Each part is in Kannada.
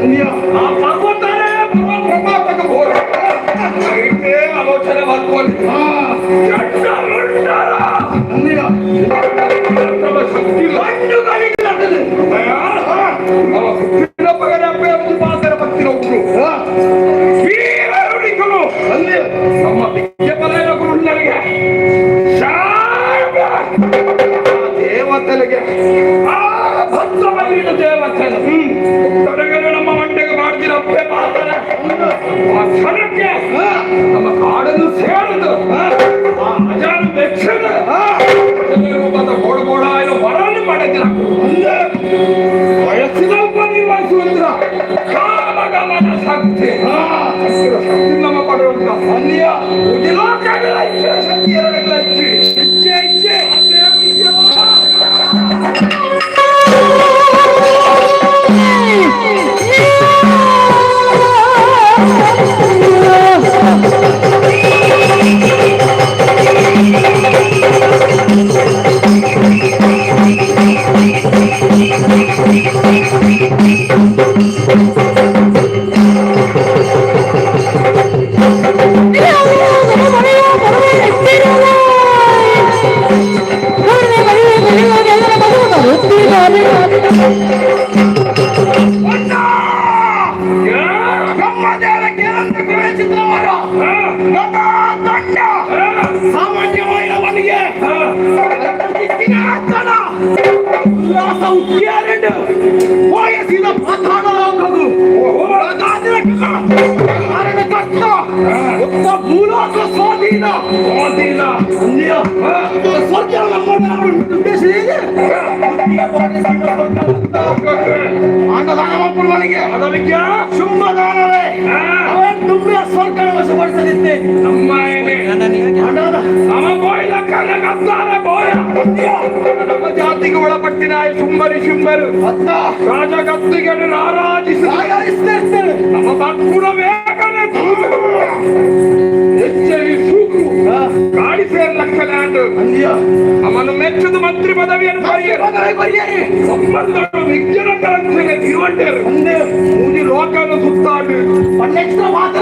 ಆ ಪರ್ವತನೇ ಪ್ರಪಾತಕ ಘೋರ ಆಲೋಚನೆ ಮಾಡ್ಕೊಳ್ಳಿ. ಶಕ್ತಿ ಪಾತ್ರ ಭಕ್ತಿನ ಒಬ್ರು ವೀರರುಡಿಗಳು ನಮ್ಮ ವಿದ್ಯಪಲಯಗುರುಳ್ಳರಿಗೆ ದೇವತೆಗೆ ಆ ಭಕ್ತವಲ್ಲಿನ ದೇವತೆನ ತೊಡಗಲು ನಮ್ಮ ಮಂಡೆಗೆ ಮಾಡ್ತಿರಪ್ಪೆ ಮಾಡ್ತಾರೆ. ಆ ಕ್ಷಣಕ್ಕೆ ನಮ್ಮ ಕಾಡನ್ನು ಸೇರಿದು ಆ ಅಜಾನು ವೆಚ್ಚದ ರೂಪದ ಗೋಡ ಏನೋ ಹೊರನ್ನು ಮಾಡಿದ್ರ ವಯಸ್ಸಿನ ನಿರ್ವಹಿಸುವಂದ್ರ ಕಾಮಗಮನ ಶಕ್ತಿ ಶಕ್ತಿ ನಮ್ಮ ಪಡೆಯುವಂತ ಅನ್ಯ ಉದಿಲೋಕಗಳ ಇಚ್ಛೆ ಶಕ್ತಿ ಎರಡೆಲ್ಲ ಇಚ್ಛೆ ಇಚ್ಛೆ ಸಾಮಾನ್ಯವಾದವನಿಗೆ ವಯಸ್ಸಿನ ಪಾತಾಳ ಲೋಕವು ಭೂಲೋಕ ಸ್ವಾಧೀನ ಸ್ವರ್ಗ ಅನ್ನದಾನವನಿಗೆ ಅದಕ್ಕೆ ಶುಂಭದಾನವೇ ತುಂಬಿ ಸ್ವರ್ಗ ವಶಪಡಿಸಲಿದ್ದೆ ನಮ್ಮ ನಮ್ಮ ಜಾತಿಗೆ ಒಳಪಟ್ಟಿನ ಶುಂಭರಿ ಶುಂಭರು ರಾಜಗತ್ತಿಗೆ ಆರಾಧಿಸಿರ್ತೇವೆ ನಮ್ಮ ಭಕ್ತರ ಬೇಗನೆ ಶೂಕ್ರು ಗಾಡಿ ಸೇರ್ ಲಕ್ಷಣಾಂಡು ಅವನು ಮೆಚ್ಚುದು ಮಂತ್ರಿ ಪದವಿಯನ್ನು ಸಂಬಂಧಗಳು ವಿಜ್ಞಾನ ಕಲಂಸೆಗೆ ತಿರುವಂಟರು ಮೂದಿ ಲೋಕವನ್ನು ಸುತ್ತಾಡು ನೆಕ್ಸ್ಟ್ ಮಾತ್ರ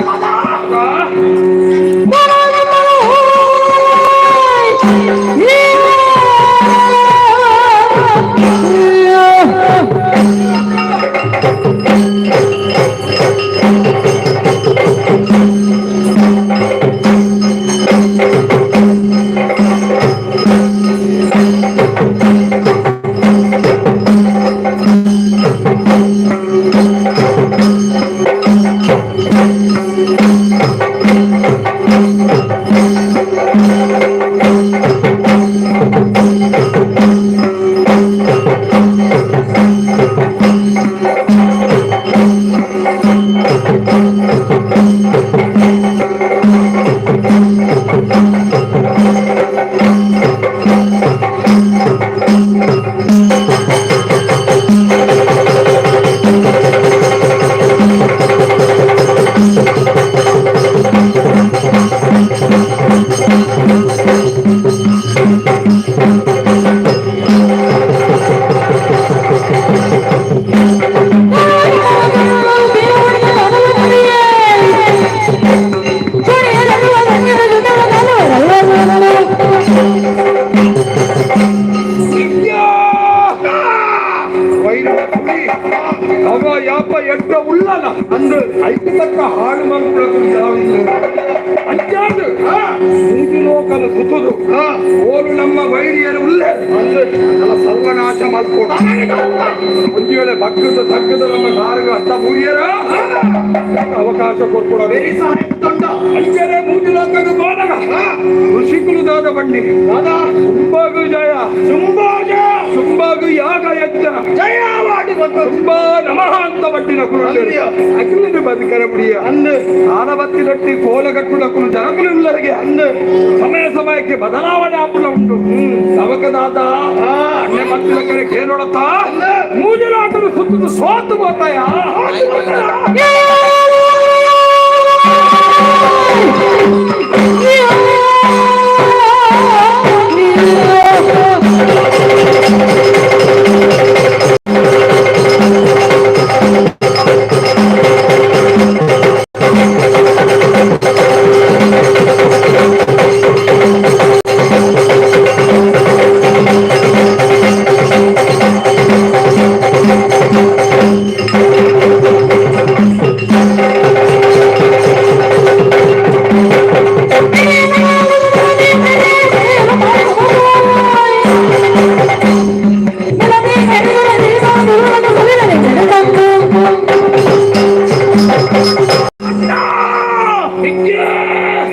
ಸರ್ವನಾಶ ಮಾಡ್ಕೊಡ ಒಂದು ವೇಳೆ ಭಕ್ತದ ತಗ್ಗದ ನಮ್ಮ ನಾರ್ಗ ಅಷ್ಟ ಮುರಿಯರ ಅವಕಾಶ ಕೊಟ್ಕೊಡ ಅಂಜನೆ ಮೂಜು ಲೋಕದ ಬಾಲಕ ಋಷಿಕುಲು ದಾದ ಬಣ್ಣಿ ಶುಂಭಾಗು ಜಯ ಶುಂಭಾಗು ಯಾಗ ಯಜ್ಞ ಜಯವಾಡಿ ಬಂದು ಶುಂಭ ನಮಃ ಅಂತ ಬಟ್ಟಿನ ಕುರು ಅಖಿಲನು ಬದುಕರ ಮುಡಿಯ ಆನ ಬತ್ತಿನೊಟ್ಟಿ ಕೋಲಗಟ್ಟುಲಕ್ಕೂ ಜನಕುಲು ಇಲ್ಲರಿಗೆ ಸಮಯ ಸಮಯಕ್ಕೆ ಬದಲಾವಣೆ ಆಪುಲ ಉಂಟು ನವಕದಾದ ಅಣ್ಣೆ ಮತ್ತಿನ ಕಡೆ ಕೇಳೋಡತ್ತ ಮೂಜಲಾಟರು ಸುತ್ತದು ಸೋತು ಗೋತಾಯ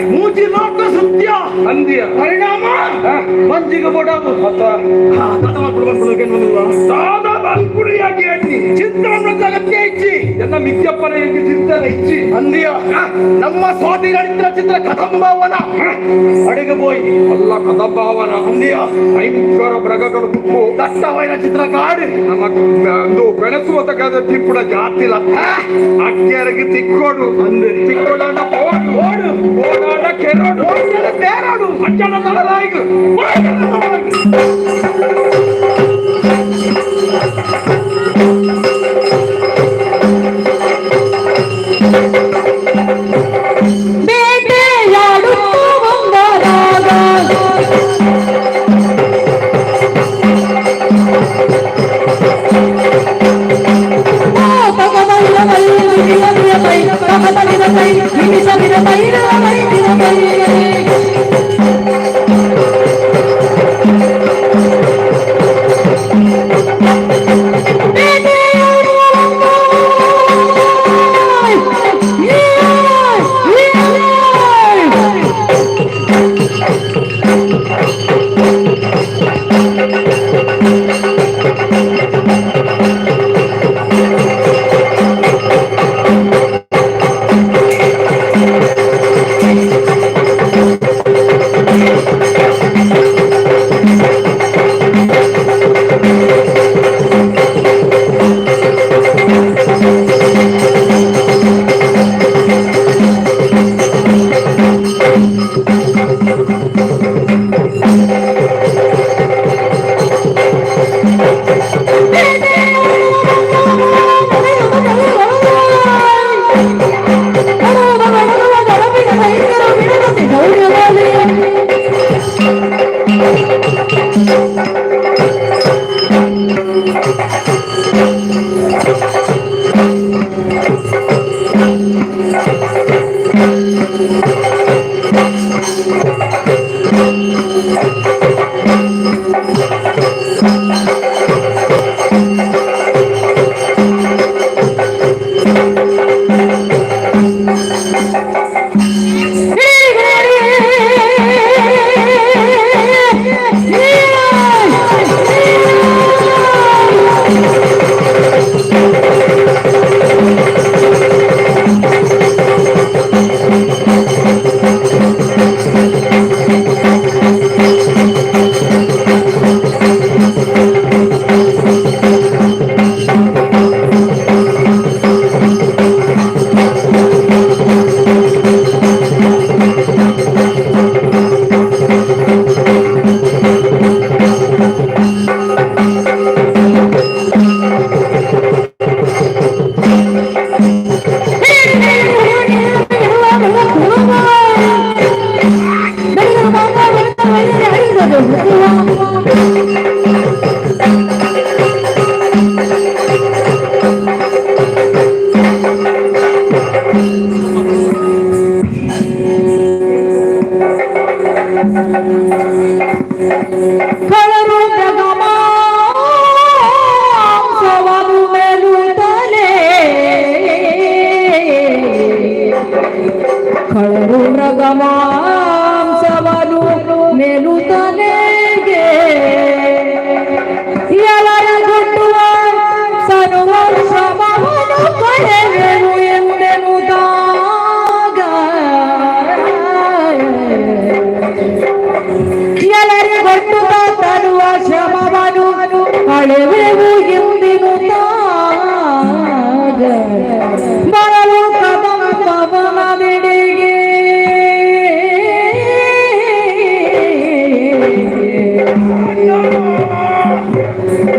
ಮೂಜಿ ಲೋಕ ಸತ್ಯ ಅಂದಿಯ ಪರಿಣಾಮ ಮಂಜಿಗೆ ಬಡದು ದಾದಾ ಬಲ್ಪುರಿಯಾಗಿ ಅಡ್ಡಿ ಚಿತ್ರವನ್ನು ಜಗತ್ತೇ ಇಚ್ಚಿ ಎಲ್ಲ ಮಿಕ್ಕಪ್ಪನ ಹೆಂಗೆ ಚಿಂತನೆ ಇಚ್ಚಿ ಅಂದಿಯ ನಮ್ಮ ಸ್ವಾತಿಗಳಿದ್ರ ಚಿತ್ರ ಕದಂಬವನ ಅಡಿಗೆ போய் ಅಲ್ಲ ಕದಂಬಾವನ ಅಂದಿಯ ಭಯಂಕರ ಮೃಗಗಳು ತುಪ್ಪು ದಟ್ಟವೈನ ಚಿತ್ರ ಕಾಡು ನಮ್ಮ ಒಂದು ಬೆಳೆಸುವಂತ ಕದ ತಿಪ್ಪುಡ ಜಾತಿಲ ಅಕ್ಕರಿಗೆ ತಿಕ್ಕೋಡು ತಿಕ್ಕೋಡಾಡ ಓಡು ಓಡಾಡ ಕೆರೋಡು ತೇರೋಡು ಅಜ್ಜನ ತಳಲಾಯಿಗು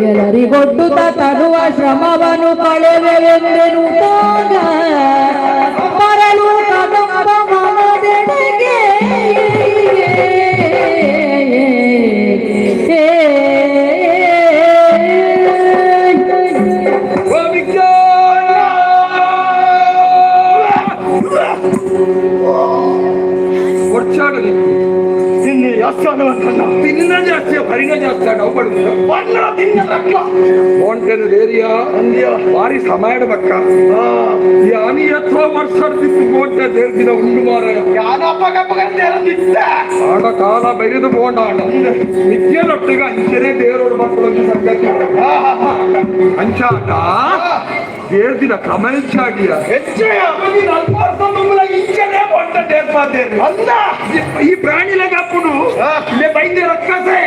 ಎಲ್ಲರಿಗೊಡ್ಡುತ್ತ ತರುವ ಶ್ರಮವನ್ನು ಕಳೆವೆಂದೆನು ತಾಗ ಮರಳು ಕದಂಬ ಮನದೆಡೆಗೆ ವರ್ಷಾಡಲಿ ಇನ್ನೆಯ ಜಾಸ್ತಿ ಅನ್ನುವಂಥದ್ದು ತಿನ್ನ ಜಾಸ್ತಿ ಪರಿಣ ಜಾಸ್ತಿ ನಾವು ಪಡುದು ಬಣ್ಣ ತಿನ್ನದಕ್ಕ ಮೋಂಟೆನ ಏರಿಯಾ ಅಂದ್ಯ ಭಾರಿ ಸಮಯದ ಬಕ್ಕ ಈ ಅನಿ ಎತ್ತೋ ವರ್ಷದಿತ್ತು ಮೋಂಟೆ ದೇರ್ದಿನ ಉಂಡು ಮಾರಾಯ ಆಡ ಕಾಲ ಬೆರೆದು ಬೋಂಡಾಡ ನಿತ್ಯನೊಟ್ಟಿಗೆ ಅಂಚನೆ ದೇವರೋಡು ಮಕ್ಕಳನ್ನು ಸಂಗತಿ ಅಂಚಾಟ ದೇರ್ದಿನ ಕಮಲ್ಚಾಗಿಯ ಈ ಪ್ರಾಣಿಲಾಗ ಅಪ್ಪನು ಬೈದ್ಯ ರಕ್ಕಸೆ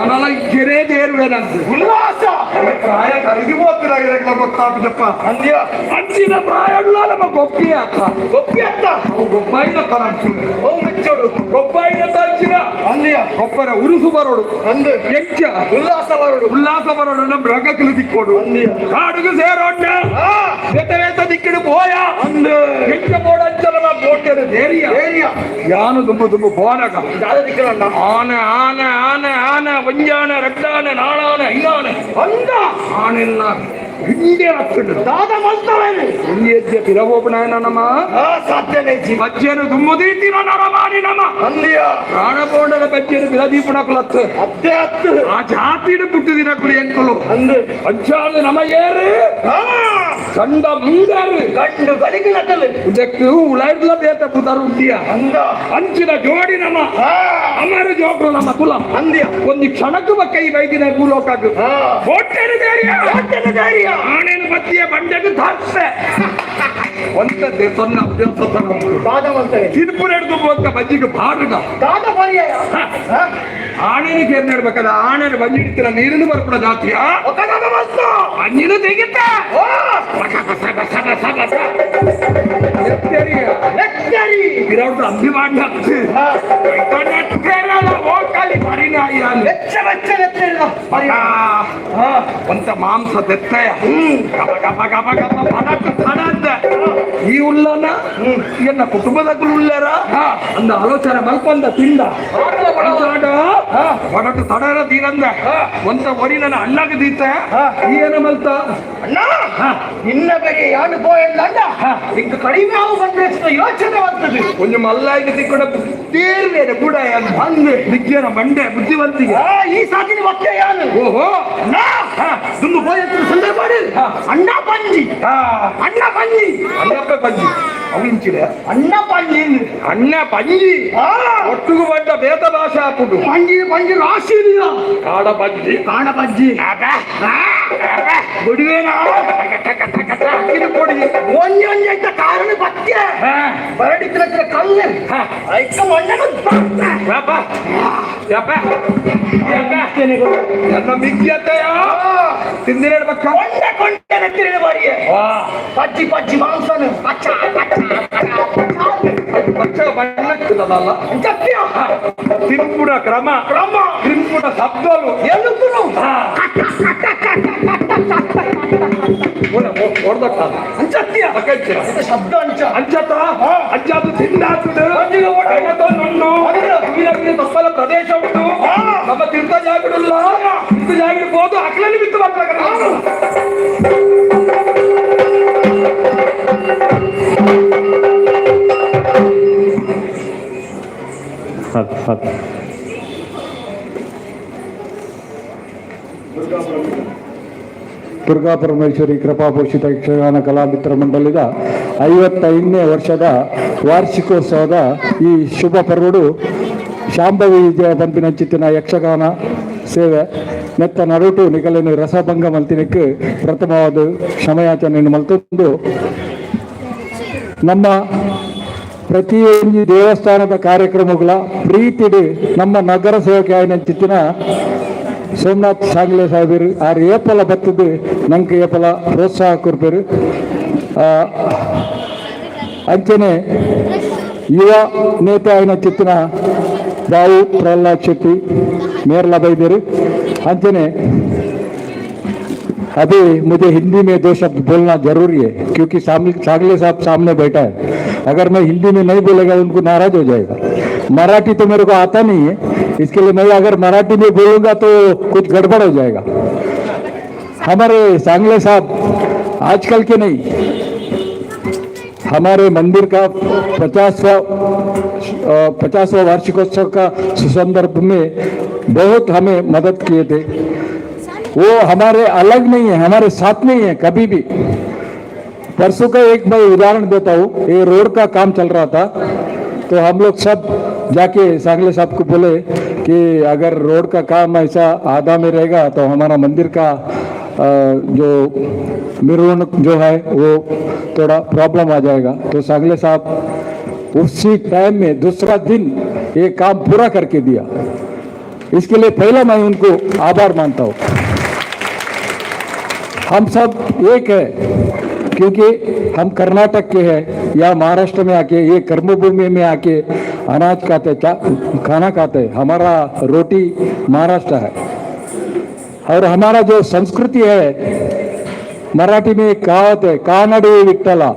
ಅದಲ್ಲ ಕೆರೆ ದೇರುವೇನಂತೆ ಉಲ್ಲಾಸ ಪ್ರಾಯ ಕರಗಿ ಹೋಗ್ತಿರಾಗಿದೆ ಗೊತ್ತಾಗ್ತಪ್ಪ ಅಂದ್ಯ ಅಂಚಿನ ಪ್ರಾಯ ನಮ್ಮ ಗೊಪ್ಪಿ ಅಕ್ಕ ಗೊಪ್ಪಿ ಅಂತ ಗೊಬ್ಬಾಯಿನ ತರಂಚು ಓ ಮೆಚ್ಚೋಡು ಗೊಬ್ಬಾಯಿನ ತರಂಚಿನ ಅಂದ್ಯ ಗೊಬ್ಬರ ಉರುಸು ಬರೋಡು ಅಂದು ಹೆಚ್ಚ ಉಲ್ಲಾಸ ಬರೋಡು ಉಲ್ಲಾಸ ಬರೋಡು ನಮ್ಮ ರಗಕಲು ದಿಕ್ಕೋಡು ಅಂದ್ಯ ಕಾಡುಗು ಸೇರೋಣ್ಣ ಬೇತ ದಿಕ್ಕಿಡು ಬೋಯ ಅಂದು ಹೆಚ್ಚ ಬೋಡಂಚಲ ಬೋಟೆದ ಧೈರ್ಯ ಏರಿಯ ಯಾನು ದುಂಬು ದುಂಬು ಬೋನಗ ದಾದ ದಿಕ್ಕಣ್ಣ ಆನೆ ಆನೆ ಆನೆ ಆನೆ ಒಂಜಾನ ರಡ್ಡಾನೆ ನಾಳಾನ ಐನಾನೆ ಅಂದ ಆನೆಲ್ಲ ಹಿಂದೆ ಹತ್ತಿಡು ದಾದ ಮಲ್ತವೇನು ಹಿಂದೆ ಪಿರಬೋಪನಾಯನ ನಮ್ಮ ಸಾಧ್ಯನೇ ಜೀವ ಬಜ್ಜೆನು ದುಮ್ಮುದೀತಿನ ನರಮಾನಿ ನಮ್ಮ ಅಂದ್ಯ ಪ್ರಾಣಬೋಂಡದ ಬಜ್ಜೆನು ಬಿಲದೀಪುಣಕುಲತ್ತು ಅದ್ದೇ ಹತ್ತು ಆ ಜಾತಿಡು ಪುಟ್ಟಿದಿನಕುಲು ಎಂಕಲು ಅಂದು ಅಂಚಾಳು ನಮ ಏರು ಚಂದ ಮುಂಗಾರು ಗಂಡು ಗಳಿಗೆ ನಟಲು ಇದಕ್ಕೆ ಉಳೈಡ್ಲ ಬೇತ ಪುದರು ಉಂಟಿಯ ಅಂದ ಅಂಚಿನ ಜೋಡಿ ನಮ್ಮ ಅಮರ ಜೋಕ್ರು ನಮ್ಮ ಕುಲ ಅಂದ್ಯ ಒಂದು ಕ್ಷಣಕ್ಕೂ ಕೈ ಬೈದಿನ ಭೂಲೋಕಕ್ಕೆ ಹೊಟ್ಟೆನು ಧೈರ್ಯ ಆಣೆನು ಬತ್ತಿಯ ಬಂಡೆಗೆ ಧಾರ್ಸೆ ಒಂದೇ ಸೊನ್ನ ಅಭ್ಯಾಸ ದಾದ ಮಲ್ತವೆ ತಿರುಪು ನಡೆದು ಹೋಗ ಬಜ್ಜಿಗೆ ಬಾಡುಗ ದಾದ ಪರ್ಯಾಯ ಆಣೆನಿಗೆ ಕೇರ್ ನಡ್ಬೇಕಲ್ಲ ಆಣೆನ ಬಂಜಿ ಹಿಡಿತಿರ ನೀರಿನ ಬರ್ಪಡ ಜಾತಿಯ ಒಕ್ಕದಾಗ ಮಸ್ತು ಅಂಜಿನ ತೆಗಿತ ಇರೋದು ಅಂಬಿ ಮಾಡಿ ಹಾಕ್ತಿ ಹೋಗಿ ಪರಿಣಾಯಿ ವೆಚ್ಚ ವೆಚ್ಚ ವೆಚ್ಚ ಒಂತ ಮಾಂಸ ತೆತ್ತಯ ಗಬ ಗಬ ಗಬ ಗಬ ಪಡಟ್ಟು ಪಡದ್ದ ಈ ಉಳ್ಳನ ಎನ್ನ ಕುಟುಂಬದಕ್ಕೂ ಉಳ್ಳರ ಅಂದ ಆಲೋಚನೆ ಮಲ್ಪಂದ ತಿಂದ ಪಡಟ್ಟು ತಡರ ತೀರಂದ ಒಂತ ಒರಿ ನನ್ನ ಅಣ್ಣಗೆ ದೀತ ಏನ ಮಲ್ತ ಅಣ್ಣ ನಿನ್ನ ಬೇರೆ ಯಾನು ಪೋಯಲ್ಲ ಅಣ್ಣ ಇಂಕ ಕಡಿಮೆ ಆವು ಬಂದ್ರೆ ಯೋಚನೆ ಬರ್ತದೆ ಒಂದು ಮಲ್ಲಾಗಿ ತಿಕ್ಕೊಂಡ ತೀರ್ವೇನೆ ಕೂಡ ಅಂದು ದಿಗ್ಗೇನ ಮಂಡೆ ಬುದ್ಧಿವಂತಿಗೆ ಈ ಸಾಕಿನ ಮತ್ತೆ ಯಾನು ಓಹೋ ದುಂದು ಪೋಯತ್ರ ಸಂದರ್ಭ ಮಾಡಿ ಅಣ್ಣ ಪಂಜಿ ಅಣ್ಣ ಪಂಜಿ ಅಣ್ಣಪ್ಪ ಪಂಜಿ ಅವಿಂಚಿಡೆ ಅಣ್ಣ ಪಂಜಿ ಅಣ್ಣ ಪಂಜಿ ಒಟ್ಟಿಗೂ ಬಂದ ಬೇತ ಭಾಷೆ ಹಾಕುದು ಪಂಜಿ ಪಂಜಿ ರಾಶಿ ಇದೆಯಾ ಕಾಡ ಪಂಜಿ ಕಾಣ ಪಂಜಿ ಬಿಡುವೇನ ಹಾಕಿದ ಕೊಡಿ ಒಂಜಿ ಒಂಜಿ ಅಂತ ಕಾರಣ ಪತ್ಯ ಬರಡಿತ್ರ ಕಲ್ಲು ಐಕ ಮಣ್ಣನ್ನು ಯಾಪ ಯಾಪ ನನ್ನ ಮಿಗ್ಯತೆಯ ತಿಂದಿರ ಪಕ್ಕ ಕೊಂಡೆ ಕೊಂಡೆ ನೆತ್ತಿರಿನ ಬಾರಿಯೇ ಪಜ್ಜಿ ಪಜ್ಜಿ ಮಾಂಸನು ಪಚ್ಚ ಪಚ್ಚ ಬಣ್ಣಕ್ಕಿಲ್ಲದಲ್ಲ ಸತ್ಯ ತಿರುಪುಡ ಕ್ರಮ ಕ್ರಮ ತಿರುಪುಡ ಶಬ್ದಲು ಎಲ್ಲುತ್ತನು ಹೊಡೆದಕ್ಕ ಅಂಚತ್ಯ ಶಬ್ದ ಅಂಚ ಅಂಚತ ಅಂಚಾದು ತಿಂದಾತುಡು ನೊಂಡು ತಪ್ಪಲ ಪ್ರದೇಶ ಉಂಟು ನಮ್ಮ ತೀರ್ಥ ಜಾಗಡಿಲ್ಲ ತೀರ್ಥ ಜಾಗಡಿ ಹೋದು ಅಕ್ಲಲ್ಲಿ ಬಿತ್ತು ಬರ್ತಾರೆ ದುರ್ಗಾ ಪರಮೇಶ್ವರಿ ಕೃಪಾಪೋಷಿತ ಯಕ್ಷಗಾನ ಕಲಾಮಿತ್ರ ಮಂಡಲದ 55ನೇ ವರ್ಷದ ವಾರ್ಷಿಕೋತ್ಸವದ ಈ ಶುಭ ಪರ್ವಡು ಶಾಂಭವಿ ವಿಜಯ ಪಂಪಿನಂಚಿತ್ತಿನ ಯಕ್ಷಗಾನ ಸೇವೆ ಮೆತ್ತ ನಡುಟು ನಿಕಲಿನ ರಸಭಂಗ ಮಲ್ತಿನಕ್ಕೆ ಪ್ರಥಮವಾದ ಕ್ಷಮಯಾಚನೆಯನ್ನು ಮಲ್ತೊಂದು ನಮ್ಮ ಪ್ರತಿಯೊಂದು ದೇವಸ್ಥಾನದ ಕಾರ್ಯಕ್ರಮಗಳ ಪ್ರೀತಿಡು ನಮ್ಮ ನಗರ ಸೇವಕ ಆಯ್ನಂಚಿತ್ತಿನ ಸೋಮನಾಥ್ ಸಾಂಗ್ಲೆ ಸಾಹೇಬರು ಆರು ಏಪಲ ಬತ್ತದು ನಂಗೆ ಏಪಲ ಪ್ರೋತ್ಸಾಹ ಕೊಡ್ಬೇರು ಅಂಚನೆ ಯುವ ನೇತೆ ಆಯ್ನ ಚಿತ್ತಿನ ಬಾವು ಪ್ರಹ್ಲಾದ್ ಶೆಟ್ಟಿ ಮೇರ್ಲ ಬೈದೇರು अंचने अभी मुझे हिंदी में 2 शब्द बोलना जरूरी है क्योंकि सागले साहब सामने बैठा है अगर मैं हिंदी में नहीं बोलेगा उनको नाराज हो जाएगा मराठी तो मेरे को आता नहीं है इसके लिए मैं अगर मराठी में बोलूंगा तो कुछ गड़बड़ हो जाएगा हमारे सांगले साहब आजकल के नहीं हमारे मंदिर का 50वां 50वां वार्षिकोत्सव का संदर्भ में बहुत हमें मदद किए थे। वो हमारे अलग नहीं है, हमारे साथ नहीं है कभी भी। परसों का एक मैं उदाहरण देता हूँ, ये रोड का काम चल रहा था, तो हम लोग सब जाके सांगले साहब को बोले कि अगर रोड का काम ऐसा आधा में रहेगा तो हमारा मंदिर का जो मिरवणुक जो है वो थोड़ा प्रॉब्लम आ जाएगा। तो सांगले साहब उसी टाइम में दूसरा दिन ये काम पूरा करके दिया। इसके लिए पहला मैं उनको आभार मानता हूँ। हम सब एक है, क्योंकि हम कर्नाटक के हैं या महाराष्ट्र में आके ये कर्मभूमि में आके अनाज खाते, खाना खाते। हमारा रोटी महाराष्ट्र है और हमारा जो संस्कृति है, मराठी में एक कहावत है, कानडे विठ्ठला।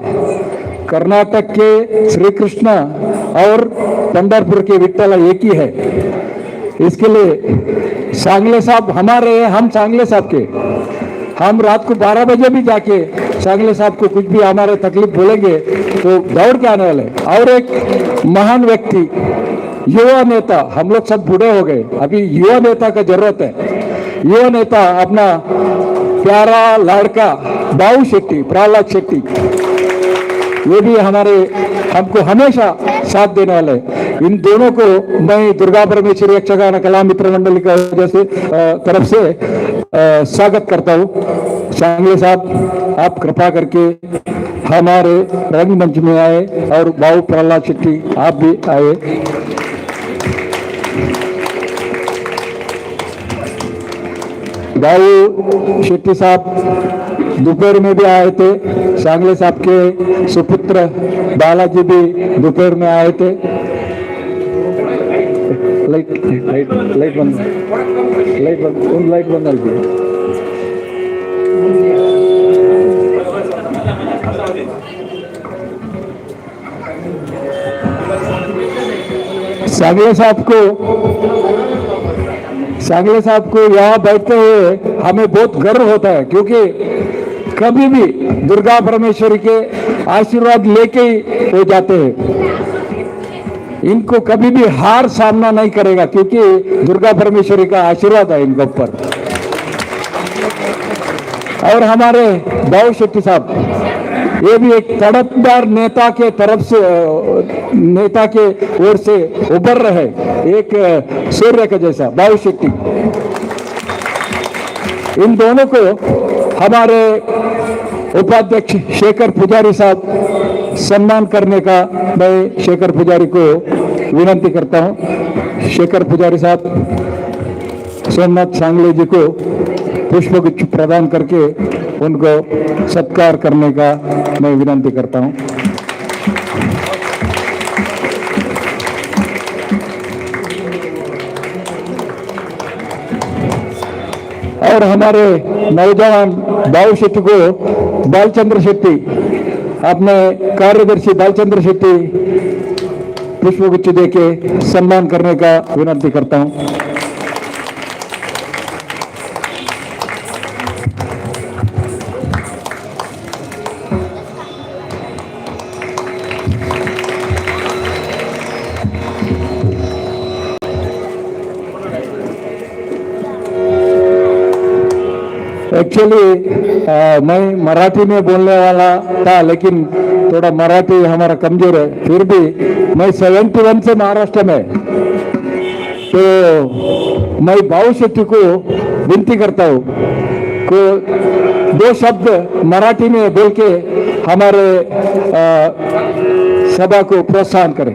कर्नाटक के श्री कृष्ण और पंढरपुर के विठ्ठला एक ही है। इसके लिए सांगले साहब हमारे हैं, हम सांगले साहब के। हम रात को 12 बजे भी जाके सांगले साहब को कुछ भी हमारे तकलीफ बोलेंगे तो दौड़ के आने वाले। और एक महान व्यक्ति, युवा नेता, हम लोग सब बूढ़े हो गए, अभी युवा नेता का जरूरत है। युवा नेता अपना प्यारा लड़का बाबू शेट्टी, प्रहलाद शेट्टी, ये भी हमको हमेशा साथ देने वाले। इन दोनों को मैं दुर्गा परमेश्वरी यक्षगान कला मित्र मंडली का वजह से तरफ से स्वागत करता हूँ। सांगले साहब, आप कृपा करके हमारे रंगमंच में आए और बाबू प्रहलाद शेट्टी आप भी आए। बाबू शेट्टी साहब दोपहर में भी आए थे, सांगले साहब के सुपुत्र बालाजी भी दोपहर में आए थे। लाइट बंद सांगले साहब को यहाँ बैठते हुए हमें बहुत गर्व होता है, क्योंकि कभी भी दुर्गा परमेश्वरी के आशीर्वाद लेके ही वो जाते हैं। इनको कभी भी हार सामना नहीं करेगा, क्योंकि दुर्गा परमेश्वरी का आशीर्वाद है इनके ऊपर। और हमारे बाबू शेट्टी साहब, ये भी एक तड़पदार नेता के तरफ से, नेता के ओर से उभर रहे, एक सूर्य का जैसा बाबू शेट्टी। इन दोनों को हमारे उपाध्यक्ष शेखर पुजारी साहब सम्मान करने का मैं शेखर पुजारी को विनंती करता हूं। शेखर पुजारी साहब सोमनाथ सांगले जी को पुष्पगुच्छ प्रदान करके उनको सत्कार करने का मैं विनंती करता हूं। और हमारे नौजवान बाबू शेट्टी को बालचंद्र शेट्टी, अपने कार्यदर्शी बालचंद्र शेट्टी पुष्पगुच्छ देके सम्मान करने का विनंती करता हूं। एक्चुअली मैं मराठी में बोलने वाला था, लेकिन थोड़ा मराठी हमारा कमजोर है। फिर भी मैं 71 से महाराष्ट्र में, तो मैं बाबू शेट्टी को विनती करता हूँ को 2 शब्द मराठी में बोल के हमारे सभा को प्रोत्साहन करें।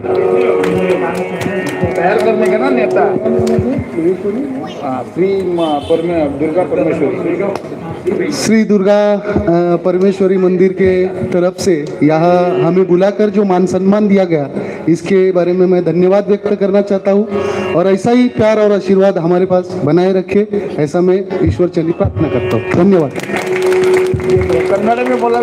तैयार करने का ना नेता दुर्गा परमेश्वरी, श्री दुर्गा परमेश्वरी मंदिर के तरफ से यहाँ हमें बुलाकर जो मान सम्मान दिया गया, इसके बारे में मैं धन्यवाद व्यक्त करना चाहता हूँ। और ऐसा ही प्यार और आशीर्वाद हमारे पास बनाए रखे, ऐसा मैं ईश्वर चली प्रार्थना करता हूँ। धन्यवाद। कन्नड़ में बोला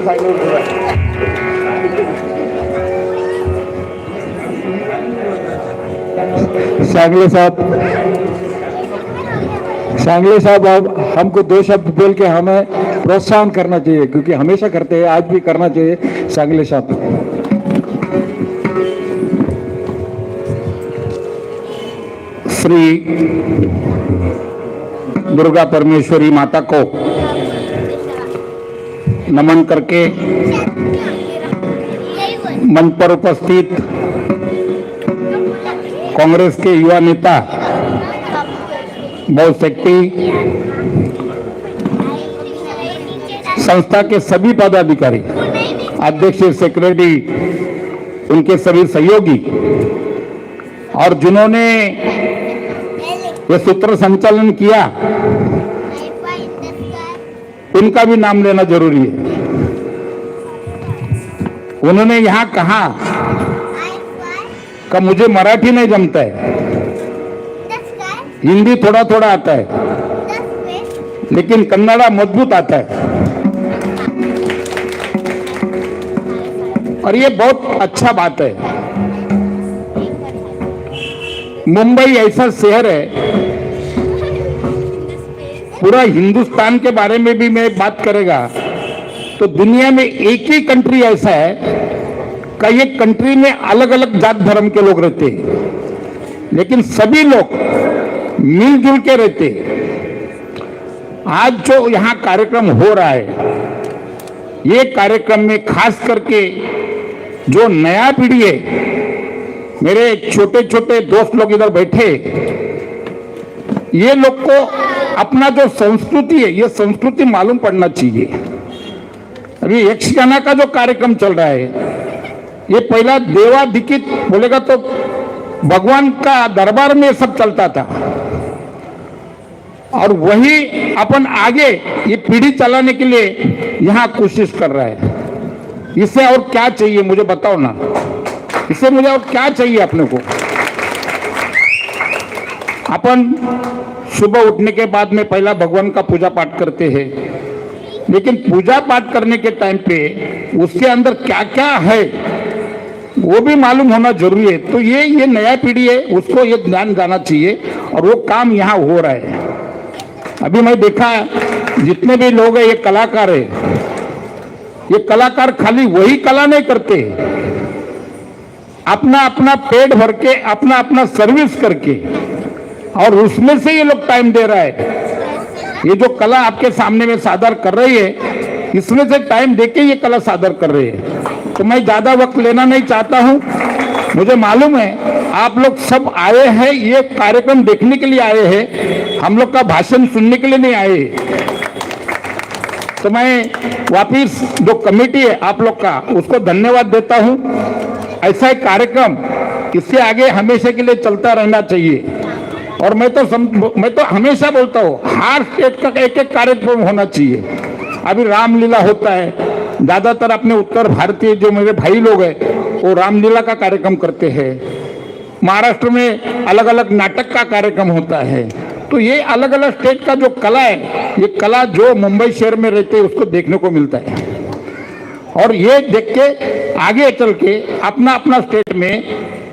सांगले साहब अब हमको 2 शब्द बोल के हमें प्रोत्साहन करना चाहिए, क्योंकि हमेशा करते हैं, आज भी करना चाहिए। सांगले साहब श्री दुर्गा परमेश्वरी माता को नमन करके मंच पर उपस्थित कांग्रेस के युवा नेता बहुशक्ति संस्था के सभी पदाधिकारी, अध्यक्ष, सेक्रेटरी, उनके सभी सहयोगी और जिन्होंने ये सूत्र संचालन किया, उनका भी नाम लेना जरूरी है। उन्होंने यहां कहा कि मुझे मराठी नहीं जमता है, हिंदी थोड़ा थोड़ा आता है, लेकिन कन्नड़ा मजबूत आता है। और ये बहुत अच्छा बात है। मुंबई ऐसा शहर है, पूरा हिंदुस्तान के बारे में भी मैं बात करेगा तो दुनिया में एक ही कंट्री ऐसा है कि एक कंट्री में अलग अलग जात धर्म के लोग रहते हैं, लेकिन सभी लोग मिलजुल के रहते हैं। आज जो यहाँ कार्यक्रम हो रहा है, ये कार्यक्रम में खास करके जो नया पीढ़ी है, मेरे छोटे छोटे दोस्त लोग इधर बैठे, ये लोग को अपना जो संस्कृति है, ये संस्कृति मालूम पड़ना चाहिए। अभी यक्षगाना का जो कार्यक्रम चल रहा है, ये पहला देवाधिकित बोलेगा तो भगवान का दरबार में सब चलता था, और वही अपन आगे ये पीढ़ी चलाने के लिए यहाँ कोशिश कर रहा है। इससे और क्या चाहिए मुझे बताओ ना, इससे मुझे और क्या चाहिए अपने को। अपन सुबह उठने के बाद में पहला भगवान का पूजा पाठ करते हैं, लेकिन पूजा पाठ करने के टाइम पे उसके अंदर क्या क्या है वो भी मालूम होना जरूरी है। तो ये नया पीढ़ी है, उसको ये ज्ञान जाना चाहिए, और वो काम यहाँ हो रहा है। अभी मैं देखा जितने भी लोग हैं, ये कलाकार है, ये कलाकार खाली वही कला नहीं करते, अपना अपना पेट भर के, अपना अपना सर्विस करके, और उसमें से ये लोग टाइम दे रहा है। ये जो कला आपके सामने में सादर कर रही है, इसमें से टाइम देके ये कला सादर कर रही है। तो मैं ज्यादा वक्त लेना नहीं चाहता हूं। मुझे मालूम है आप लोग सब आए हैं, ये कार्यक्रम देखने के लिए आए हैं, हम लोग का भाषण सुनने के लिए नहीं आए। तो मैं वापिस जो कमेटी है आप लोग का, उसको धन्यवाद देता हूं। ऐसा एक कार्यक्रम इससे आगे हमेशा के लिए चलता रहना चाहिए। और मैं तो हमेशा बोलता हूँ, हर स्टेट का एक एक कार्यक्रम होना चाहिए। अभी रामलीला होता है, ज्यादातर अपने उत्तर भारतीय जो मेरे भाई लोग हैं वो रामलीला का कार्यक्रम करते हैं। महाराष्ट्र में अलग अलग नाटक का कार्यक्रम होता है। तो ये अलग अलग स्टेट का जो कला है, ये कला जो मुंबई शहर में रहते हैं उसको देखने को मिलता है, और ये देख के आगे चल के अपना अपना स्टेट में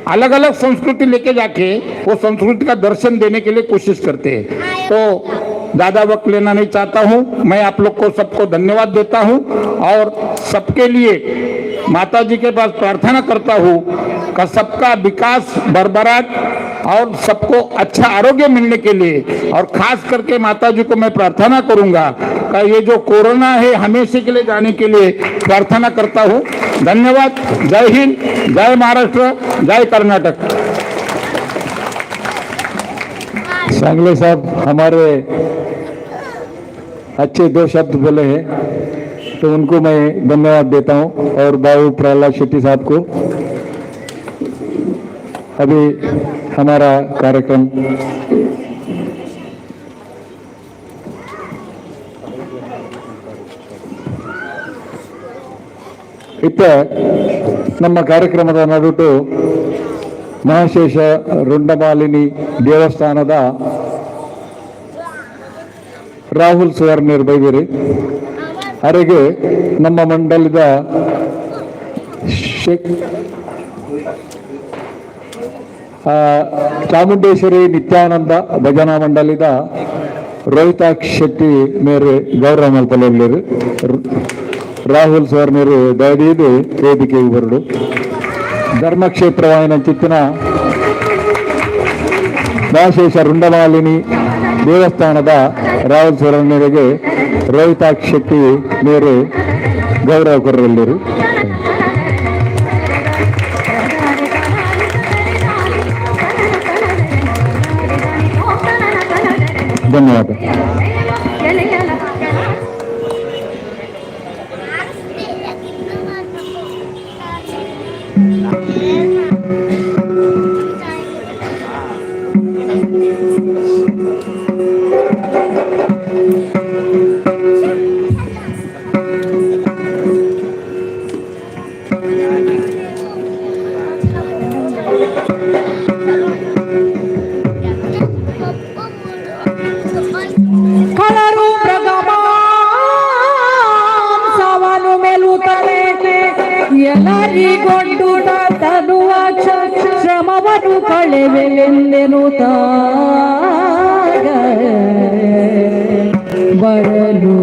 अलग अलग संस्कृति लेके जाके वो संस्कृति का दर्शन देने के लिए कोशिश करते हैं। तो ज्यादा वक्त लेना नहीं चाहता हूं, मैं आप लोग को सबको धन्यवाद देता हूं, और सबके लिए माता जी के पास प्रार्थना करता हूं कि सबका विकास बरबराट और सबको अच्छा आरोग्य मिलने के लिए, और खास करके माता जी को मैं प्रार्थना करूंगा कि ये जो कोरोना है हमेशा के लिए जाने के लिए प्रार्थना करता हूं। धन्यवाद। जय हिंद, जय महाराष्ट्र, जय कर्नाटक। सांगले साहब हमारे अच्छे दो शब्द बोले हैं, तो उनको मैं धन्यवाद देता हूं। और बाबू प्रहलाद शेट्टी साहब को। अभी हमारा कार्यक्रम ನಮ್ಮ ಕಾರ್ಯಕ್ರಮದ ನಡುಟು ಮಹಾಶೇಷ ರುಂಡಮಾಲಿನಿ ದೇವಸ್ಥಾನದ ರಾಹುಲ್ ಸುವರ್ಣೀರ್ ಬೈದಿರಿ ಅವರಿಗೆ ನಮ್ಮ ಮಂಡಲದ ಚಾಮುಂಡೇಶ್ವರಿ ನಿತ್ಯಾನಂದ ಭಜನಾ ಮಂಡಲದ ರೋಹಿತಾಕ್ಷ್ ಶೆಟ್ಟಿ ಮೇರೆ ಗೌರವ ಮಲ್ಪಲೆರು ರಾಹುಲ್ ಸುವರ್ಣೀರು ದಯವಿದು ವೇದಿಕೆಗೆ ಬರಡು ಧರ್ಮಕ್ಷೇತ್ರವಾಯಿನ ಚಿತ್ತಿನ ಮಹಾಶೇಷ ರುಂಡಮಾಲಿನಿ ದೇವಸ್ಥಾನದ ರಾಹುಲ್ ಸುರಣ್ಣರಿಗೆ ರೋಹಿತಾಕ್ಷ್ ಶೆಟ್ಟಿ ಮೇರೆ ಗೌರವ ಕೊರವಲ್ಲಿರು. ಧನ್ಯವಾದ. ಕಳರು ಪ್ರಗಮಾಂಸವನು ಮೆಲುತ್ತಲೇ ಎಲ್ಲರಿಗೊಂಡು ತನುವ ಶ್ರಮವನ್ನು ಕಳೆವೆಂದೆನು ಬರಲು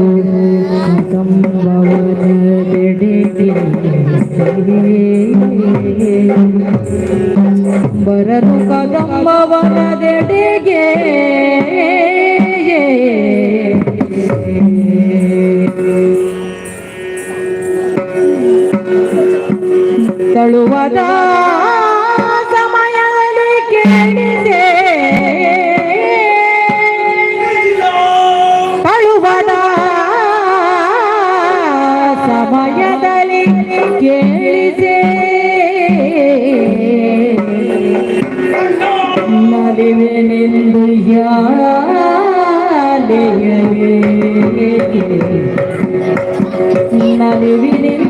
ಬರಲು ಕದಂಬವನದೆಡೆಗೆ ತಳುವದ ಸಮಯದಲ್ಲಿ ಕೇಳಿದೆ ತಳುವದ ಸಮಯದಲ್ಲಿ ಕೇಳಿದೆ ನಲಿವೆನೆಂದು ನಲಿವಿನೆಂದು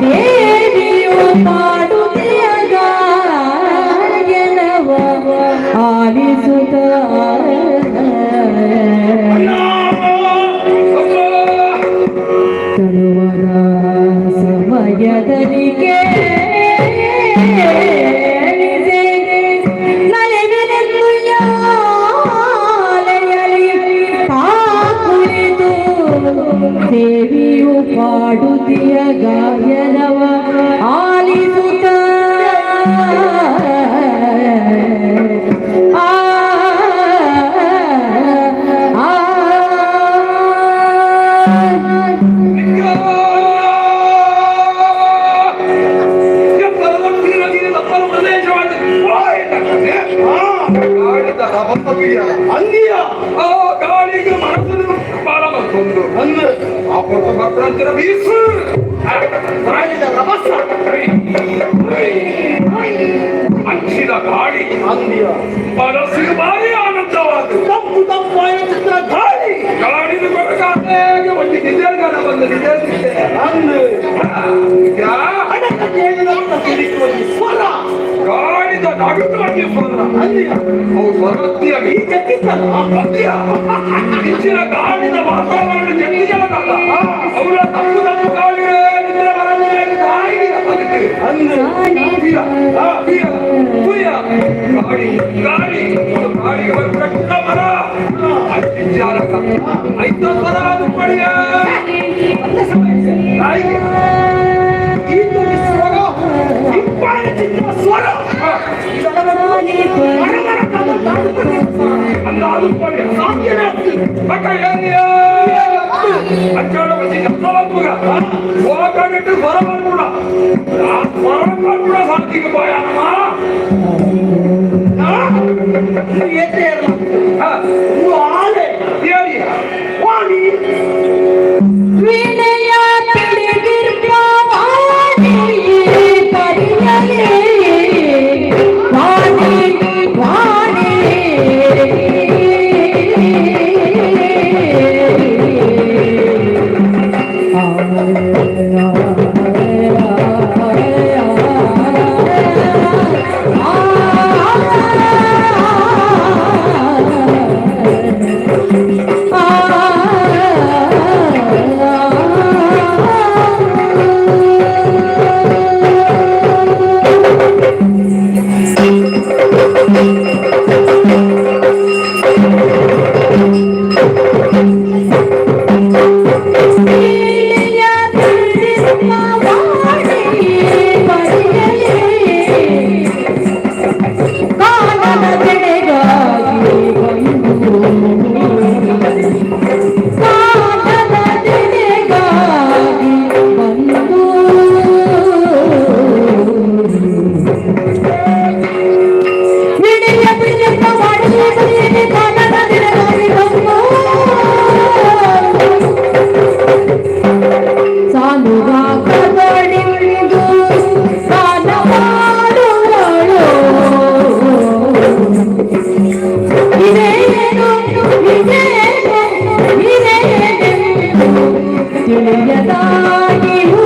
ದೇವಿಯು ಮಾಡುತ್ತಿಯ ಗಾಯನವ ಆಲಿಸುತ್ತ ತಳುವರ ಸಮಯದಲ್ಲಿ ದೇವಿಯು ಪಾಡುತ್ತಿಯ ಗಾಯನವ ಆಲಿಸುತ್ತ ಗಾಳಿಗೆ ಮನಸ್ಸನ್ನು ಬಾಳ ಬಂದು ಆ ಪುಟ್ಟ ಮಕ್ಕಳಂತಿರ ಬೀಸು ಹಚ್ಚಿದ ಗಾಳಿ ಮನಸ್ಸಿಗೆ ಭಾರಿ ಆನಂದವಾದ ತಪ್ಪು ತಪ್ಪಾಯ ಚಿತ್ರ ಗಾಳಿ ಗಾಳಿನ ಕೊಟ್ಟಾಗೆ ಒಂದು ನಿಜರ್ಗಾನ ಬಂದು ನಿಜರ್ಗಿದ್ದೆ ಗಾಳಿದ ನಡುವಾಗಿ ಸ್ವರ ಅವು ಸ್ವರತ್ಯ ಹೆಚ್ಚಿನ ಗಾಳಿದ ವಾತಾವರಣ ಜಗ್ಗಿಸಲಲ್ಲ ಅವರ ತಪ್ಪು ತಪ್ಪು ಗಾಳಿ ಗಾಳಿ ಗಾಳಿ ಗಾಳಿ ಕಟ್ಟ ಮರ ಅಜ್ಜಾರಕ ಐತ ಸ್ವರ ಅದು ಪಡೆಯ ಸ್ವರ ಅಂದಾಜು ಪಡೆಯ ಅಚ್ಚಾಡ ಬಸಿ ಹೋಗಿಟ್ಟು ಸ್ವರ ಕೂಡ ಆ ಸ್ವರ ಕೂಡ ಸಾಧಿಗೆ ಪೋಯಾನಮ್ಮ ವಿನಯ ತಿಳಿಯದಾಗಿರುವುದು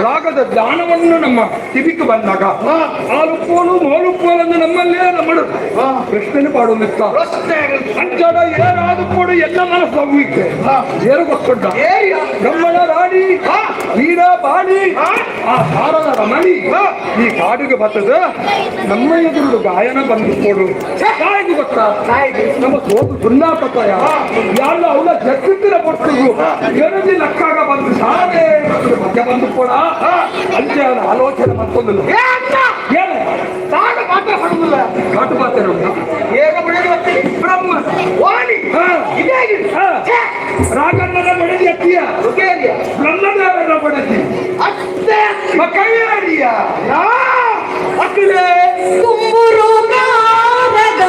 ರಾಗದ ಜ್ಞಾನವನ್ನು ನಮ್ಮ ಕಿವಿಗೆ ಬಂದಾಗ ಆಲುಪೋಲು ಮೋಲುಪೋಲನ್ನು ನಮ್ಮಲ್ಲೇ ನಮ್ಮಡು ಪ್ರಶ್ನೆ ಪಾಡುತ್ತ ಅಂಚಡ ಏನಾದುಕೊಂಡು ಎಲ್ಲ ಮನಸ್ಸವ್ವಿಕ್ಕೆ ಏರು ಗೊತ್ತುಂಟ ಬ್ರಹ್ಮಣ ರಾಣಿ ವೀರ ಬಾಣಿ ಆ ಸಾರದ ರಮಣಿ ಈ ಕಾಡಿಗೆ ಬರ್ತದ ನಮ್ಮ ಎದುರು ಗಾಯನ ಬಂದು ಕೊಡು ಕಾಯಿಗೆ ಗೊತ್ತಾ ನಮ್ಮ ಸೋತು ಸುಣ್ಣಾಪತ್ತಾಯ ಎಲ್ಲ ಅವಳ ಜಗ್ಗಿನ ಕೊಟ್ಟು ಎನದಿ ಲಕ್ಕಾಗ ಬಂದು ಸಾರದೆ ಮಧ್ಯ ಬಂದು ಕೂಡ ಅಂಚೆ ಅವನ ಆಲೋಚನೆ ಮತ್ತೊಂದಿಲ್ಲ ಏನು ಸಾಗ ಮಾತ್ರ ಹೊಡೆದಿಲ್ಲ ಕಾಟು ಮಾತೇನು ಏಕ ಬ್ರಹ್ಮ ವಾಣಿ ರಾಗಣ್ಣನ ಬಡದಿ ಅತ್ತಿಯ ಬ್ರಹ್ಮದೇವರ ಬಡದಿ ಅಷ್ಟೇ ಕೈಯಾಡಿಯ ಅಕ್ಕಲೇ ತುಂಬುರು ನಾರದ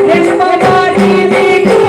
ನೆಮ್ಮದಾಡಿಬೇಕು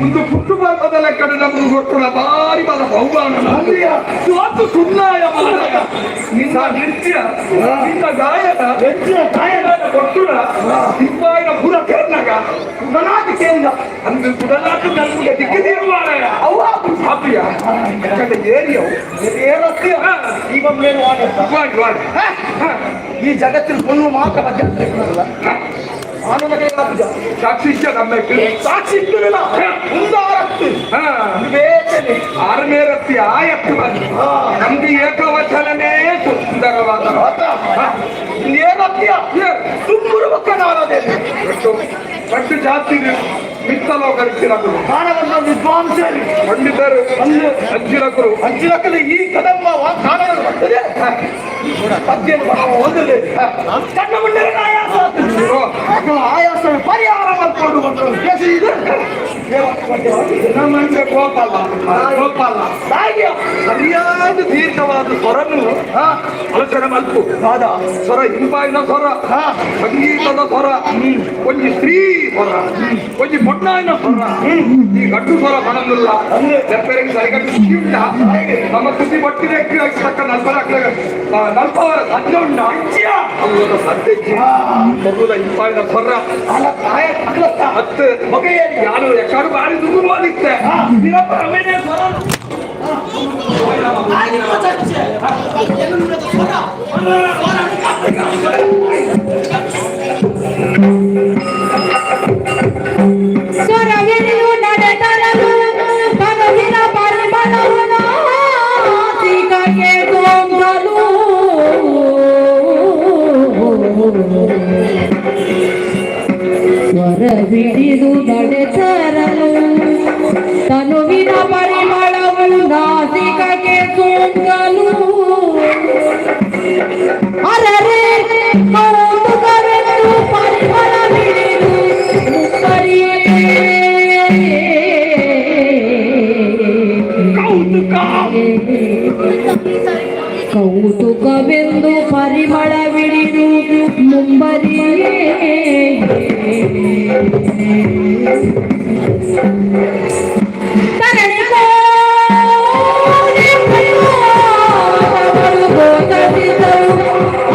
ಒಂದು ಕುಟುಂಬದ ಲೆಕ್ಕದ ನಮ್ಗೆ ಕೊಟ್ಟುಳ ಭಾರಿ ಬಲ ಬಹುಮಾನ ಇವತ್ತು ಸುನ್ನಾಯ ಮಾರಾಯ ನಿನ್ನ ನೃತ್ಯ ನಿನ್ನ ಗಾಯನ ಕೊಟ್ಟುಳ ಸಿಂಪಾಯಿನ ಪುರ ಕೇರ್ನಾಗ ಕುಡನಾಟಿ ಕೇಂದ್ರ ಅಂದು ಕುಡನಾಟು ನನ್ಗೆ ದಿಕ್ಕಿದೀರು ಮಾರಾಯ ಅವ್ವ ಅಪ್ಪಿಯ ಯಾಕಂದ್ರೆ ಏರಿಯವು ಏನತ್ತೀಯ ಈ ಬೊಮ್ಮೇನು ಈ ಜಗತ್ತಿನ ಪುಣ್ಯ ಮಾತ್ರ ಬಜ್ಜಲ್ಲ ಆನಂದಕ್ಕೆ ಸಾಕ್ಷಿ ನಮ್ಮ ಸಾಕ್ಷಿ ಇಟ್ಟಿರಲ್ಲ ಮುಂದಾರತ್ತು ಬೇಟನೆ ಆರ್ಮೇರತ್ತಿ ಆಯತ್ತು ನಮ್ದು ಏಕವಚನನೇ ಸುಂದರವಾದ ಏನತ್ತೀಯ ತುಂಬುರು ಮಕ್ಕಳಾಗದೇನೆ ಪಟ್ಟು ಜಾಸ್ತಿ ಮಿತ್ತಲೋ ಕಲಿಸಿರಕರು ಕಾಣವನ್ನು ವಿದ್ವಾಂಸರು ಪಂಡಿತರು ಅಜ್ಜಿರಕರು ಹಂಚಿರಕಲು ಈ ಕದಂಬ ಕಾಣಲು ಬರ್ತದೆ ಪದ್ಯವನ್ನು ಓದದೆ ಕಣ್ಣ ಮುಂದೆ ಆಯಾಸ ಆಯಾಸ ಪರಿಹಾರ ಮಾಡ್ಕೊಂಡು ಬಂದರು ನಮ್ಮಂದ್ರೆ ಗೋಪಾಲ ಹಾಗೆ ಸರಿಯಾದ ದೀರ್ಘವಾದ ಸ್ವರನ್ನು ಆಲೋಚನೆ ಮಲ್ಪು ಸ್ವರ ಹಿಂಪಾಯಿನ ಸ್ವರ ಸಂಗೀತದ ಸ್ವರ ಒಂದು ಸ್ತ್ರೀ ಸ್ವರ ಒಂದು பொண்ணாயின சொல்றான் நீ கட்டு சொல்ல பணம் இல்ல பெருக்கு சரிகட்டு உண்ட நம்ம சுத்தி பட்டினேக்கு தக்க நல்பவர சஞ்ச உண்ட அவங்க சத்திச்சு பொருள ಇಂಪಾಯಿನ ಸ್ವರ ಹತ್ತು ಯಾರು ಎಕ್ಕಾಡು ಬಾರಿ ದುರ್ವಾದಿತ್ತೆ ಆಮೇಲೆ ಸ್ವರ ಸ್ವರವಿಳಿಯು ನಡೆತರಲು ಕನವಿನ ಪರಿಮಳವನ ಸಿಗಕ್ಕೆ ಗೊಂಗಲು ಸ್ವರವಿಳಿದು ನಡೆತರಲು ತನುವಿನ ಪರಿಮಳವು ನಾಸಿಕಕ್ಕೆ ಸೋಂಗಲು ಅರರೆ ಕೌತುಕವೆಂದು ಪರಿಮಳ ಬಿಡಿದು ಮುಕ್ಕರಿಯೇ ಕೌತುಕವೆಂದು ಪರಿಮಳವಿಡಿದು ಮುಂಬರಿಯೇ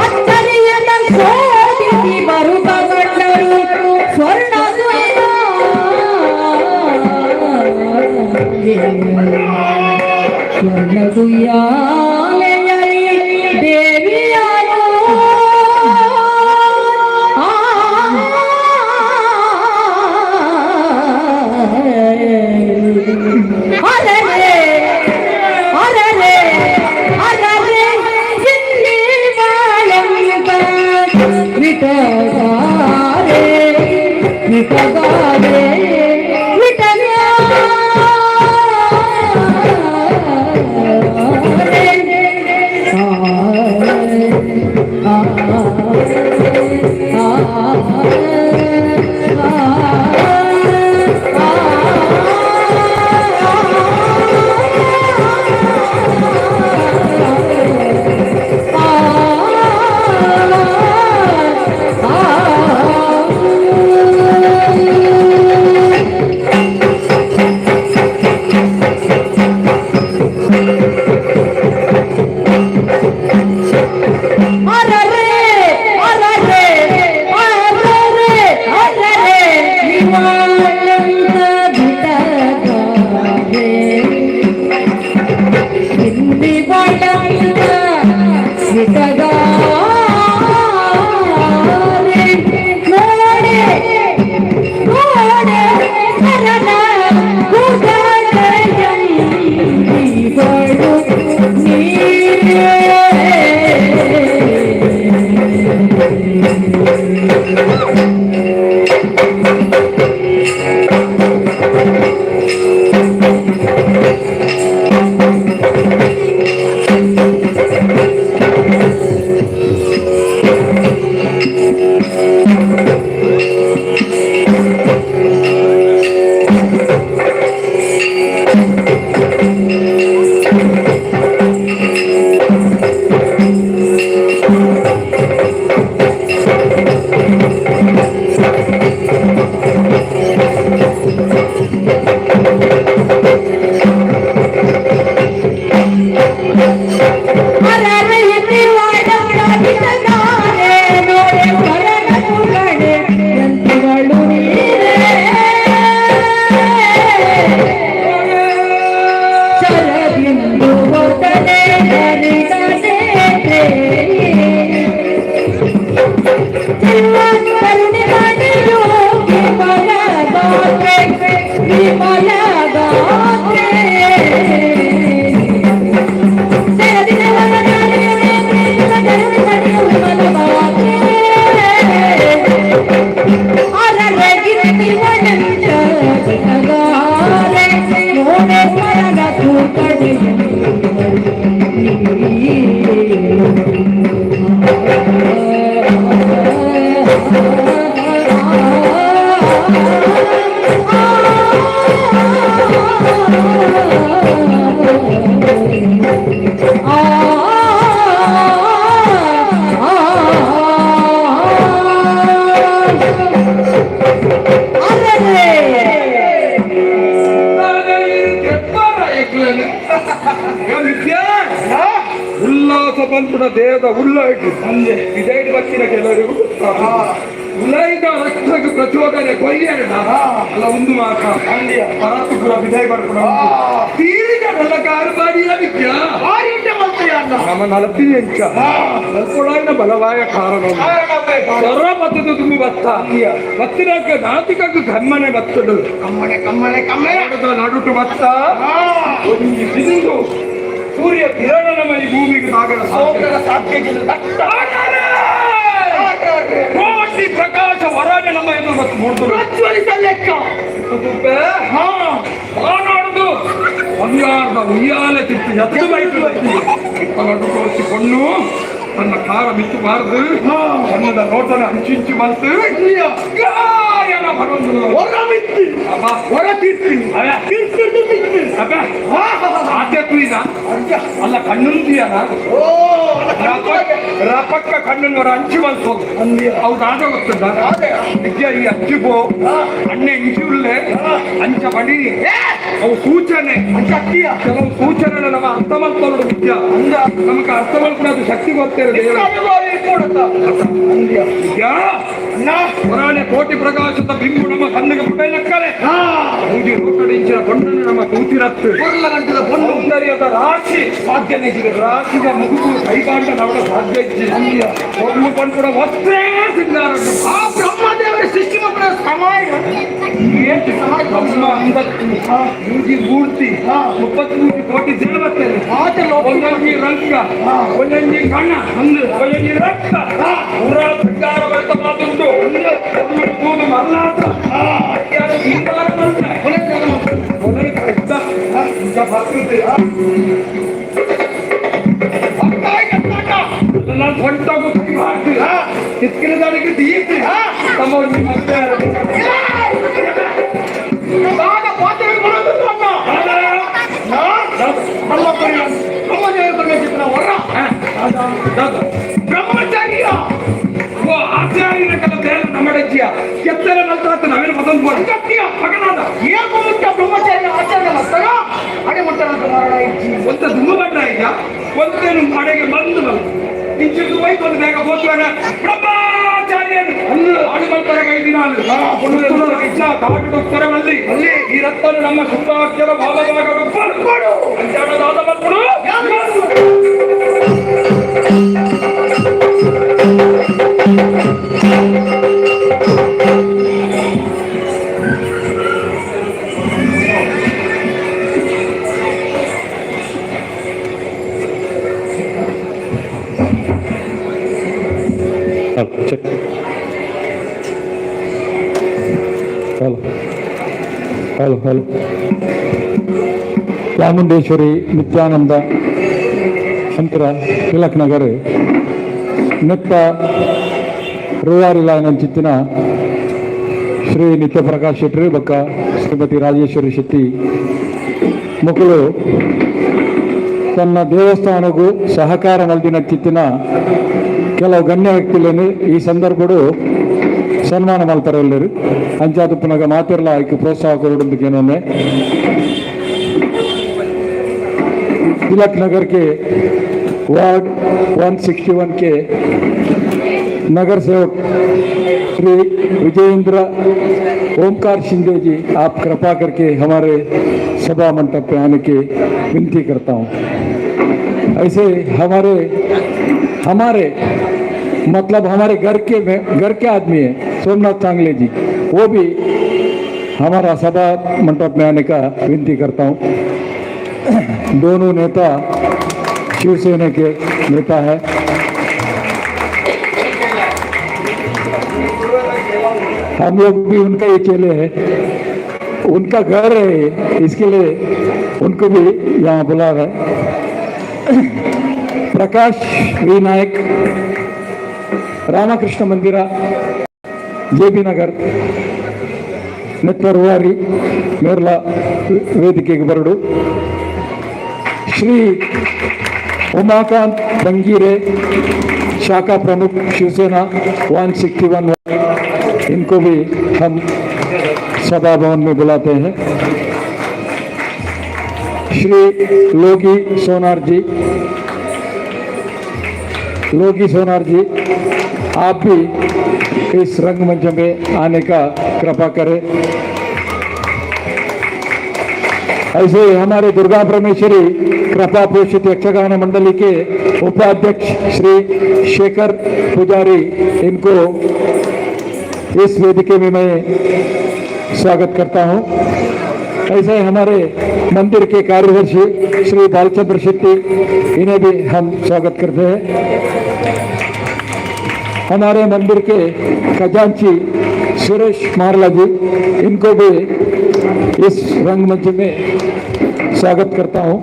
ಅಚ್ಚರಿಯನ್ನ ಶೋಧಿಸಿ ಬರುತ್ತ ಕಂಡರು ಸ್ವರ್ಣಗುಯ್ಯಾಲೆಯಲಿ ದೇವಿಯಾರು ಅರರೆ ಅರರೆ ಅರರೆ ಚಿನ್ನಿ ಬಾಳಂಗ ವಿಟಗಾರೆ ವಿಟಗಾರೆ ವಿಟಗಾರೆ ಉಲ್ಲಾಸ ಬಂತು ದೇಹದ ಉಲ್ಲಾಯಿತು ಇದೇನು ಬಚ್ಚಿನ ಕೆಲವರಿಗೂ ಉಲ್ಲಾಯಿತ ರಕ್ತಕ್ಕೆ ಪ್ರಚೋದನೆ ಕೊಯ್ಯಾರ ಅಲ್ಲ ಒಂದು ಮಾತ ಪರಾತುಪುರ ವಿಜಯ ಬರ್ಕೊಂಡು ತೀರಿಗ ನನ್ನ ಕಾರ್ಬಾಡಿಯ ವಿದ್ಯ ನಮ್ಮ ನಲತಿ ಎಂಚ ನಲ್ಕೊಳಾಯಿನ ಬಲವಾಯ ಕಾರಣ ಸರ್ವ ಬತ್ತದ ತುಂಬಿ ಬತ್ತ ಬತ್ತಿನಕ್ಕೆ ನಾತಿಕಕ್ಕೆ ಕಮ್ಮನೆ ಬತ್ತದು ನಡುಟು ಬತ್ತ ಒಂದು ಸಿಂಧು ಸೂರ್ಯ ಕಿರಣ ನಮ್ಮ ಈ ಭೂಮಿಗೆ ಸಾಗರ ಕೋಟಿ ಪ್ರಕಾಶ ಹೊರಗೆ ನಮ್ಮ ಎದುರು ಮತ್ತು ನೋಡುದು ಒಂದಾರ್ಧ ಉಯ್ಯಾಲೆ ತಿಪ್ಪಿ ಎತ್ತು ಬೈತು ತೋರಿಸಿಕೊಂಡು ತನ್ನ ಕಾರ ಬಿತ್ತಬಾರದು ಅನ್ನದ ನೋಟನ ಹಂಚಿಂಚು ಬಂತು ಗಾಯನ ಬರೋದು ಹೊರ ತೀರ್ತಿ ಆದ್ಯ ಕುಯ್ದ ಅಲ್ಲ ಕಣ್ಣುಂದಿಯನ ರಪಕ್ಕ ಕಣ್ಣುವರ ಅಂಚು ಬಂತು ಅವ್ರು ಆದ ಗೊತ್ತುಂಟ ವಿದ್ಯ ಈ ಅಚ್ಚಿಪೋ ಅಣ್ಣೆ ಇಂಚಿ ಉಳ್ಳೆ ಅಂಚ ಬಡಿ ಅವು ಸೂಚನೆ ಕೆಲವು ಸೂಚನೆ ನಮ್ಮ ಅರ್ಥ ಮಾಡ್ಕೊಳ್ಳೋದು ವಿದ್ಯ ನಮಗೆ ಅರ್ಥ ಮಾಡ್ಕೊಳ್ಳೋದು ಶಕ್ತಿ ಗೊತ್ತಿರೋದು ಹೊರಾಣೆ ಕೋಟಿ ಪ್ರಕಾಶದ ಬಿಂಬು ನಮ್ಮ ಕಣ್ಣಿಗೆ ಮುಟ್ಟೈಲಕ್ಕಲೆ ಮೂಜಿ ರೋಕಡಿಂಚಿನ ಬಣ್ಣನ್ನು ನಮ್ಮ ಕೂತಿರತ್ತು ಸೌಂದರ್ಯದ ರಾಶಿ ಸಾಧ್ಯನೇ ರಾಶಿಯ ಮುಗುದು ಕೈಗಾಂಡ ನವಳ ಸಾಧ್ಯ ಇಜ್ಜಿ ಒಂದು ಬಂದ್ಬಿಡ ವಸ್ತ್ರೇ ಸಿಂಗಾರ ಆ ಬ್ರಹ್ಮದೇವರ ಸೃಷ್ಟಿ ಮಕ್ಕಳ ಸಮಾಯ ಏಕೆ ಸಮಾಯ ಬ್ರಹ್ಮ ಅಂದತ್ತು ಮೂಜಿ ಮೂರ್ತಿ 33 ಕೋಟಿ ಜನ ಬರ್ತೇನೆ ಒಂದೊಂದು ರಂಗ ಒಂದೊಂದು ಕಣ್ಣ ಒಂದೊಂದು ರಕ್ತ ಪೂರ ಸಿಂಗಾರ ಬಳಿತ ಮಾತುಂಟು ಕೂದು ಮಲ್ಲಾಟ ಹೊಂಟಾಗು ಕಿತ್ಕಿನ ದಾಡಿಗೆ ದೀಪ್ತಿ ತಮ್ಮ ಬ್ರಹ್ಮಚಾರಿಯ ಆಚಾರ್ಯನ ಕಲತೆ ನಮ್ಮಡಜ್ಜಿಯ ಕೆತ್ತರ ನಂತರ ನಾವೇನು ಮತ್ತೊಂದು ಗಟ್ಟಿಯ ಮಗನಾದ ಏಕೋ ಮುಖ್ಯ ಬ್ರಹ್ಮಚಾರಿಯ ಆಚಾರ್ಯ ಮತ್ತಗ ಅಡೆ ಮುಟ್ಟನಂತ ಮರಣ ಇಜ್ಜಿ ಒಂದು ದುಮ್ಮ ಬಣ್ಣ ಇದೆಯಾ ಒಂದೇನು ಅಡೆಗೆ ಬಂದು ಇಂಚಿದ್ದು ಬೈಕ್ ಒಂದು ಬೇಗ ಹೋಗ್ತಾನೆ ಬ್ರಹ್ಮಚಾರ್ಯನು ಅಡುಮಲ್ತರ 5 ದಿನ ಇಚ್ಛಾ ಕಾಟುತ್ತರ ಅಲ್ಲಿ ಈ ರಕ್ತನು ನಮ್ಮ ಶುದ್ಧಾಕ್ಷರ ಭಾಗಗಳು ಬರ್ಕೊಡು ಅಂಚಾಡದಾದ ಬರ್ಕೊಡು हेलो चामुंडेश्वरी नित्यानंद अंतर तिलक नगर नित्य रुवारी चित्तिन श्री नित्य प्रकाश शेट्टी बक श्रीमती राजेश्वरी शेट्टी मಕ್ಕಳು ತನ್ನ ದೇವಸ್ಥಾನಕ್ಕೂ ಸಹಕಾರ ಮಲ್ದಿನ ಚಿತ್ತಿನ ಕೆಲವು ಗಣ್ಯ ವ್ಯಕ್ತಿಗಳನ್ನು ಈ ಸಂದರ್ಭಡು ಸನ್ಮಾನ ಮಾಡ್ತಾರೆ ಎಲ್ಲರೂ ಅಂಚಾದ ಪುನಃ ಮಾತಿರಲ್ಲ ಆಯ್ಕೆ ಪ್ರೋತ್ಸಾಹ ಕೊಡೋದಕ್ಕೇನೊಮ್ಮೆ तिलक नगर के वार्ड 161 के नगर सेवक श्री विजयेंद्र ओमकार शिंदे जी आप कृपा करके हमारे सभा मंडप पे आने की विनती करता हूँ। ऐसे हमारे मतलब हमारे घर के आदमी है सोमनाथ चांगले जी, वो भी हमारा सभा मंडप में आने का विनती करता हूँ। दोनों नेता शिवसेना के नेता है। हम लोग भी उनका ही चेले हैं। उनका घर है, इसके लिए उनको भी यहाँ बुला रहे हैं। प्रकाश वी नायक, रामकृष्ण मंदिरा, JB ನಗರ್, ನೆತ್ತರವಾರಿ ಮೇರ್ಲ ವೇದಿಕೆಗೆ ಬರಡು. श्री उमाकांत बंगीरे, शाखा प्रमुख शिवसेना 161, इनको भी हम सभा भवन में बुलाते हैं. श्री लोगी सोनार जी, आप भी इस रंगमंच में आने का कृपा करें. ऐसे हमारे दुर्गा परमेश्वरी कृपा पोषित यक्षगान मंडली के उपाध्यक्ष श्री शेखर पुजारी, इनको इस वेदिके में मैं स्वागत करता हूं. ऐसे हमारे मंदिर के कार्यदर्शी श्री बालचंद्र शेट्टी, इन्हें भी हम स्वागत करते हैं. हमारे मंदिर के खजांची सुरेश मारला जी, इनको भी इस रंगमंच में स्वागत करता हूं.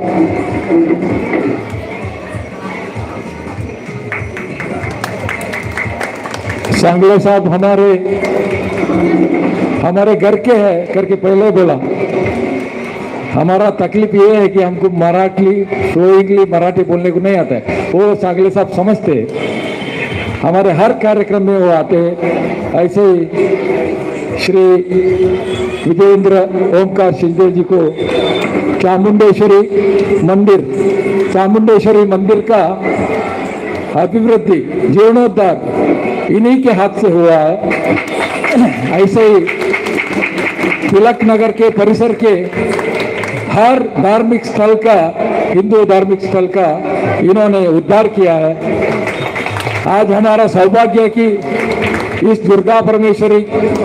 सांगले साहब हमारे घर के हैं करके पहले बोला. हमारा तकलीफ ये है कि हमको मराठी बोलने को नहीं आता है. वो सांगले साहब समझते हैं, हमारे हर कार्यक्रम में वो आते हैं. ऐसे ही श्री विजेंद्र ओमकार शिंदे जी को चामुंडेश्वरी मंदिर का अभिवृद्धि जीर्णोद्धार इन्हीं के हाथ से हुआ है. ऐसे ही तिलक नगर के परिसर के हर धार्मिक स्थल का, हिंदू धार्मिक स्थल का इन्होंने उद्धार किया है. आज हमारा सौभाग्य है कि इस दुर्गा परमेश्वरी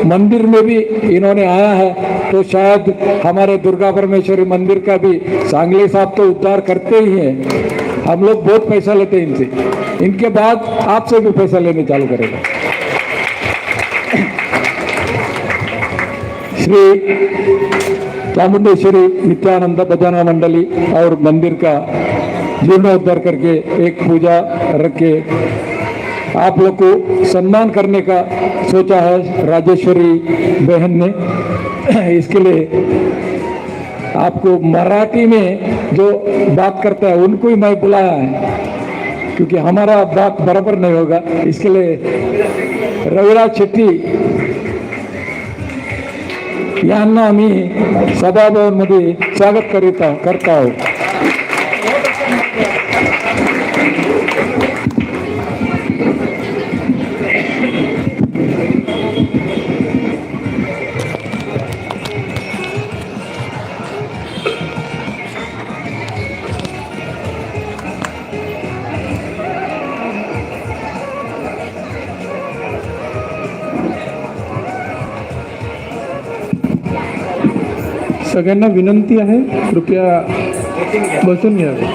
मंदिर में भी इन्होंने आया है, तो शायद हमारे दुर्गा परमेश्वरी मंदिर का भी सांगले साहब तो उद्धार करते ही हैं. हम लोग बहुत पैसा लेते हैं इनसे, इनके बाद आपसे भी पैसा लेने चालू करेगा. श्री चामुंडेश्वरी नित्यानंद भजना मंडली और मंदिर का जीर्णोद्धार करके एक पूजा रख के आप लोग को सम्मान करने का सोचा है राजेश्वरी बहन ने. इसके लिए आपको मराठी में जो बात करता है उनको ही मैं बुलाया है, क्योंकि हमारा बात बराबर नहीं होगा. इसके लिए रविराज शेट्टी यांना आम्ही सभाभवनमध्ये स्वागत करता हूँ. सगळ्यांना विनंती आहे, कृपया बसून घ्यावे.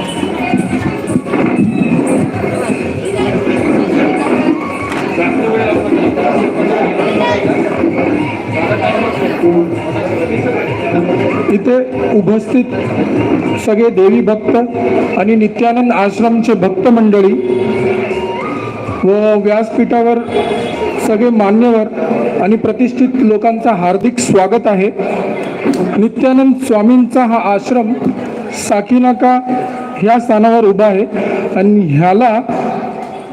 इथे उपस्थित सगळे देवी भक्त आणि नित्यानंद आश्रमचे भक्त मंडळी व व्यासपीठावर सगळे मान्यवर आणि प्रतिष्ठित लोकांचा हार्दिक स्वागत आहे. नित्यानंद स्वामींचा हा आश्रम साकीनाका ह्या स्थानावर उभा आहे आणि ह्याला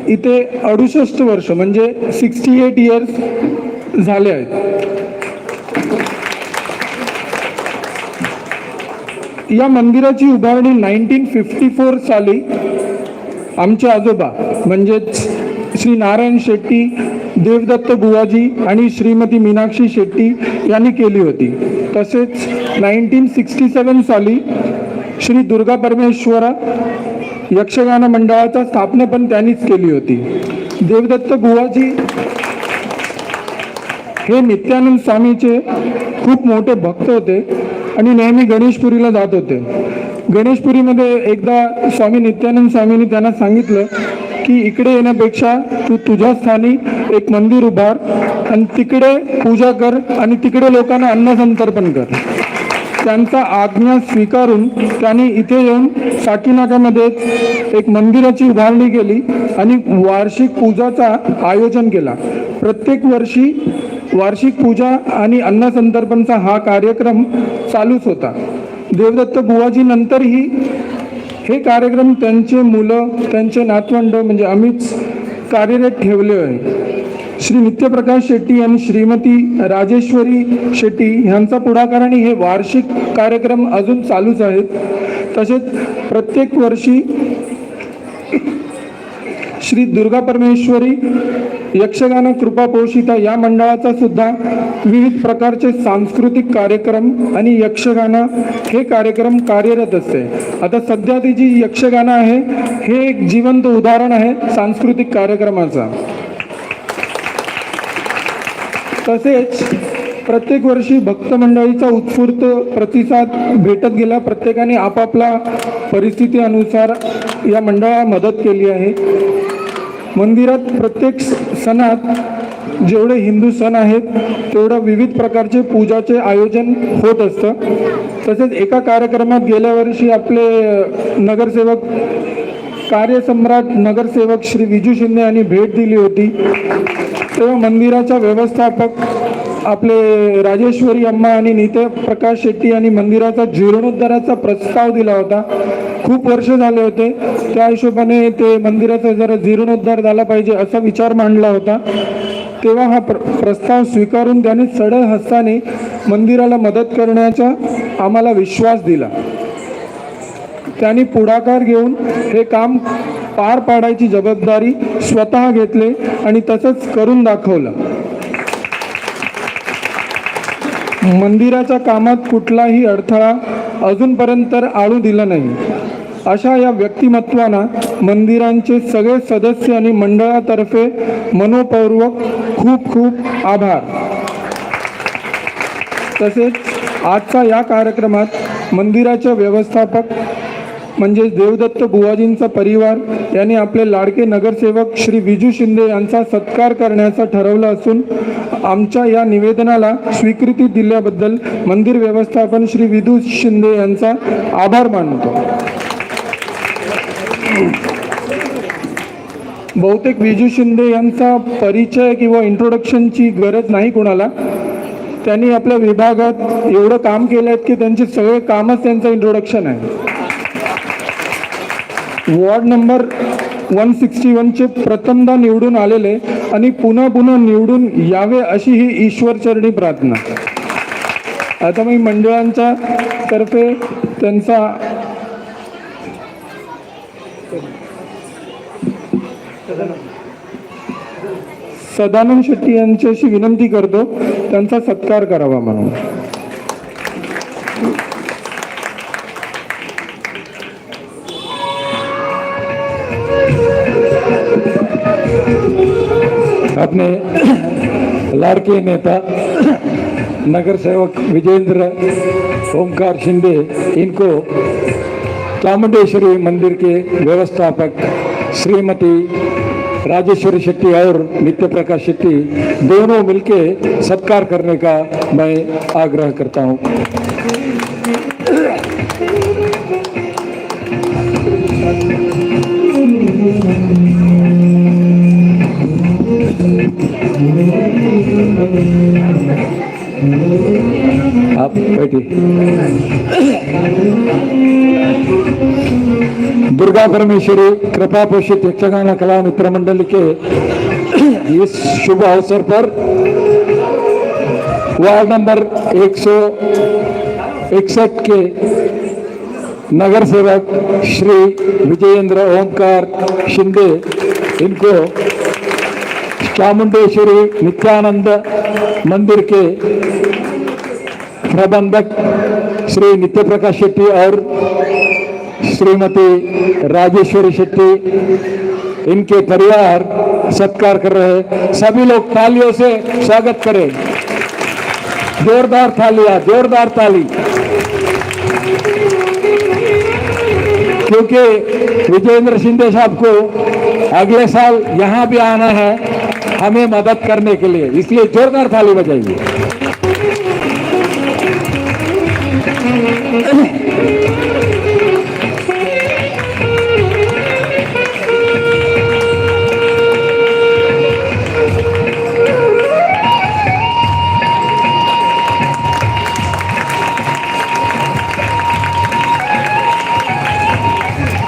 इथे 68 वर्ष म्हणजे 68 इयर्स झाले आहेत. या मंदिराची उभारणी 1954 साली आमचे आजोबा म्हणजेच श्री नारायण शेट्टी, देवदत्त बुवाजी आणि श्रीमती मीनाक्षी शेट्टी यांनी केली होती. तसेच 1967 साली श्री दुर्गा परमेश्वरा यक्षगान मंडळाचा स्थापना पण त्यांनीच केली होती. देवदत्त बुवाजी हे नित्यानंद स्वामीचे खूप मोठे भक्त होते आणि नेहमी गणेशपुरीला जात होते. गणेशपुरीमध्ये एकदा स्वामी नित्यानंद स्वामींनी त्यांना सांगितलं की इकडे येण्यापेक्षा तू तुझ्या स्थानी एक मंदिर उभार आणि तिकडे पूजा कर आणि तिकडे लोकांना अन्नसंतर्पण कर. त्यांचा आज्ञा स्वीकारून त्यांनी इथे येऊन साकीनाक्यामध्ये एक मंदिराची उभारणी केली आणि वार्षिक पूजाचा आयोजन केला. प्रत्येक वर्षी वार्षिक पूजा आणि अन्नसंतर्पणचा हा कार्यक्रम चालूच होता. देवदत्त बुवाजी नंतरही हे कार्यक्रम त्यांचे मुलं, त्यांचे नातवंड म्हणजे आम्हीच कार्यरत ठेवले आहे. श्री नित्यप्रकाश शेट्टी आणि श्रीमती राजेश्वरी शेट्टी यांचा पुढाकाराने हे वार्षिक कार्यक्रम अजून चालूच आहेत. तसेच प्रत्येक वर्षी श्री दुर्गा परमेश्वरी यक्षगान कृपा पोषिता या मंडळाचा सुद्धा विविध प्रकारचे सांस्कृतिक कार्यक्रम आणि यक्षगान हे कार्यक्रम कार्यरत असते. आता सध्या ती जी यक्षगान आहे हे एक जिवंत उदाहरण आहे सांस्कृतिक कार्यक्रमाचा. तसेच प्रत्येक वर्षी भक्त मंडळीचा उत्स्फूर्त प्रतिसाद भेटत गेला. प्रत्येकाने आपापला परिस्थिती अनुसार या मंडळाला मदत केली आहे. मंदिरात प्रत्येक सणात जेवढे हिंदू सण आहेत तेवढं विविध प्रकारचे पूजाचे आयोजन होत असतं. तसेच एका कार्यक्रमात गेल्या वर्षी आपले नगरसेवक कार्यसम्राट नगरसेवक श्री विजू शिंदे यांनी भेट दिली होती. तेव्हा मंदिराचा व्यवस्थापक आपले राजेश्वरी अम्मा आणि नित्य प्रकाश शेट्टी यांनी मंदिराचा जीर्णोद्धाराचा प्रस्ताव दिला होता. खूप वर्ष झाले होते, त्या हिशोबाने ते मंदिराचा जरा जीर्णोद्धार झाला पाहिजे असा विचार मांडला होता. तेव्हा हा प्रस्ताव स्वीकारून त्याने सढळ हस्ताने मंदिराला मदत करण्याचा आम्हाला विश्वास दिला. त्यांनी पुढाकार घेऊन हे काम पार पाडायची जबाबदारी स्वतः घेतले आणि तसंच करून दाखवलं. मंदिराच्या कामात कुठलाही अडथळा अजूनपर्यंत आळू दिला नाही. अशा या व्यक्तिमत्वांना मंदिरांचे सगळे सदस्य आणि मंडळातर्फे मनोपूर्वक खूप खूप आभार. तसेच आजचा या कार्यक्रमात मंदिराचे व्यवस्थापक म्हणजे देवदत्त बुवाजींचा परिवार यांनी आपले लाडके नगरसेवक श्री विजू शिंदे यांचा सत्कार करण्याचं ठरवलं असून आमच्या या निवेदनाला स्वीकृती दिल्याबद्दल मंदिर व्यवस्थापन श्री विजू शिंदे यांचा आभार मानतो. बहुतेक विजू शिंदे यांचा परिचय किंवा इंट्रोडक्शनची गरज नाही कोणाला. त्यांनी आपल्या विभागात एवढं काम केलं आहे की त्यांचे सगळे कामच त्यांचं इंट्रोडक्शन आहे. वॉर्ड नंबर 161चे प्रथमदा निवडून आलेले आणि पुन्हा पुन्हा निवडून यावे अशी ही ईश्वरचरणी प्रार्थना. आता मी मंडळांच्या तर्फे त्यांचा सदानंद शेट्टी यांच्याशी विनंती करतो त्यांचा सत्कार करावा म्हणून. अपने लाड़के नेता नगर सेवक विजेंद्र ओमकार शिंदे इनको चामुंडेश्वरी मंदिर के व्यवस्थापक श्रीमती राजेश्वरी शेट्टी और नित्य प्रकाश शेट्टी दोनों मिलके सत्कार करने का मैं आग्रह करता हूँ. आप बैठिए. दुर्गा परमेश्वरी कृपा पोषित यक्षगान कला मित्र मंडल के इस शुभ अवसर पर वार्ड नंबर 161 के नगर सेवक श्री विजयेंद्र ओमकार शिंदे इनको चामुंडेश्वरी नित्यानंद मंदिर के प्रबंधक श्री नित्य प्रकाश शेट्टी और श्रीमती राजेश्वरी शेट्टी इनके परिवार सत्कार कर रहे हैं. सभी लोग तालियों से स्वागत करें. जोरदार तालियां, जोरदार ताली. क्योंकि विजेंद्र शिंदे साहब को अगले साल यहाँ भी आना है हमें मदद करने के लिए, इसलिए जोरदार ताली बजाइए.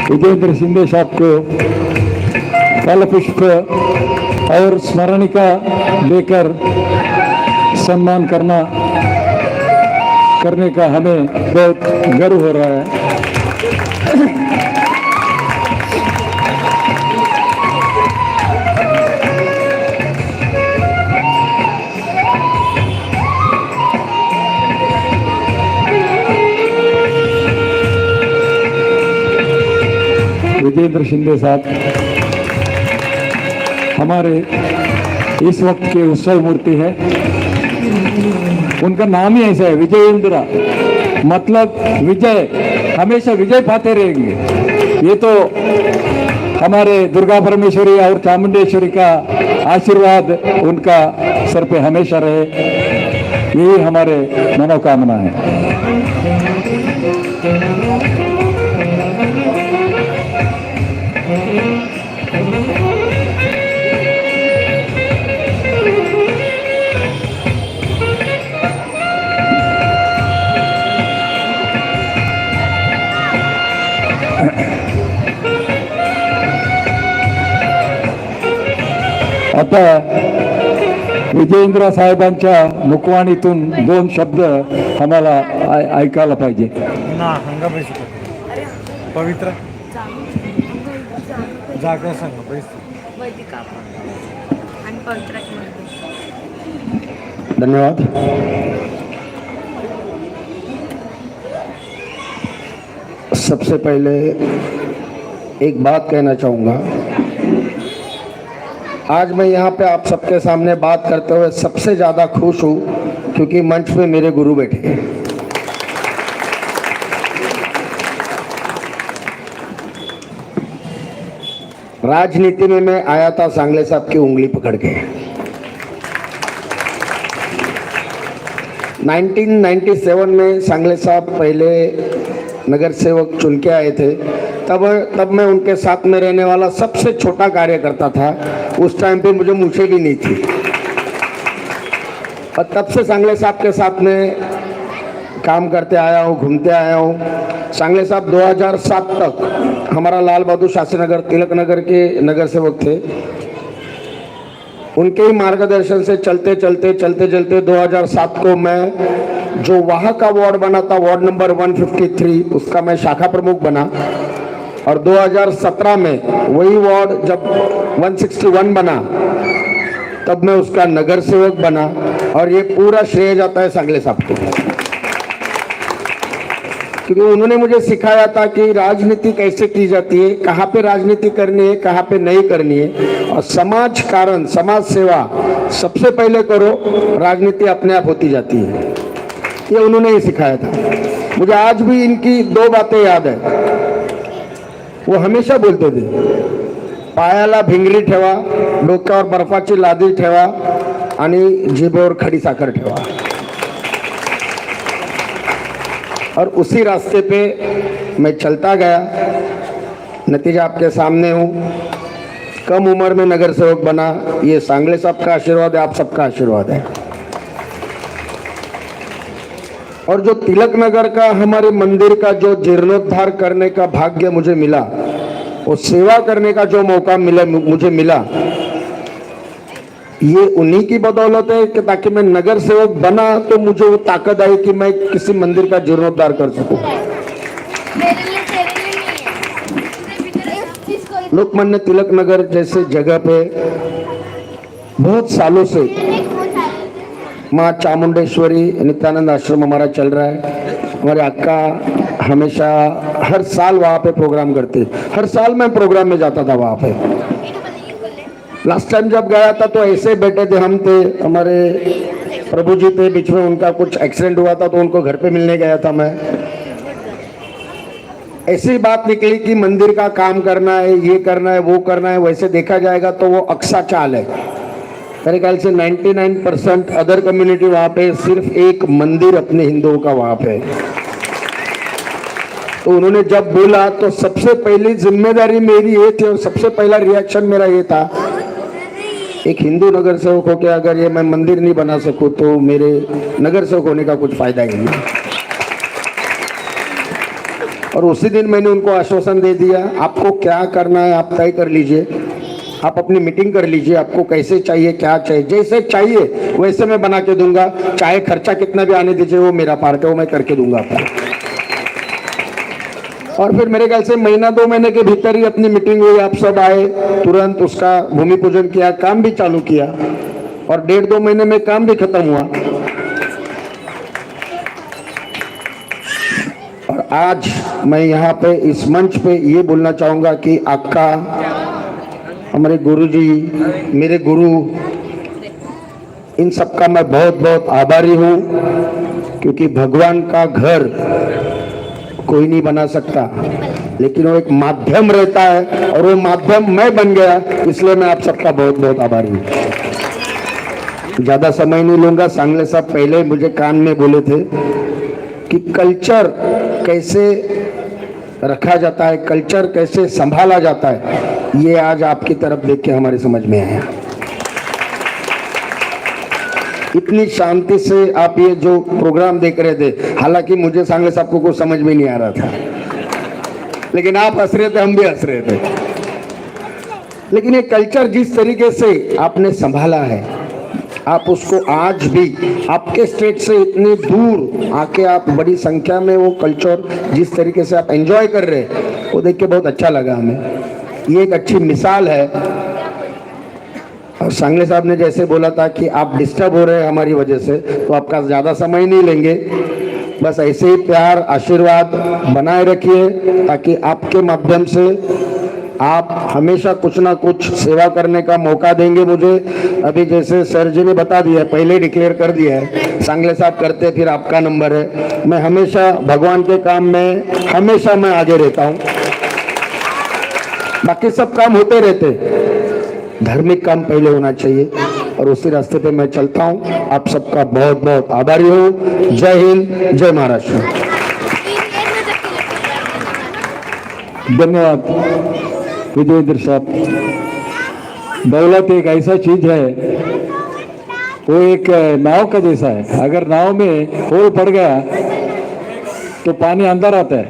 विजेंद्र शिंदे साहब को फल पुष्प और स्मरणिका देकर सम्मान करने का हमें बहुत गर्व हो रहा है। विजेंद्र शिंदे साहब हमारे इस वक्त के उत्सव मूर्ति है। उनका नाम ही ऐसा है, विजयेंद्र, मतलब विजय, हमेशा विजय पाते रहेंगे। ये तो हमारे दुर्गा परमेश्वरी और चामुंडेश्वरी का आशीर्वाद उनका सर पे हमेशा रहे, यही हमारे मनोकामना है। आता विजयेंद्र साहेबांच्या मुखवाणीतून 2 शब्द आम्हाला ऐकायला पाहिजे। पवित्र जागा सांगा धन्यवाद। सबसे पहले एक बात कहना चाहूँगा, आज मैं यहाँ पे आप सबके सामने बात करते हुए सबसे ज़्यादा खुश हूँ क्योंकि मंच पे मेरे गुरु बैठे हैं। राजनीति में मैं आया था सांगले साहब की उंगली पकड़ के। 1997 में सांगले साहब पहले नगर सेवक चुन के आए थे। तब मैं उनके साथ में रहने वाला सबसे छोटा कार्यकर्ता था। उस टाइम पे मुझे मूछें भी नहीं थी और तब से सांगले साहब के साथ में काम करते आया हूँ, घूमते आया हूँ। सांगले साहब 2007 तक हमारा लाल बहादुर शास्त्री नगर, तिलक नगर के नगर सेवक थे। उनके ही मार्गदर्शन से चलते चलते 2007 को मैं जो वहाँ का वार्ड बना था, वार्ड नंबर 153, उसका मैं शाखा प्रमुख बना और 2017 में वही वार्ड जब 161 बना तब मैं उसका नगर सेवक बना और ये पूरा श्रेय जाता है सांगले साहब को, क्योंकि उन्होंने मुझे सिखाया था कि राजनीति कैसे की जाती है, कहाँ पे राजनीति करनी है, कहाँ पे नहीं करनी है और समाज कारण, समाज सेवा सबसे पहले करो, राजनीति अपने आप होती जाती है। ये उन्होंने ही सिखाया था। मुझे आज भी इनकी 2 बातें याद है। वो हमेशा बोलते थे, पायाला भिंगरी ठेवा, डोक्यावर बर्फाची लादी ठेवा आणि जिभेवर खडी साखर ठेवा। और उसी रास्ते पे मैं चलता गया, नतीजा आपके सामने हूँ। कम उम्र में नगर सेवक बना, ये सांगले साहब का आशीर्वाद है, आप सबका आशीर्वाद है। और जो तिलक नगर का हमारे मंदिर का जो जीर्णोद्धार करने का भाग्य मुझे मिला, वो सेवा करने का जो मौका मुझे मिला, ये उन्हीं की बदौलत है कि ताकि मैं नगर सेवक बना तो मुझे वो ताकत आई कि मैं किसी मंदिर का जीर्णोद्धार कर सकूं। लोकमान्य तिलक नगर जैसे जगह पे बहुत सालों से माँ चामुंडेश्वरी नित्यानंद आश्रम हमारा चल रहा है। हमारे अक्का हमेशा हर साल वहाँ पे प्रोग्राम करते, हर साल मैं प्रोग्राम में जाता था वहाँ पे। लास्ट टाइम जब गया था तो ऐसे बैठे थे, हम थे, हमारे प्रभु जी थे, बीच में उनका कुछ एक्सीडेंट हुआ था तो उनको घर पे मिलने गया था मैं। ऐसी बात निकली कि मंदिर का काम करना है, ये करना है, वो करना है। वैसे देखा जाएगा तो वो अक्सा चाल है। मेरे ख्याल से 99% अदर कम्युनिटी वहाँ पे, सिर्फ एक मंदिर अपने हिंदुओं का वहाँ पे। तो उन्होंने जब बोला तो सबसे पहली जिम्मेदारी मेरी ये थी और सबसे पहला रिएक्शन मेरा ये था, एक हिंदू नगर सेवक होकर अगर ये मैं मंदिर नहीं बना सकूं तो मेरे नगर सेवक होने का कुछ फायदा ही नहीं। और उसी दिन मैंने उनको आश्वासन दे दिया, आपको क्या करना है आप तय कर लीजिए, आप अपनी मीटिंग कर लीजिए, आपको कैसे चाहिए क्या चाहिए, जैसे चाहिए वैसे मैं बना के दूंगा, चाहे खर्चा कितना भी आने दीजिए, वो मेरा पार्ट है, वो मैं करके दूंगा आपको। और फिर मेरे ख्याल से महीना 2 महीने के भीतर ही अपनी मीटिंग हुई, आप सब आए, तुरंत उसका भूमि पूजन किया, काम भी चालू किया और 1.5-2 महीने में काम भी खत्म हुआ। और आज मैं यहाँ पे इस मंच पे ये बोलना चाहूंगा कि आपका, हमारे गुरुजी, मेरे गुरु, इन सबका मैं बहुत बहुत आभारी हूँ, क्योंकि भगवान का घर कोई नहीं बना सकता, लेकिन वो एक माध्यम रहता है और वो माध्यम मैं बन गया, इसलिए मैं आप सबका बहुत बहुत आभारी हूँ। ज्यादा समय नहीं लूंगा। सांगले साहब पहले मुझे कान में बोले थे कि कल्चर कैसे रखा जाता है, कल्चर कैसे संभाला जाता है, ये आज आपकी तरफ देख के हमारे समझ में आया। इतनी शांति से आप ये जो प्रोग्राम देख रहे थे, हालांकि मुझे सांगले साहब को कुछ समझ में नहीं आ रहा था, लेकिन आप हंस रहे थे, हम भी हंस रहे थे। लेकिन ये कल्चर जिस तरीके से आपने संभाला है, आप उसको आज भी आपके स्टेट से इतने दूर आके आप बड़ी संख्या में वो कल्चर जिस तरीके से आप एंजॉय कर रहे हैं, वो देख के बहुत अच्छा लगा हमें। ये एक अच्छी मिसाल है। और सांगले साहब ने जैसे बोला था कि आप डिस्टर्ब हो रहे हैं हमारी वजह से, तो आपका ज़्यादा समय नहीं लेंगे, बस ऐसे ही प्यार आशीर्वाद बनाए रखिए, ताकि आपके माध्यम से आप हमेशा कुछ ना कुछ सेवा करने का मौका देंगे मुझे। अभी जैसे सर जी ने बता दिया है, पहले डिक्लेयर कर दिया है, सांगले साहब करते फिर आपका नंबर है। मैं हमेशा भगवान के काम में हमेशा मैं आगे रहता हूँ, बाकी सब काम होते रहते, धार्मिक काम पहले होना चाहिए और उसी रास्ते पे मैं चलता हूँ। आप सबका बहुत बहुत आभारी हूँ। जय हिंद, जय महाराष्ट्र। धन्यवाद विजयेंद्र साहब। दौलत एक ऐसा चीज है, वो एक नाव का जैसा है, अगर नाव में होल पड़ गया तो पानी अंदर आता है।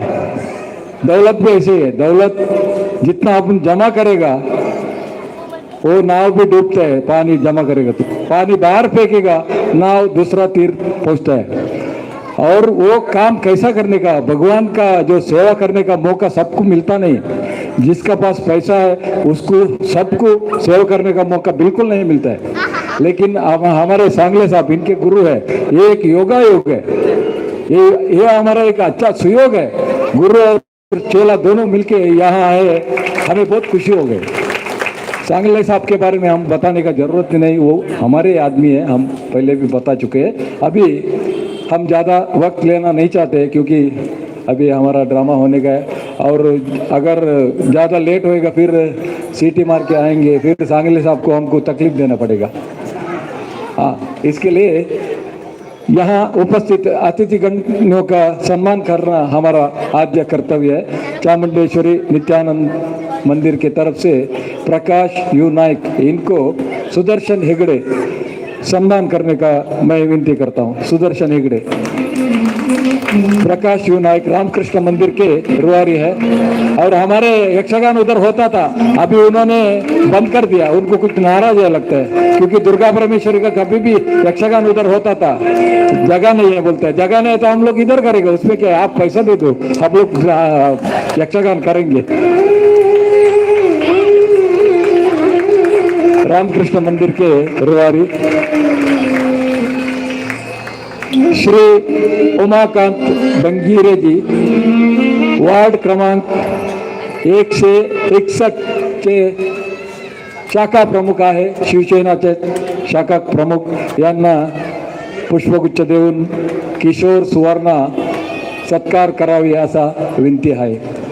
दौलत भी ऐसे ही है, दौलत जितना अपन जमा करेगा वो नाव भी डूबता है, पानी जमा करेगा तो पानी बाहर फेंकेगा, नाव दूसरा तीर पहुंचता है। और वो काम कैसा करने का, भगवान का जो सेवा करने का मौका सबको मिलता नहीं। जिसका पास पैसा है उसको, सबको सेवा करने का मौका बिल्कुल नहीं मिलता है। लेकिन हमारे सांगले साहब, इनके गुरु है, ये एक योगा योग है, ये हमारा एक अच्छा सुयोग है। गुरु और चेला दोनों मिलके यहाँ आए, हमें बहुत खुशी हो गई। सांगले साहब के बारे में हम बताने का जरूरत नहीं, वो हमारे आदमी है, हम पहले भी बता चुके हैं। अभी हम ज़्यादा वक्त लेना नहीं चाहते, क्योंकि अभी हमारा ड्रामा होने का है, और अगर ज़्यादा लेट होएगा फिर सीटी मार के आएंगे, फिर सांगले साहब को हमको तकलीफ देना पड़ेगा। हाँ, इसके लिए यहाँ उपस्थित अतिथिगणों का सम्मान करना हमारा आद्य कर्तव्य है। चामुंडेश्वरी नित्यानंद मंदिर की तरफ से प्रकाश यू नाइक, इनको सुदर्शन हेगड़े सम्मान करने का मैं विनती करता हूँ। सुदर्शन हेगड़े, प्रकाश यू नाइक रामकृष्ण मंदिर के रुआरी है, और हमारे यक्षगान उधर होता था, अभी उन्होंने बंद कर दिया, उनको कुछ नाराज है लगता है, क्योंकि दुर्गा परमेश्वरी का कभी भी यक्षगान उधर होता था। जगह नहीं है बोलते हैं, जगह नहीं है तो हम लोग इधर करेंगे, उसमें क्या, आप पैसा दे दो, हम लोग यक्षगान करेंगे। रामकृष्ण मंदिर के रुआरी श्री उमाकांत बंगीरे जी, वार्ड क्रमांक 161 के शाखा प्रमुख आहे, शिवसेनाचे शाखा प्रमुख, यांना पुष्पगुच्छ देऊन किशोर सुवर्णा सत्कार करावी असा विनंती आहे।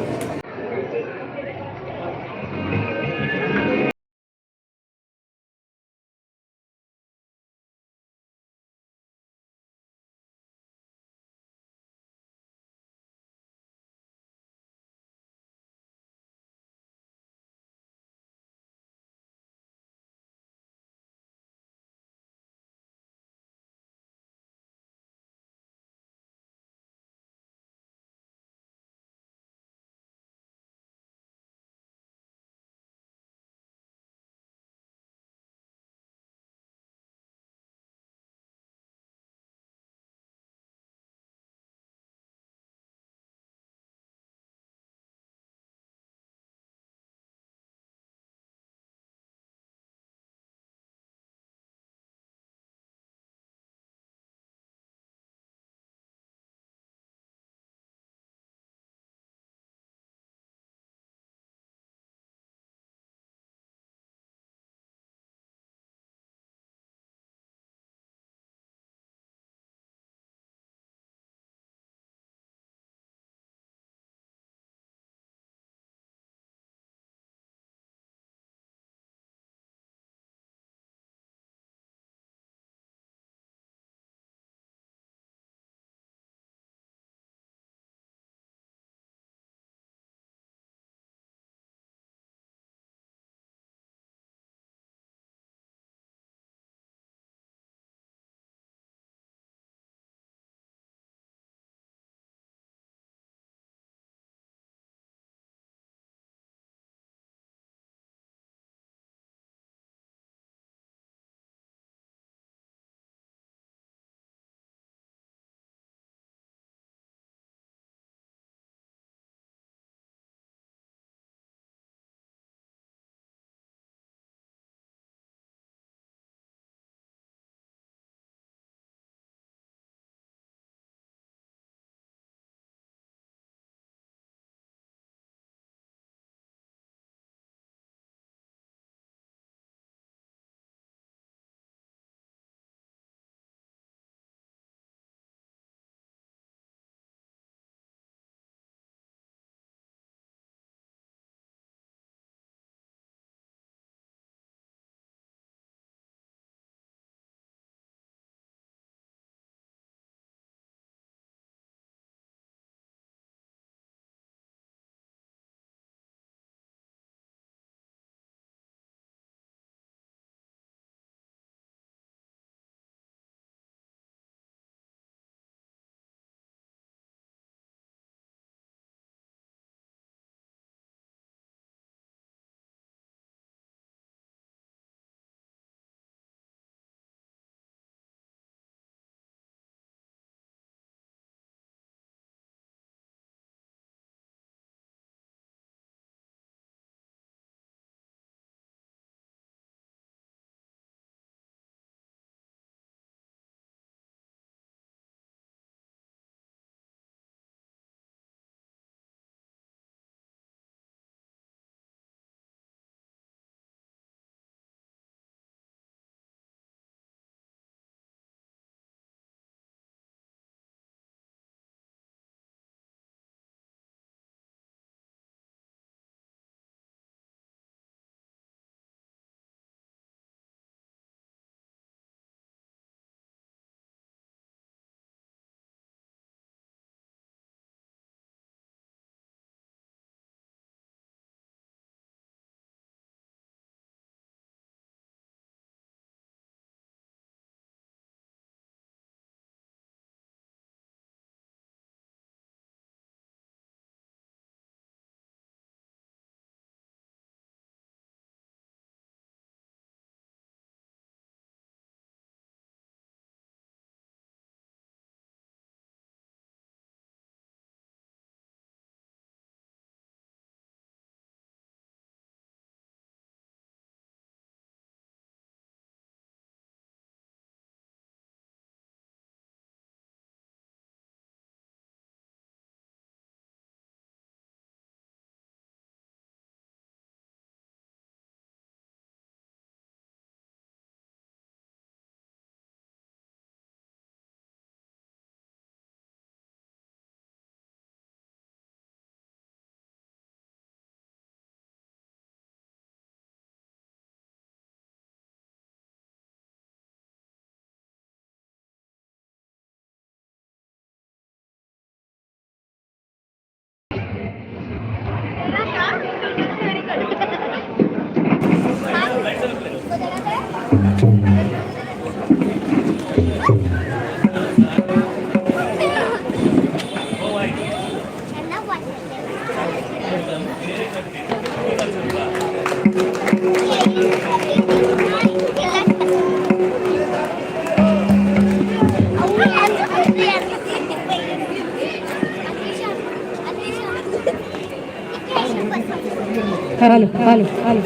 Hello hello hello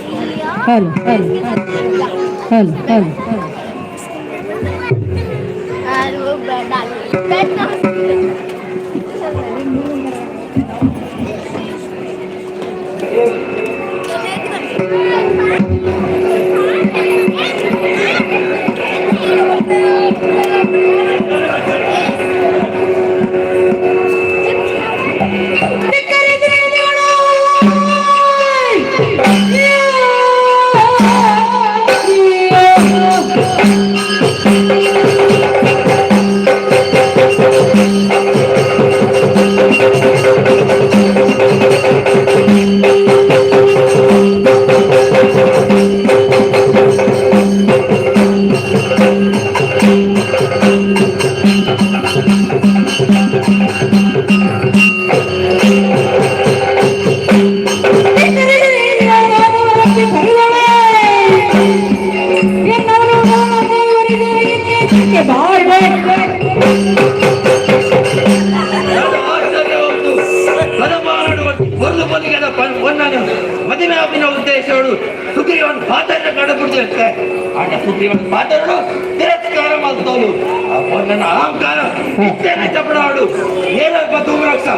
hello hello hello hello ಮದುವೆ ಆಪಿನ ಉದ್ದೇಶಗಳು ಸುಗ್ರೀವನ್ ಪಾತ್ರ ಕಡಬಿಡ್ತಿರುತ್ತೆ ಆಗ ಸುಗ್ರೀವನ್ ಪಾತ್ರಗಳು ತಿರಸ್ಕಾರ ಮಾಡ್ತವನು ನನ್ನ ಅಹಂಕಾರ ಇಷ್ಟೇನೆ ಚಪಡಾಡು ಏನಪ್ಪ ಧೂಮ್ರಾಕ್ಷ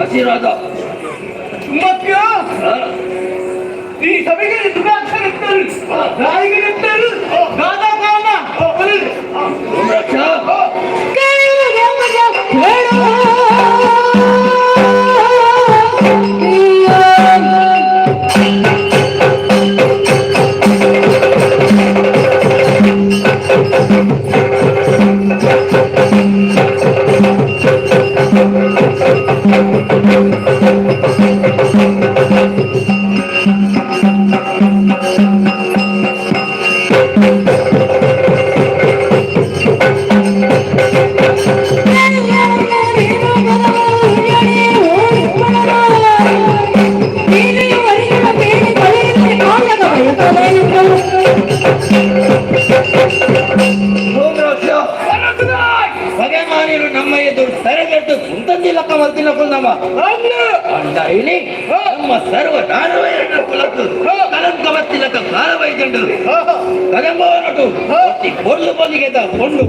ಆಶೀರ್ವಾದ ಈ ಸಭೆಗೆ ಬಗೆಮಾನಿರು ನಮ್ಮ ಎದುರು ತರಗೆಟ್ಟು ಕುಂತಂದಿಲ್ಲಕ್ಕ ಮಲ್ತಿನಕ್ಕುಂದಮ್ಮ ಅಂಡ ಇಳಿ ನಮ್ಮ ಸರ್ವ ದಾನವೈರಣ್ಣ ಕುಲತ್ತು ಕಲಂಕ ಮತ್ತಿಲಕ್ಕ ಕಾಲವೈದಂಡು ಕದಂಬವನಟು ಕೊಲ್ಲು ಬಲಿಗೆದ ಕೊಂಡು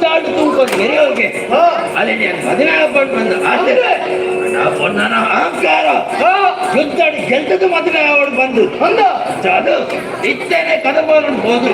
ಚಾಡು ತುಂಬಿಕೊಂಡು ಬೆರೆಯೋರಿಗೆ ಅಲ್ಲಿ ನಾನು ಮದುವೆ ಆಗ್ಕೊಂಡು ಬಂದ ಆಸೆ ನಾ ಪೊನ್ನನ ಅಹಂಕಾರ ಯುದ್ಧಾಡಿ ಗೆಲ್ತದ್ದು ಮದುವೆ ಅವಳು ಬಂದು ಅದು ಇತ್ತೇನೆ ಕದಂಬವನನ್ನು ಹೋದು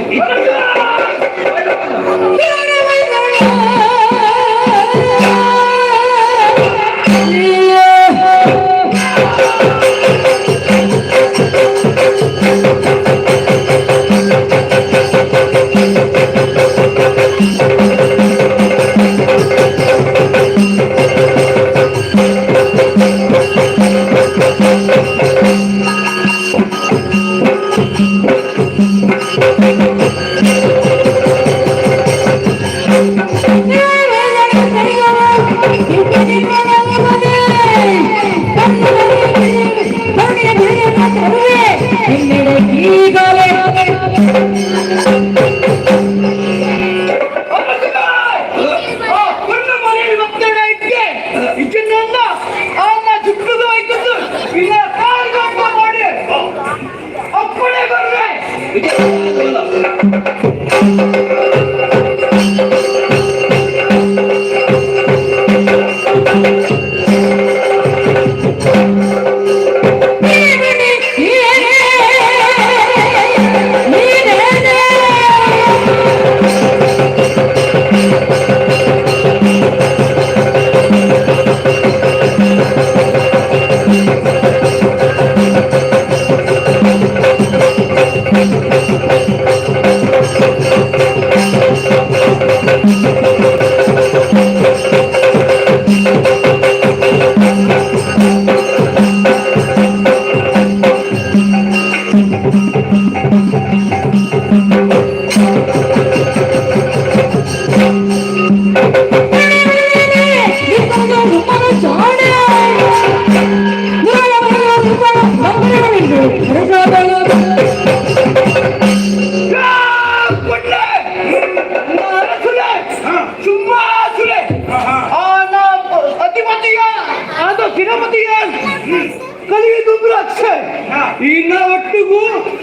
ಇನ್ನ ಒಟ್ಟಿಗೂ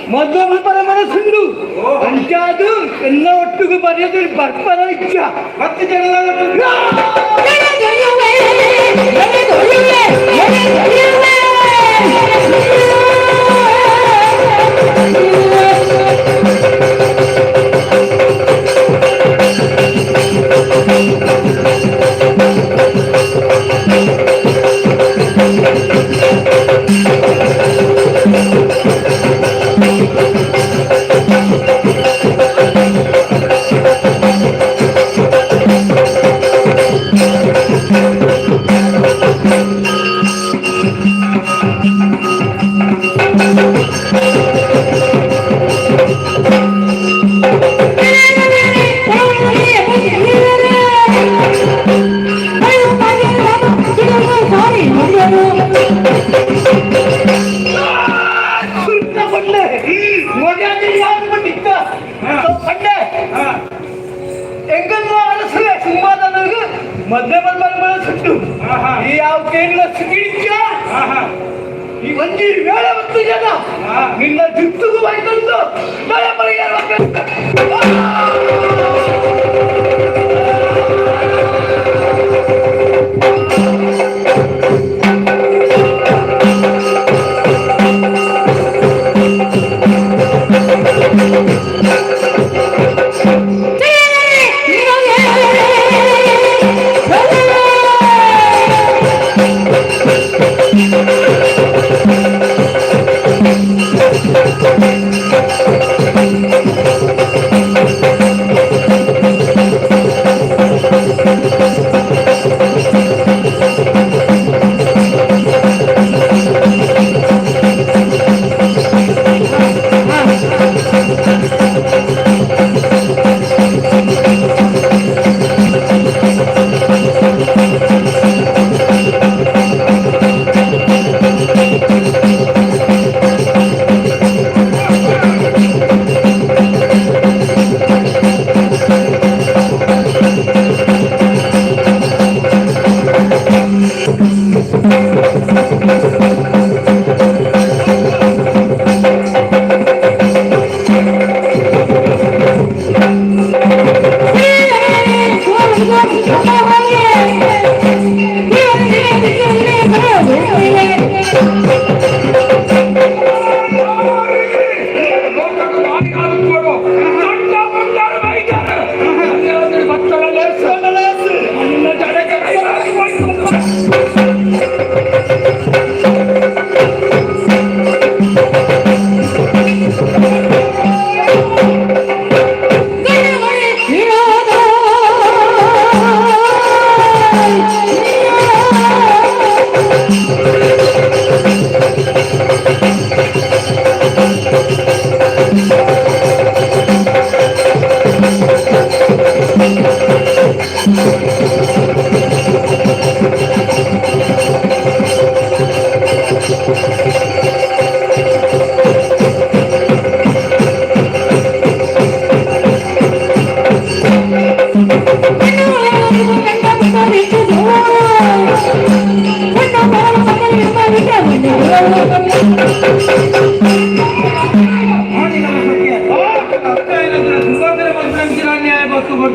ಮೊದಲು ಪರ ಮನಸ್ಸುಂಡು ಅಂಚಾದು ಎಲ್ಲ ಒಟ್ಟಿಗೂ ಬರೆಯೋದು ಬರ್ಪರ ಇಚ್ಛ ಮತ್ತೆ ಮಧ್ಯ ಮನಸ್ಸುಂಟು ಈ ಯಾವ ಕೇಂದ್ರ ಸಿಗಿಡ್ಕ ಈ ಒಂದಿ ವೇಳೆ ಮತ್ತು ಜನ ನಿನ್ನ ಜುತ್ತುಗೂ ಬೈಕೊಂಡು ಮಳೆ ಪರಿಹಾರ Thank you.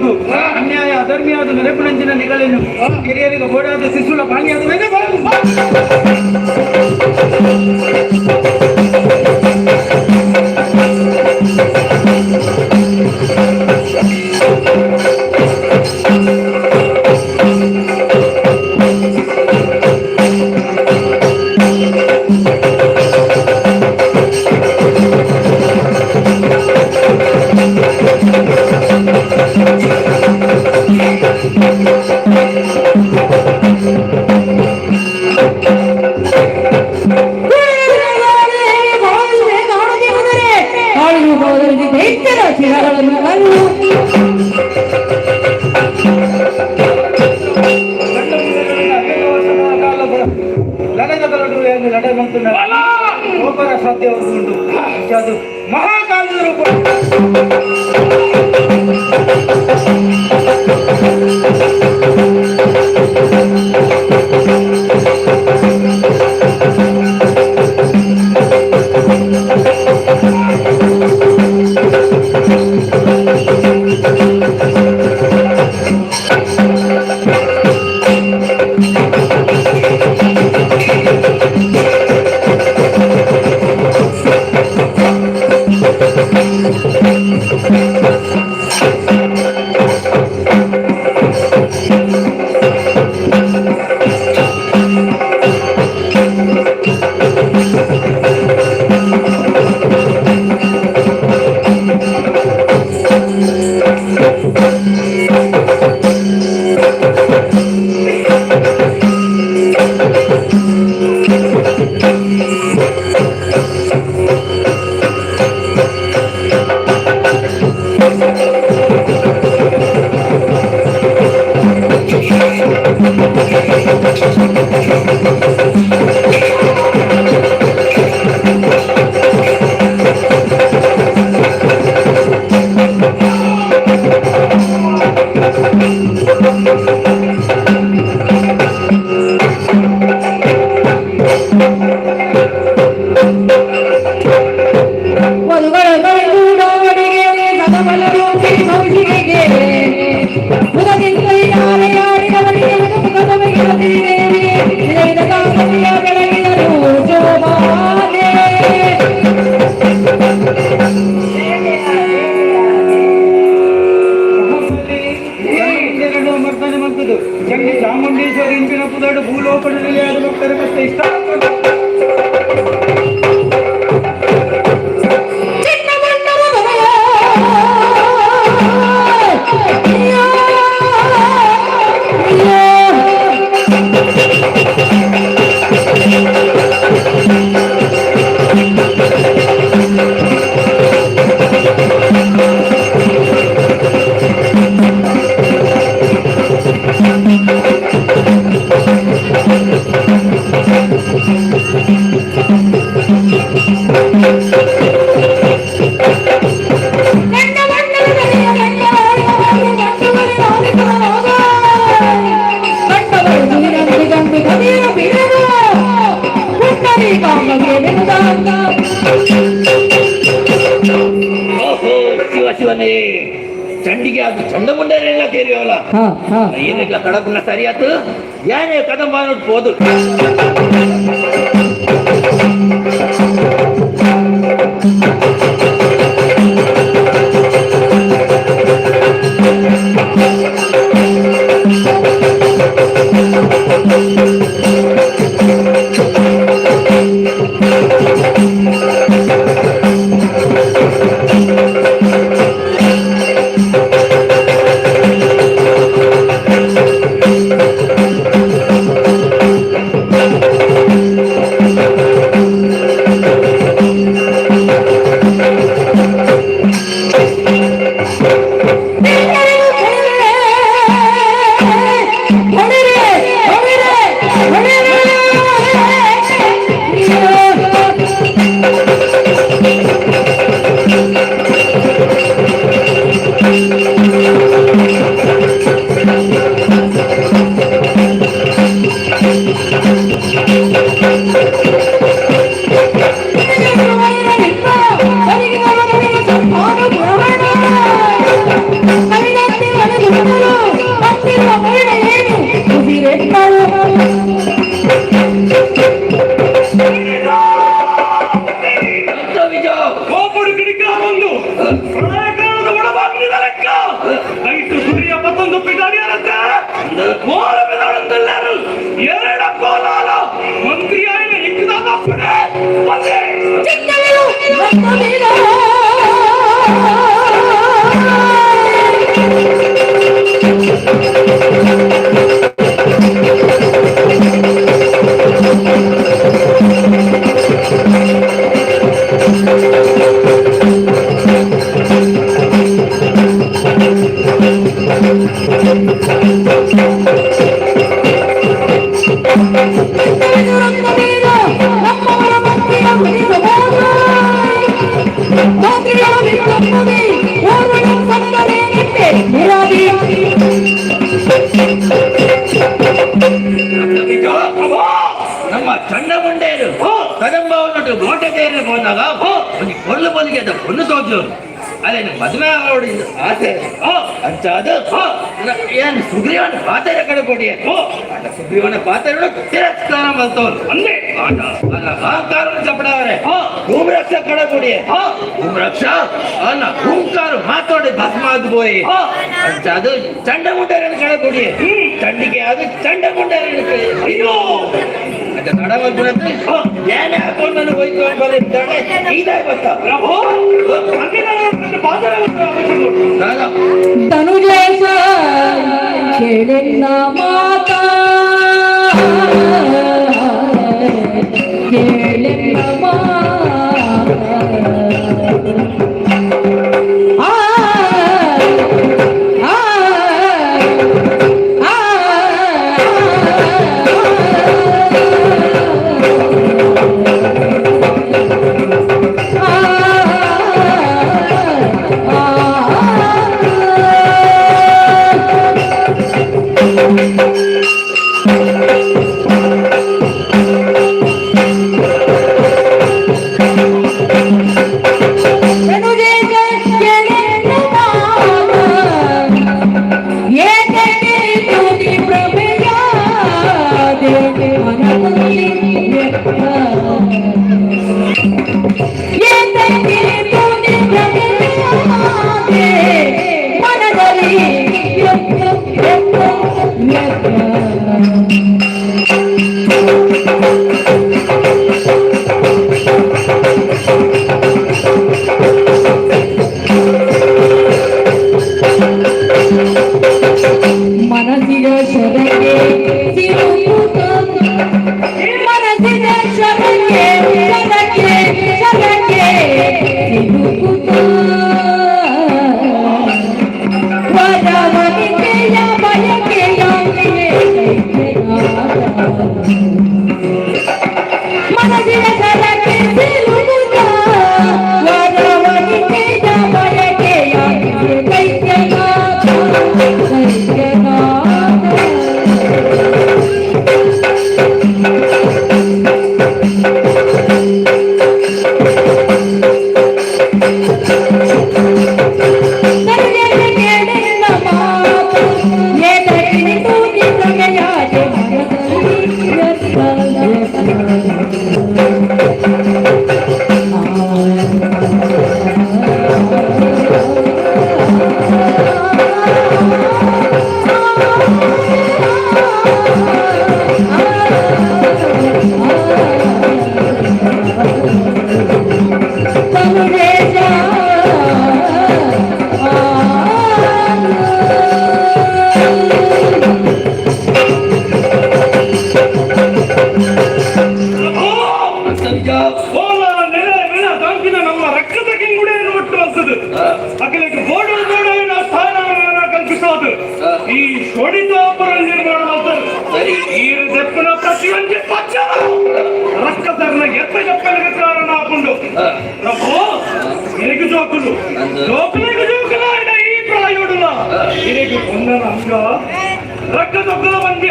ಉಂಟು ಅನ್ಯಾಯ ಅಧರ್ಮಿಯಾದ ನೆನಪಿನಂಚಿನ ನಿಗಳೇನು ಹಿರಿಯರಿಗೆ ಓಡಾದ ಶಿಶುಲ ಪಾಣಿಯಾದ ಮೇಲೆ ಲಡೆ ಬಂತು ಒಬ್ಬರ ಸಾಧ್ಯ ಉಂಟು ಅದು ಮಹಾಕಾಲದ ರೂಪ ಜಂಗಿ ಚಾಮುಂಡೇಶ್ವರಿ ಇಂಪಿನ ಪುದಾಡು ಭೂಲೋಕದಲ್ಲಿ ಆದ ಭಕ್ತರ ಕಷ್ಟ ಇಷ್ಟ ಶಿವನೇ ಚಂಡಿಗೆ ಅದು ಚಂದ ಮುಂಡೆಲ್ಲ ಕೇರಿಯವಲ್ಲ ಏನಿಲ್ಲ ಕಡಪನ ಸರಿಯಾತು ಏನೇ ಕದಂಬ ನೋಡ್ಬೋದು ನಮ್ಮ ಚಂಡ ಮುಂಡೇರು ಕದಂಬವನ್ನಟ್ಟು ಗೋಟೆಗೆಯನ್ನು ಹೋದಾಗ ಒಂದು ಕೊಲ್ಲು ಬಲಿಗೆ ಕೊಲ್ಲು ತೋಜೋರು ಅದೇ ಮದುವೆ ಅವಳು ಆಸೆ ಅಂಚಾದ ಏನು ಸುಗ್ರೀವನ ಪಾತ್ರೆ ಕಡೆ ಕೊಡಿ ಸುಗ್ರೀವನ ಪಾತ್ರೆ ತಿರಸ್ಕಾರ ಮಲ್ತವ್ರು ಅಂದೆ ಅಲ್ಲ ಅಹಂಕಾರ ಚಪಡವ್ರೆ ಭೂಮರಕ್ಷ ಕಡೆ ಕೊಡಿ ಭೂಮರಕ್ಷ ಅಲ್ಲ ಭೂಂಕಾರ ಮಾತಾಡಿ ಭಸ್ಮ ಆದ್ போய் ಅಂಚಾದ ಚಂಡ ಮುಂಡೇರನ ಕಡೆ ಕೊಡಿ ಚಂಡಿಗೆ ಅದು ಚಂಡ ಮುಂಡೇರನ ಅಯ್ಯೋ ಅದು ನಡವಲ್ಪುರದ್ದು ಏನೇ ಹಾಕೊಂಡು ನಾನು ಹೋಯ್ತು ಬರೀತಾಳೆ ಇದಾಗಿ ಬರ್ತಾ ತನುಜೇಶ ಕೇಳಿಲ್ಲ ಮಾತಾ ಕೇಳಿಲ್ಲ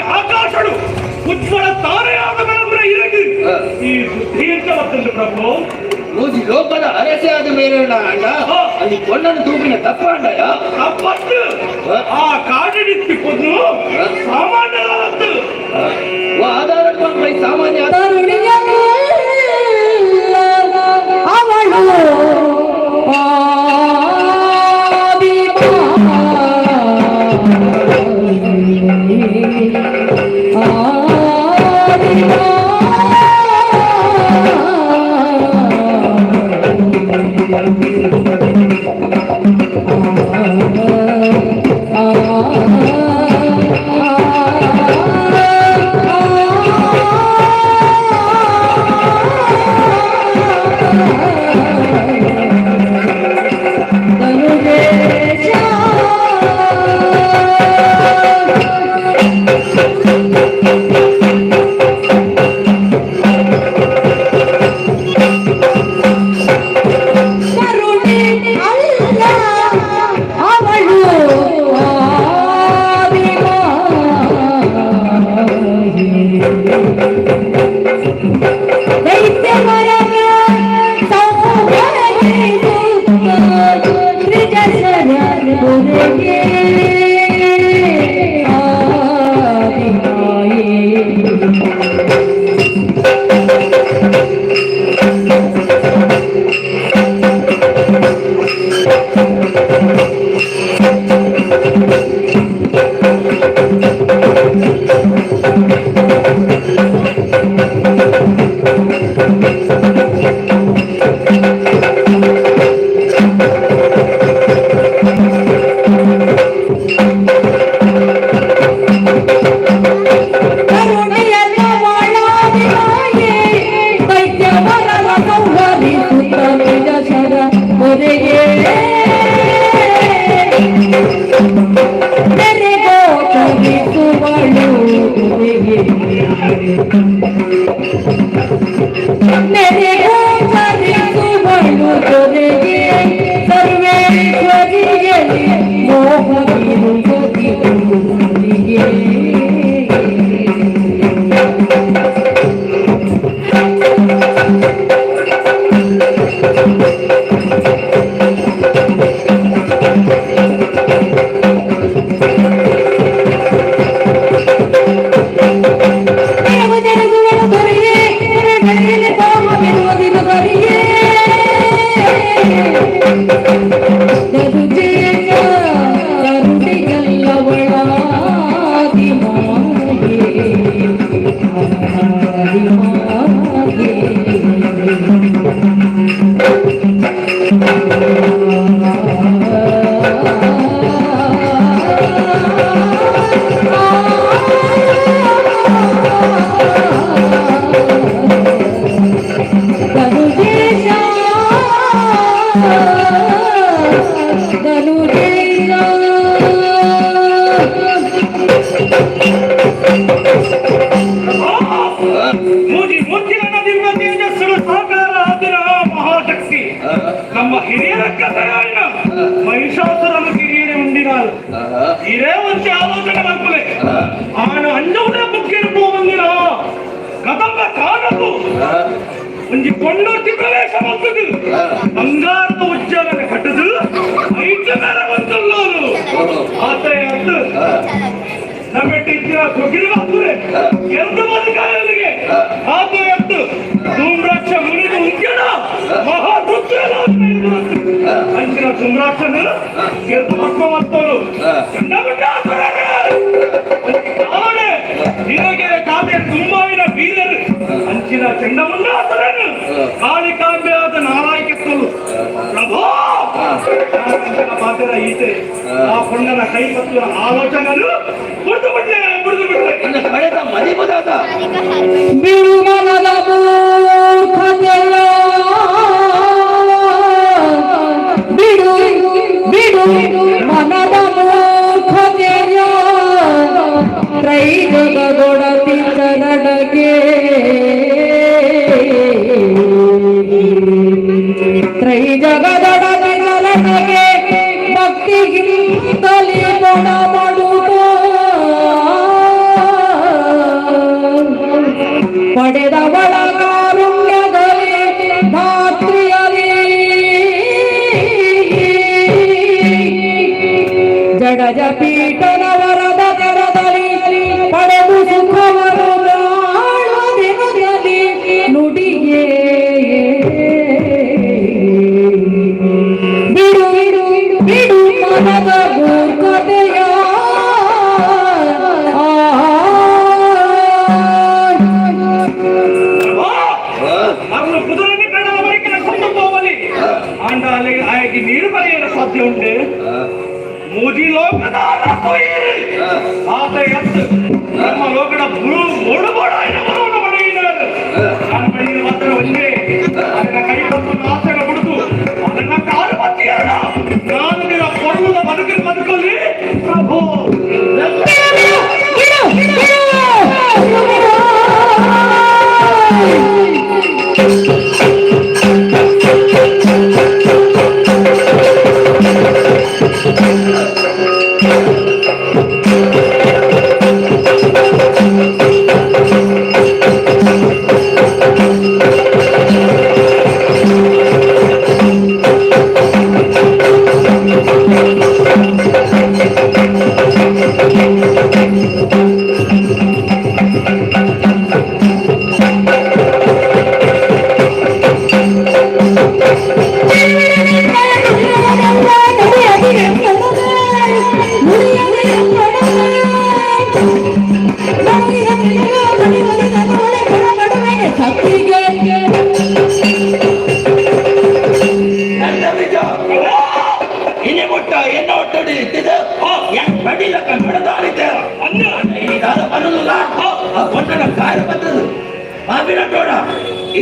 ఆకాశుడు ఉజ్వల తారయాద వెలుగున ఇరగి ఈ బుద్ధించవద్దు ప్రభు రోజు లోపల అరసే అది మీరు అండ అది కొండను తూపిన తప్ప అండయా తప్పట్టు ఆ కాడిడిత్తి పొద్దు సామాన్య ఆధారపై సామాన్య ನಮ್ಮ ಹಿರಿಯರ ಕಥೆಯನ್ನ ಮಹಿಷಾಸುರನು ಕಿರಿಯರೆ ಉಂಡಿನಾರು ಇರೇ ಒಂದು ಆಲೋಚನೆ ಬರ್ಕಲೆ ಆನ ಅಂಜವುಡೆ ಬುಕ್ಕಿರ್ಪೋ ಬಂದಿರ ಕದಂಬ ಕಾಣದು ಒಂಜಿ ಕೊಂಡೋರ್ತಿ ಪ್ರವೇಶ ಬಂದದು ಬಂಗಾರದ ಉಜ್ಜಲನೆ ಕಟ್ಟದು ಐಟ ಮೇಲೆ ಬಂದಲ್ಲೋರು ಆತಯ ಅಂದು ನಮ್ಮೆಟ್ಟಿದ್ದ ಕೊಗಿಲ್ವಾದ್ರೆ ಎರಡು ಬದುಕಾಯಲಿಗೆ ಆತಯ ಅಂದು ಧೂಮ್ರಾಕ್ಷ ಮುನಿದು ಉಂಜನ ಮಹಾ ಅಂಚಿನ ಧೂಮ್ರಾಕ್ಷನು ಗೆದ್ದು ಮಕ್ಕ ಮತ್ತವರು ನಿನಗೆ ಕಾವ್ಯ ತುಂಬಾವಿನ ಬೀರರು ಅಂಚಿನ ಚಂಡಮುಂಡಾಸುರನು ಕಾಳಿಕಾಂಬೆಯಾದ ನಾರಾಯಕತ್ತಲು ಪ್ರಭೋ ಪಾತ್ರ ಈತೆ ಆ ಕೊಂಡನ ಕೈ ಪತ್ತುವ ಆಲೋಚನೆಗಳು ಬಿಡ್ದು ಬಿಡ್ಲೆ ಕಳೆದ ಮದಿಬುದಾದ ಬಿಡುಮನದ ಮೂರ್ಖತೆಯ ಬಿಡು ಬಿಡು ಮನದ ಮೂರ್ಖತೆಯ ತ್ರೈಜಗದೊಡತಿ ಚರಣಗೆ ತ್ರೈಜಗದೊಡತಿ ಚರಣಗೆ ಭಕ್ತಿಗಿಂತಲೇ ಗುಣ ಮಾಡುತ್ತ ಪಡೆದವಳ ಕಾರುಣ್ಯದಲ್ಲಿ ಧಾತ್ರಿಯಲಿ ಜಡಜ ಪೀಠನ ವರದ ತೆರದಲ್ಲಿ ಪಡೆದು ಸುಖವರು ದಿನದಲ್ಲಿ ನುಡಿಯೇ ಬಿಡು ಬಿಡು ಬಿಡು ಮನದ ಮೂರ್ಖತೆಯ ಅವನು ಕುದುರೆಗೆ ಬೇಡ ಅವರಿಗೆ ಕೊಂಡು ಹೋಗಲಿ ಆಂಡ ಆಗಿ ನೀರು ಬರೆಯಲು ಸಾಧ್ಯ ಉಂಟೆ ಮುದಿ ಲೋಕದ ಆತ ಎತ್ತು ನಮ್ಮ ಲೋಕದ ಬೋಡು ಬೋಡ ನಾನು ಬರೀ ಮಾತ್ರ ಒಂದೇ ಅದನ್ನ ಕೈ ಬಂದು ನಾಶಕ ಬಿಡುದು ಅದನ್ನ ಕಾಲು ಬತ್ತಿಯಲ್ಲ ನಾನು ನಿನ್ನ ಕೊಡುವುದ ಬದುಕಲ್ಲಿ ಪ್ರಭು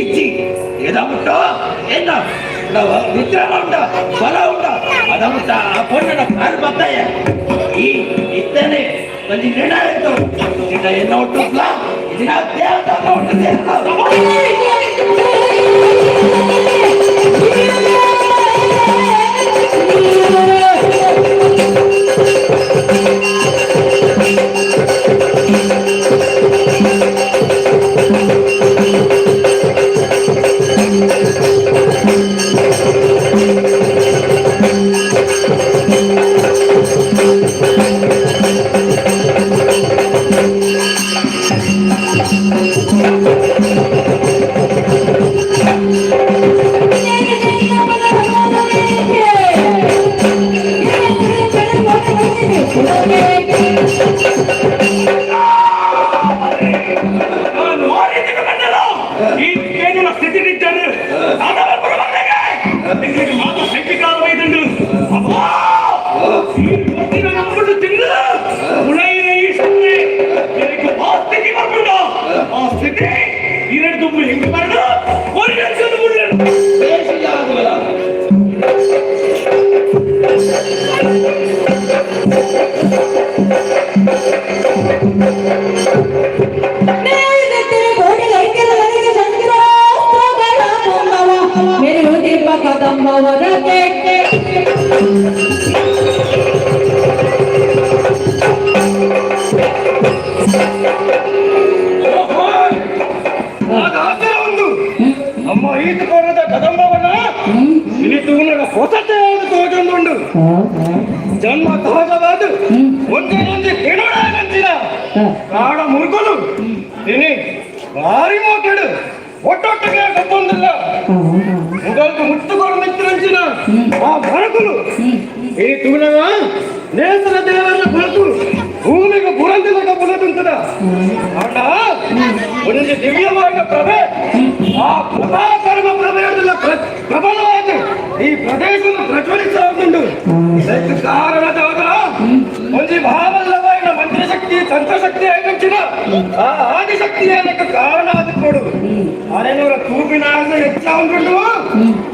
ఇచ్చి ఏదముట్టో ఎన్న నిద్రగా ఉండ బల ఉండ అదముట్ట ఆ పొన్న కారు బతాయ ఈ ఇద్దనే కొంచెం నిర్ణయంతో ఇక ఎన్నో ఉంటుందా ఇది నా దేవతగా ఉంటుంది ಅಮ್ಮ ಈತುಕೋರದ ಕದಂಬವನ್ನ ಇನಿತುಗುಣದ ಹೊಸತೆ ತೋಜೊಂದುಂಡು ಜನ್ಮ ಸಹಜವಾದ ಒಂದೇ ಒಂದೇ ಕೇಳೋಣಂತಿನ ಕಾಡ ಮುರುಕಲು ತಿನಿ ಭಾರಿ ಮೋಕೆಡು ಒಟ್ಟೊಟ್ಟಿಗೆ ಕತ್ತೊಂದಿಲ್ಲ ಮುಗಲ್ಕು ಮುಟ್ಟುಕೊಂಡು ಮಿತ್ರಂಚಿನ ಆ ಬರಕಲು ಈ ತುಗುಣವ ನೇಸರ ದೇವರ ಬರಕು ಭೂಮಿಗೆ ಬುರಂದಿದಾಗ ಬುಲದುಂತದ ಆಟ ಒಂದು ದಿವ್ಯವಾದ ಪ್ರಭೆ ಆ ಪ್ರಭಾಕರ್ಮ ಪ್ರಭೆಯಲ್ಲ ಪ್ರಬಲವಾದ ಈ ಪ್ರದೇಶವನ್ನು ಪ್ರಜ್ವಲಿಸುವುದು ಇದಕ್ಕೆ ಕಾರಣದವರ ಒಂದು ಭಾವಲ್ಲವಾದ ಮಂತ್ರಶಕ್ತಿ ತಂತ್ರಶಕ್ತಿ ಐಗಂಚಿನ ಆ ಆದಿಶಕ್ತಿ ಏನಕ್ಕೆ ಕಾರಣ ಅದು ಕೊಡು ಅರೆನೂರ ತೂಪಿನ ಹೆಚ್ಚಾವುಂಟು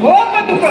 ಹೋಗ ತುಕ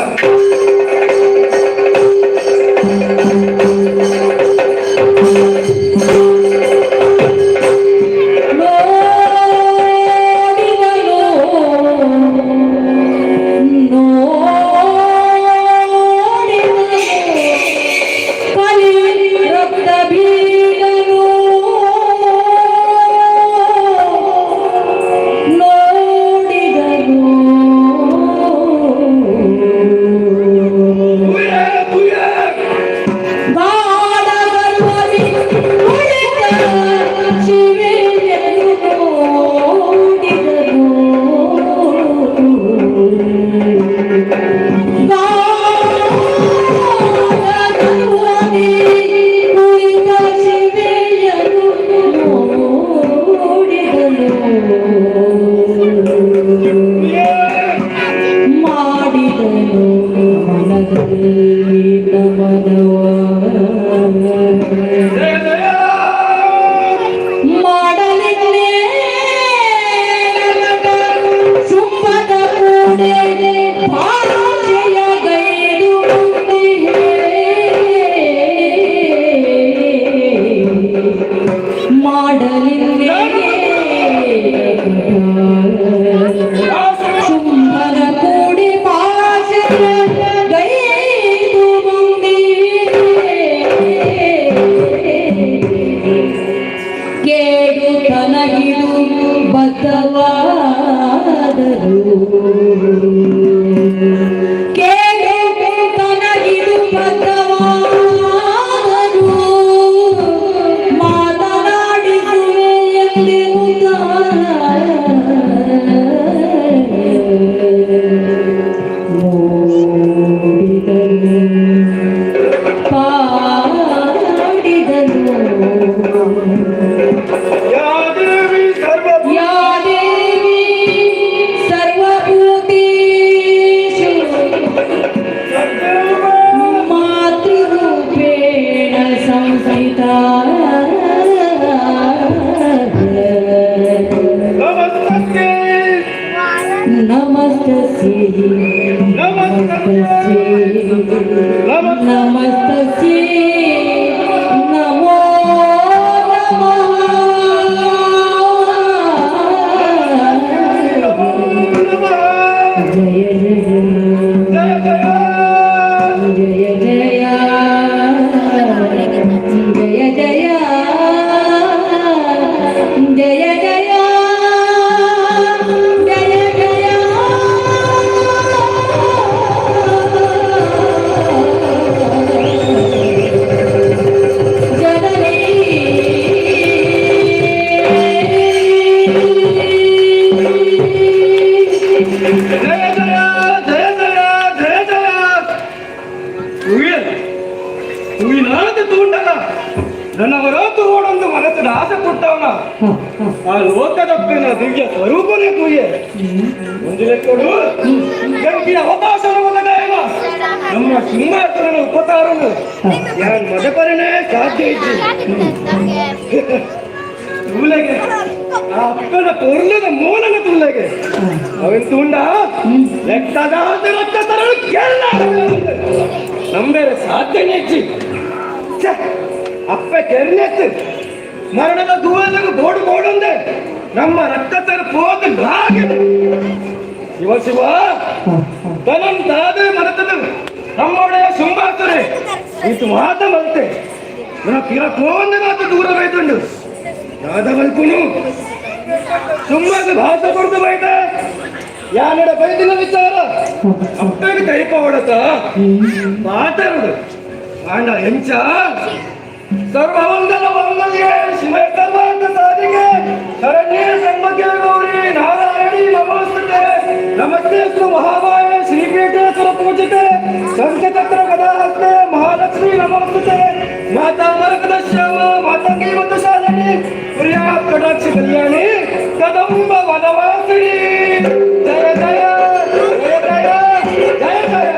ಮಾಡಲಿಲ್ಲೇ ಶುಂಭದ ಕೂಡೆ ಭಾಷೆಯ ಗೈದು ಮಾಡಲಿಲ್ಲೇ ಶುಂಭದ ಕೂಡೆ ಭಾಷೆಯ ಗೈದು ಬಂದಿ ಕೇಡು ತನಗಿದು ಬದ್ಧವಾದರು ಕೇಡು ತನಗಿದು ಬದ್ಧವಾದರು ಮಾತನಾಡಿಸುವೆ ಎಂದೆನುತ್ತ या देवी सर्वभूतेषु मातृरूपेण संस्थिता नमस्तस्यै नमस्तस्यै नमो जय ನನ್ನವರ ತೋಡೊಂದು ಮನಸ್ಸಿನ ಆಸೆ ಕೊಟ್ಟವನ ಆ ಲೋಕದಪ್ಪಿನ ದಿವ್ಯ ಸ್ವರೂಪನೇ ತೂಯೆ ಒಂದು ಲೆಕ್ಕಡು ಗಂಟಿನ ಅವಕಾಶನ ಒದಗಾಯವ ನಮ್ಮ ಸಿಂಹಾಸನ ಉಪಕಾರನು ಯಾನ್ ಮದಪರನೇ ಸಾಧ್ಯ ಇದ್ದು ತೂಲೆಗೆ ಆ ಅಪ್ಪನ ಪೂರ್ಣದ ಮೂಲನ ತೂಲೆಗೆ ಅವನ್ ತೂಂಡ ಲೆಕ್ಕದ ರಕ್ತ ತರಲು ಕೇಳ ನಂಬೇರೆ ಸಾಧ್ಯನೇ ಇಚ್ಚಿ ಅಪ್ಪ ಕೆರ್ನೆತ್ತು ಮರಣದ ದೂರದಾಗ ಬೋಡು ಬೋಡಂದೆ ನಮ್ಮ ರಕ್ತ ತರಪೋದು ಹಾಗೆ ಶಿವ ಶಿವ ತನಂತಾದೆ ಮನತದ ನಮ್ಮೊಡೆಯ ಸಿಂಹಾಸನೆ ಇದು ಮಾತ ಮಲ್ತೆ ನಾ ಕಿರ ಕೋವಂದ ಮಾತ ದೂರ ಬೈತುಂಡು ಯಾದ ಮಲ್ಪುನು ಸುಮ್ಮನೆ ಭಾಷ ಕೊಡ್ದು ಬೈತ ಯಾನಡ ಬೈದಿನ ವಿಚಾರ ಅಪ್ಪಗೆ ಕೈಪ ಹೊಡತ ಮಾತಾಡುದು ಆಂಡ ಎಂಚ ಸರ್ವಮಂಗಲ ಮಂಗಲ್ಯೆ ಶಿವ ಸರ್ವಾಂಗ ಸಾಧಿಗೆ ಶರಣ್ಯೇ ಸಂಭ್ಯ ಗೌರಿ ನಾರಾಯಣಿ ನಮೋಸ್ತುತೆ ನಮಸ್ತೆ ಶ್ರೀ ಮಹಾಮಾಯ ಶ್ರೀಪೀಠೇಶ್ವರ ಪೂಜಿತೆ ಸಂಕಚಕ್ರ ಗದಾಹಸ್ತೆ ಮಹಾಲಕ್ಷ್ಮಿ ನಮೋಸ್ತುತೆ ಮಾತಾ ಮರಕದ ಶ್ಯಾಮ ಮಾತಂಗಿ ಮತ್ತು ಶಾಲಿನಿ ಪ್ರಿಯಾ ಕಟಾಕ್ಷ ಕಲ್ಯಾಣಿ ಕದಂಬ ವನವಾಸಿನಿ ಜಯ ಜಯ ಜಯ ಜಯ ಜಯ ಜಯ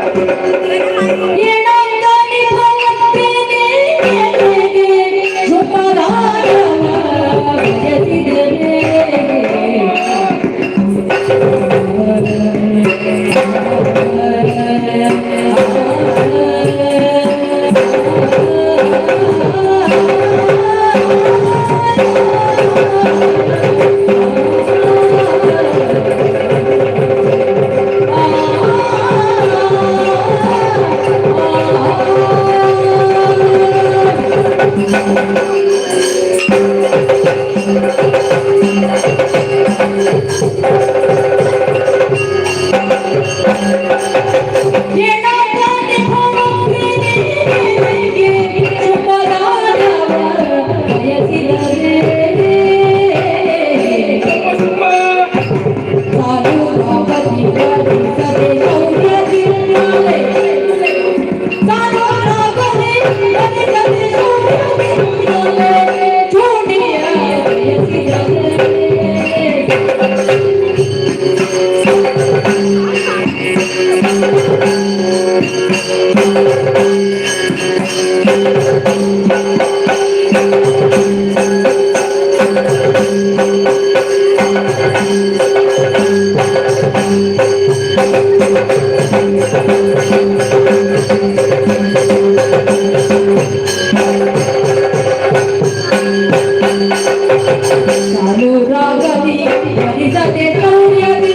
अनुरागदी हरिसते कौर्यदी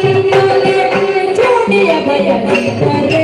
चोटिय भयदी करे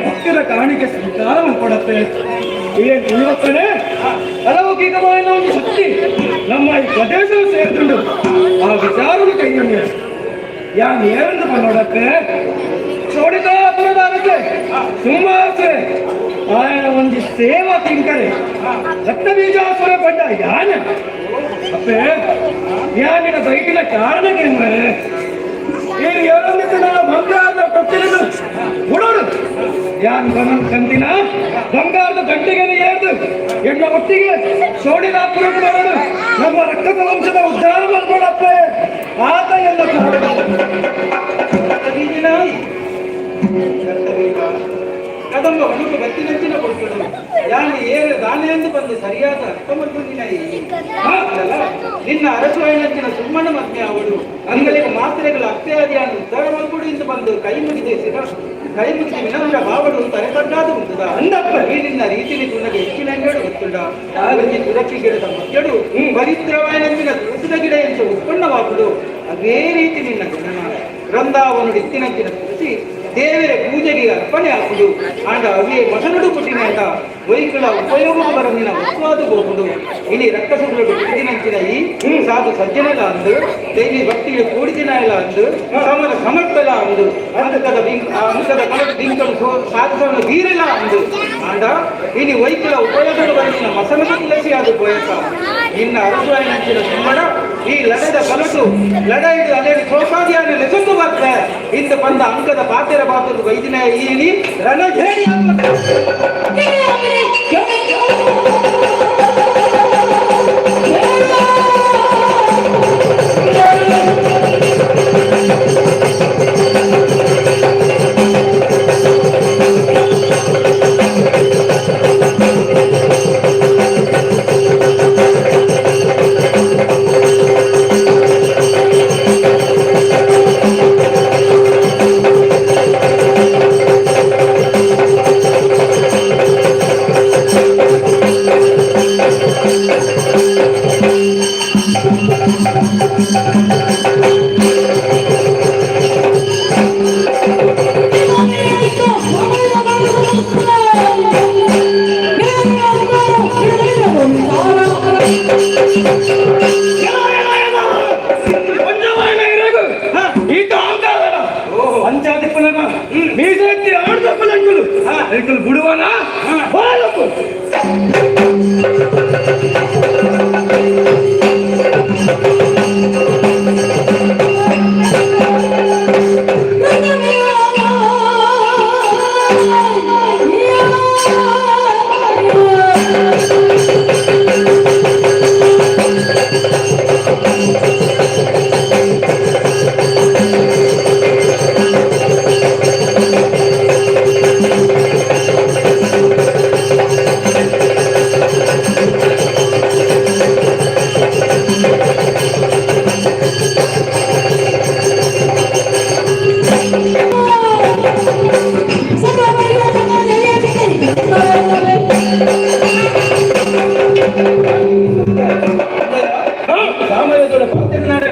ಭಕ್ತರ ಕಾಣಿಕೆ ಸಂಚಾರವನ್ನು ಕೊಡುತ್ತೆ. ಇವತ್ತನೇ ಅಲೌಕಿಕವಾದ ಒಂದು ಶಕ್ತಿ ನಮ್ಮ ಈ ಪ್ರದೇಶವು ಸೇರಿಕೊಂಡು ಆ ವಿಚಾರದ ಕೈಯಲ್ಲಿ ಯಾನ್ ಏರೆಂದು ನೋಡತ್ತೆ ಚೋಡಿತಾಪುರದಾಗತ್ತೆ ಸುಮ್ಮಾಸೆ ಆಯನ ಒಂದು ಸೇವಾ ತಿಂಕರೆ ರಕ್ತ ಬೀಜಾಸುರ ಪಡ್ಡ ಯಾನ ಅಪ್ಪೆ ಯಾನಿನ ಬೈಕಿನ ಕಾರಣಕ್ಕೆ ಏನು ಯಾರೊಂದಿತ್ತು ನಾನು ಬಂಗಾರದ ಕೊಟ್ಟಿನ ಗುಣರು ಯಾನ್ ಬನನ್ ಕಂದಿನ ಬಂಗಾರದ ಗಂಟೆಗೆ ಏರ್ದು ಎಲ್ಲ ಒಟ್ಟಿಗೆ ಸೋಡಿದಾಪುರಕ್ಕೆ ಬರೋದು ನಮ್ಮ ರಕ್ತದ ವಂಶದ ಉದ್ಧಾರ ಮಾಡ್ಕೊಳಪ್ಪ ಆತ ಎಲ್ಲ ಕದಂಬ ಹೊರಟು ಗತ್ತಿನಂಚಿನ ಕೊಡ್ತದೆ ಯಾನು ಏರು ದಾನೆ ಎಂದು ಬಂದು ಸರಿಯಾದ ಅರ್ಥ ಮಾಡ್ಕೊಂಡಿನ ನಿನ್ನ ಅರಸುವೈನಂಚಿನ ಸುಮ್ಮನ ಮಧ್ಯ ಅವಳು ಅಂಗಲಿಗೆ ಮಾತ್ರೆಗಳ ಅತ್ಯಾದಿಯನ್ನು ಉದ್ಧಾರ ಮಾಡ್ಕೊಡು ಬಂದು ಕೈ ಮುಗಿದ ವಿನಮ್ರ ಬಾವಡು ತರೆಪಟ್ಟಾದ ಉಂಟದ ಅಂದಪ್ಪ ಈ ನಿನ್ನ ರೀತಿಲಿ ತುನಗೆ ಹೆಚ್ಚಿನ ಹೇಳು ಗೊತ್ತುಂಡ ಯಾರಿಗೆ ತುರಕ್ಕಿ ಗಿಡದ ಮಧ್ಯಡು ಪರಿತ್ರವಾಯನಂಚಿನ ತುಳಸಿದ ಗಿಡ ಎಂದು ಉತ್ಪನ್ನವಾಗುವುದು ಅದೇ ರೀತಿ ನಿನ್ನ ಗುಣನಾಥ ವೃಂದಾವನು ಇತ್ತಿನಂಚಿನ ತುಳಸಿ ದೇವರ ಪೂಜೆಗೆ ಅರ್ಪಣೆ ಹಾಕುದು ಆಂಡ ಅವೇ ಮಸನುಡು ಕೊಟ್ಟಿನ ಅಂತ ವೈಕುಲ ಉಪಯೋಗ ಬರಂದಿನ ವಸ್ತುವಾದ ಹೋಗುದು ಇನಿ ರಕ್ತಸುಗಳು ಬಿಟ್ಟಿನಂಚಿನ ಈ ಸಾಧು ಸಜ್ಜನೆಲ್ಲ ಅಂದು ದೈವಿ ಭಕ್ತಿಗೆ ಕೂಡಿದಿನ ಎಲ್ಲ ಅಂದು ಸಮರ ಸಮರ್ಥಲ ಅಂದು ಅಂಕದ ಕಲದ ದಿಂಕಲು ಸಾಧುವನ್ನು ಬೀರೆಲ್ಲ ಅಂದು ಆಂಡ ಇನಿ ವೈಕುಲ ಉಪಯೋಗ ಬರಂದಿನ ಮಸನದ ತುಳಸಿ ಆದ ಗೋಯಕ ನಿನ್ನ ಅರಸುವಾಯಿನಂಚಿನ ಸುಮ್ಮಡ ಈ ಲಡೆದ ಕಲಟು ಲಡ ಹಿಡಿದು ಅದೇ ಸೋಪಾದಿಯನ್ನು ಲೆಸೊಂದು ಬರ್ತದೆ ಇಂದು ಬಂದ ಅಂಕದ ಪಾತೆರ ಬಾತದ ವೈದ್ಯನ ಈ ರಣಜೇಡಿ ಬಿಡುವನ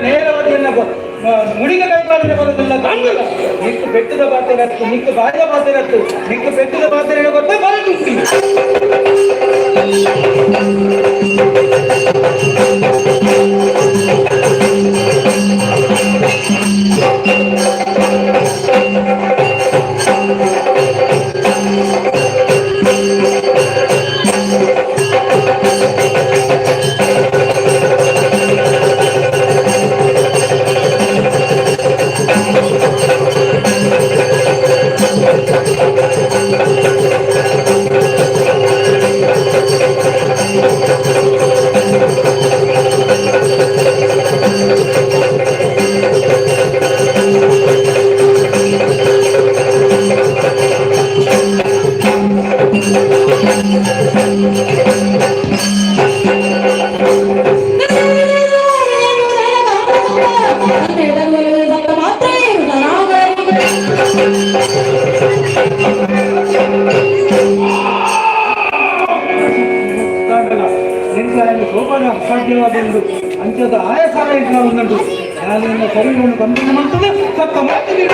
ನೇರವಾದಿಯನ್ನ ಮುಡಿಗೆ ಕೈಪಾಲನೆ ಬರೋದಿಲ್ಲ. ನಿಕ್ಕು ಬೆಟ್ಟದ ಪಾತ್ರೆರತ್ತು, ನಿಕ್ಕು ಬಾಯಿಯ ಪಾತ್ರೆರತ್ತು, ನಿಕ್ಕು ಬೆಟ್ಟದ ಪಾತ್ರೆ ಗೊತ್ತಾ ಬರದುಂಟು. ಸೋಪಾನ ಅಸಾಧ್ಯವಾದೊಂದು ಅಂಚದ ಆಯಸಾರ ಇಲ್ಲ ಒಂದುಂಟು. ನಾನು ಶರೀರವನ್ನು ಕಂಪನ ಮಾಡ್ತದೆ ಸತ್ತ ಮಾಡ್ತದೆ.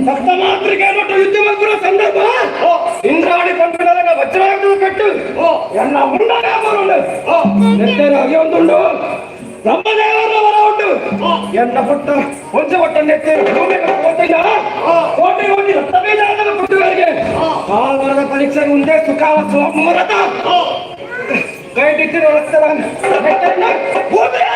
ಸಪ್ತಮಾತ್ರಿಕೆ ಮತ್ತು ಯುದ್ಧಮಂತ್ರ ಸಂದರ್ಭ ಇಂದ್ರಾಣಿ ಪಂಪಿನಲ್ಲ ವಜ್ರಾಯುಧ ಕಟ್ಟು ಎಲ್ಲ ಮುಂಡಾನೆ ಅವರುಂಡು ನೆತ್ತೇನು ಹಾಗೆ ಒಂದುಂಡು ಬ್ರಹ್ಮದೇವರ ವರ ಉಂಟು ಎನ್ನ ಪುಟ್ಟ ಒಂಚ ಒಟ್ಟ ನೆತ್ತೇನು ಭೂಮಿಗೆ ಕೋಟೆಯ ಕೋಟೆ ಹೋಗಿ ರಕ್ತಬೀಜಾದ ಪುಟ್ಟವರಿಗೆ ಆ ವರದ ಪರೀಕ್ಷೆಗೆ ಮುಂದೆ ಸುಖಾವ ಮುಹೂರ್ತ ಕೈ ಡಿಕ್ಕಿನ ರಕ್ತದ ಭೂಮಿಯ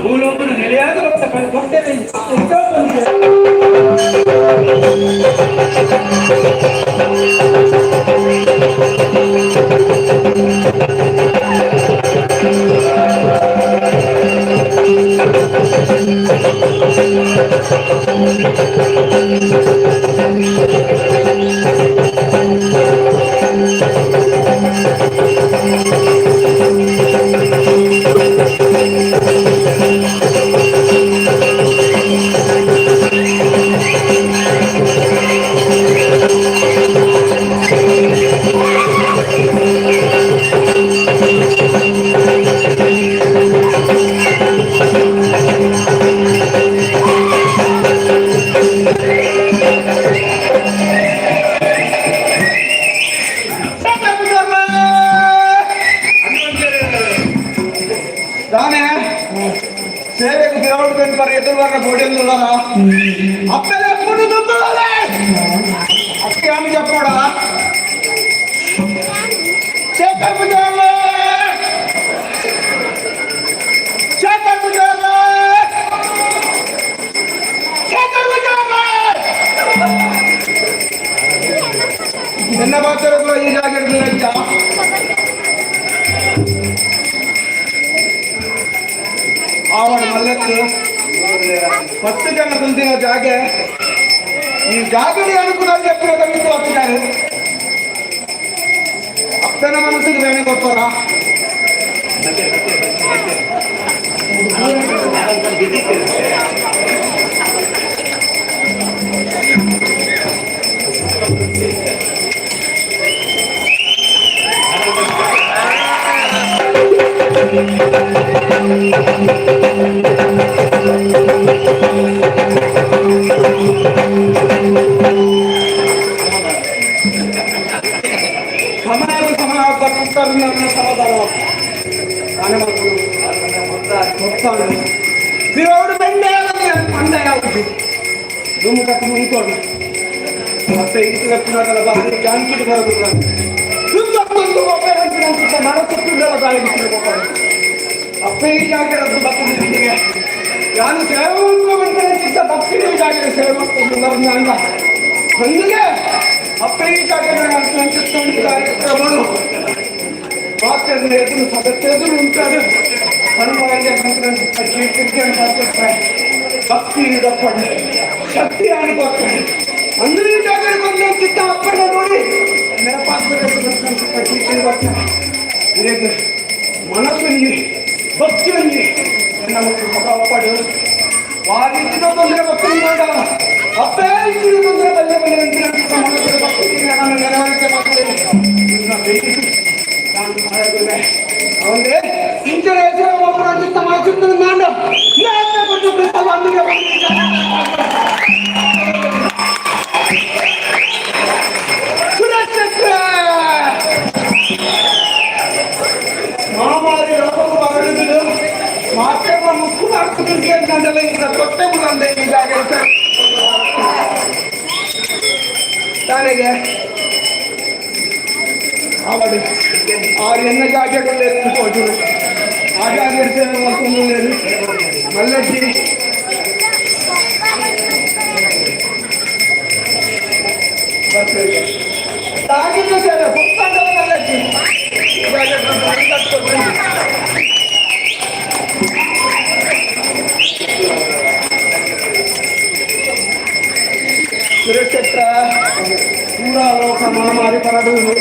ಭೂಲೋಕದ ನೆಲೆಯಾದ ಕೊಟ್ಟೆ पर एदुरवागा बोडेल्लो अप्पेले पुनु दुंदुले अक्के आमी చెప్పడా शेखर बुजाले शेखर बुजाले शेखर बुजाले ಎನ್ನ ಮಾತಾಡೋದು ಈ ಜಾಗದಲ್ಲಿ ಅಂತ ಆವಡ ಮಲ್ಲತ್ತು 10 ಜನ ಬಂದಿರೋ ಜಾಗ ಈ ಜಾಗದ ಅನುಕೂಲ ಎಪ್ಪರದಲ್ಲಿದ್ದು ಹಾಕಿದ್ದಾರೆ ಅಪ್ಪನ ಮನಸ್ಸಿಗೆ ಬೇನೆ ಕೊಡ್ತಾರ ಮತ್ತೆ ಇದು ಲೆಕ್ಕನಾಗಲ್ಲ ಬಾರಿ ಜಾನ್ಕಿಟ್ ಬರೋದಿಲ್ಲ ದುಂದೊಂದು ಒಬ್ಬರಂತ ಮನಸ್ಸುತ್ತಿಲ್ಲ ಬಾಯಿ ಬಿಟ್ಟಿರಬೇಕು ಅಪ್ಪೇ ಈ ಜಾಗದ ಭಕ್ತಿಗೆ ನಾನು ಸೇವೆ ಚಿತ್ತ ಭಕ್ತಿ ಜಾಗದ ಸೇವೆ ಮಾಡ್ಕೊಂಡು ಅಂಗ ಹಂಗೆ ಅಪ್ಪೇ ಈ ಜಾಗದ ಕಾರ್ಯಕ್ರಮಗಳು ಮಾತ್ರ ಎದುರು ಸದಸ್ಯ ಎದುರು ಉಂಟಾದ ಹನುಮಾನಿಗೆ ಭಕ್ತಿ ಇಡಪಡೆ ಶಕ್ತಿ ಅನುಭವಿಸ್ತಾರೆ ಅಂದ್ರೆ ಈ ಜಾಗಕ್ಕೆ ಬಂದು ಚಿತ್ತ ಅಪ್ಪಣ್ಣ ನೋಡಿ ನೆನಪಾಗ್ಬೇಕು ಮನಸ್ಸಲ್ಲಿ ಭಕ್ತಿಯಲ್ಲಿ ನಮಗೆ ಮಗಪಡು ವಾದಿಸಿದ ತೊಂದರೆ ಭಕ್ತಿ ಮಾಡ ಅಪ್ಪೇ ಇಚ್ಚಿದ ತೊಂದರೆ ಬಲ್ಲೆ ಬಲ್ಲೆ ಅಂತ ಮನಸ್ಸಲ್ಲಿ ಭಕ್ತಿ ನಾನು ನೆರವೇರಿಕೆ ಮಾಡ್ತೇನೆ ನಾನು ಮಾಡೋದಿಲ್ಲ ಅವನಿಗೆ ಇಂಚರ ಹೆಸರು ಒಬ್ಬರು ಚಿತ್ತ ಮಾಡಿಸುತ್ತದೆ ನಾನು ಕೊಟ್ಟು ಕ್ರಿಸ್ತವ ಅಂದಿಗೆ ಮಾಮಾರಿ ರೋಗವು ಬರಲಿದ್ದು ಮಾತ್ರ ಮುಕ್ಕು ಮಾಡ್ತಿದ್ದೆ ಅಂತಂದಲ್ಲ ಈಗ ಕೊಟ್ಟೆ ಮುಂದೆ ಈಗಾಗ ನನಗೆ ಅವಳು ಆ ಎನ್ನ ಜಾಗಗಳೇ ಹೋದ್ರು ಆ ಜಾಗ ಇರ್ತೇನೆ ಮತ್ತೊಂದು ಮಲ್ಲಜ್ಜಿ ತಾಗಿದ್ದು ಸೇವೆ ಪುಸ್ತಕದ ಮಲ್ಲಜ್ಜಿ ಸುರಕ್ಷಿತ ಪೂರಾ ಲೋಕ ಮಹಾಮಾರಿ ಪರಡುವುದು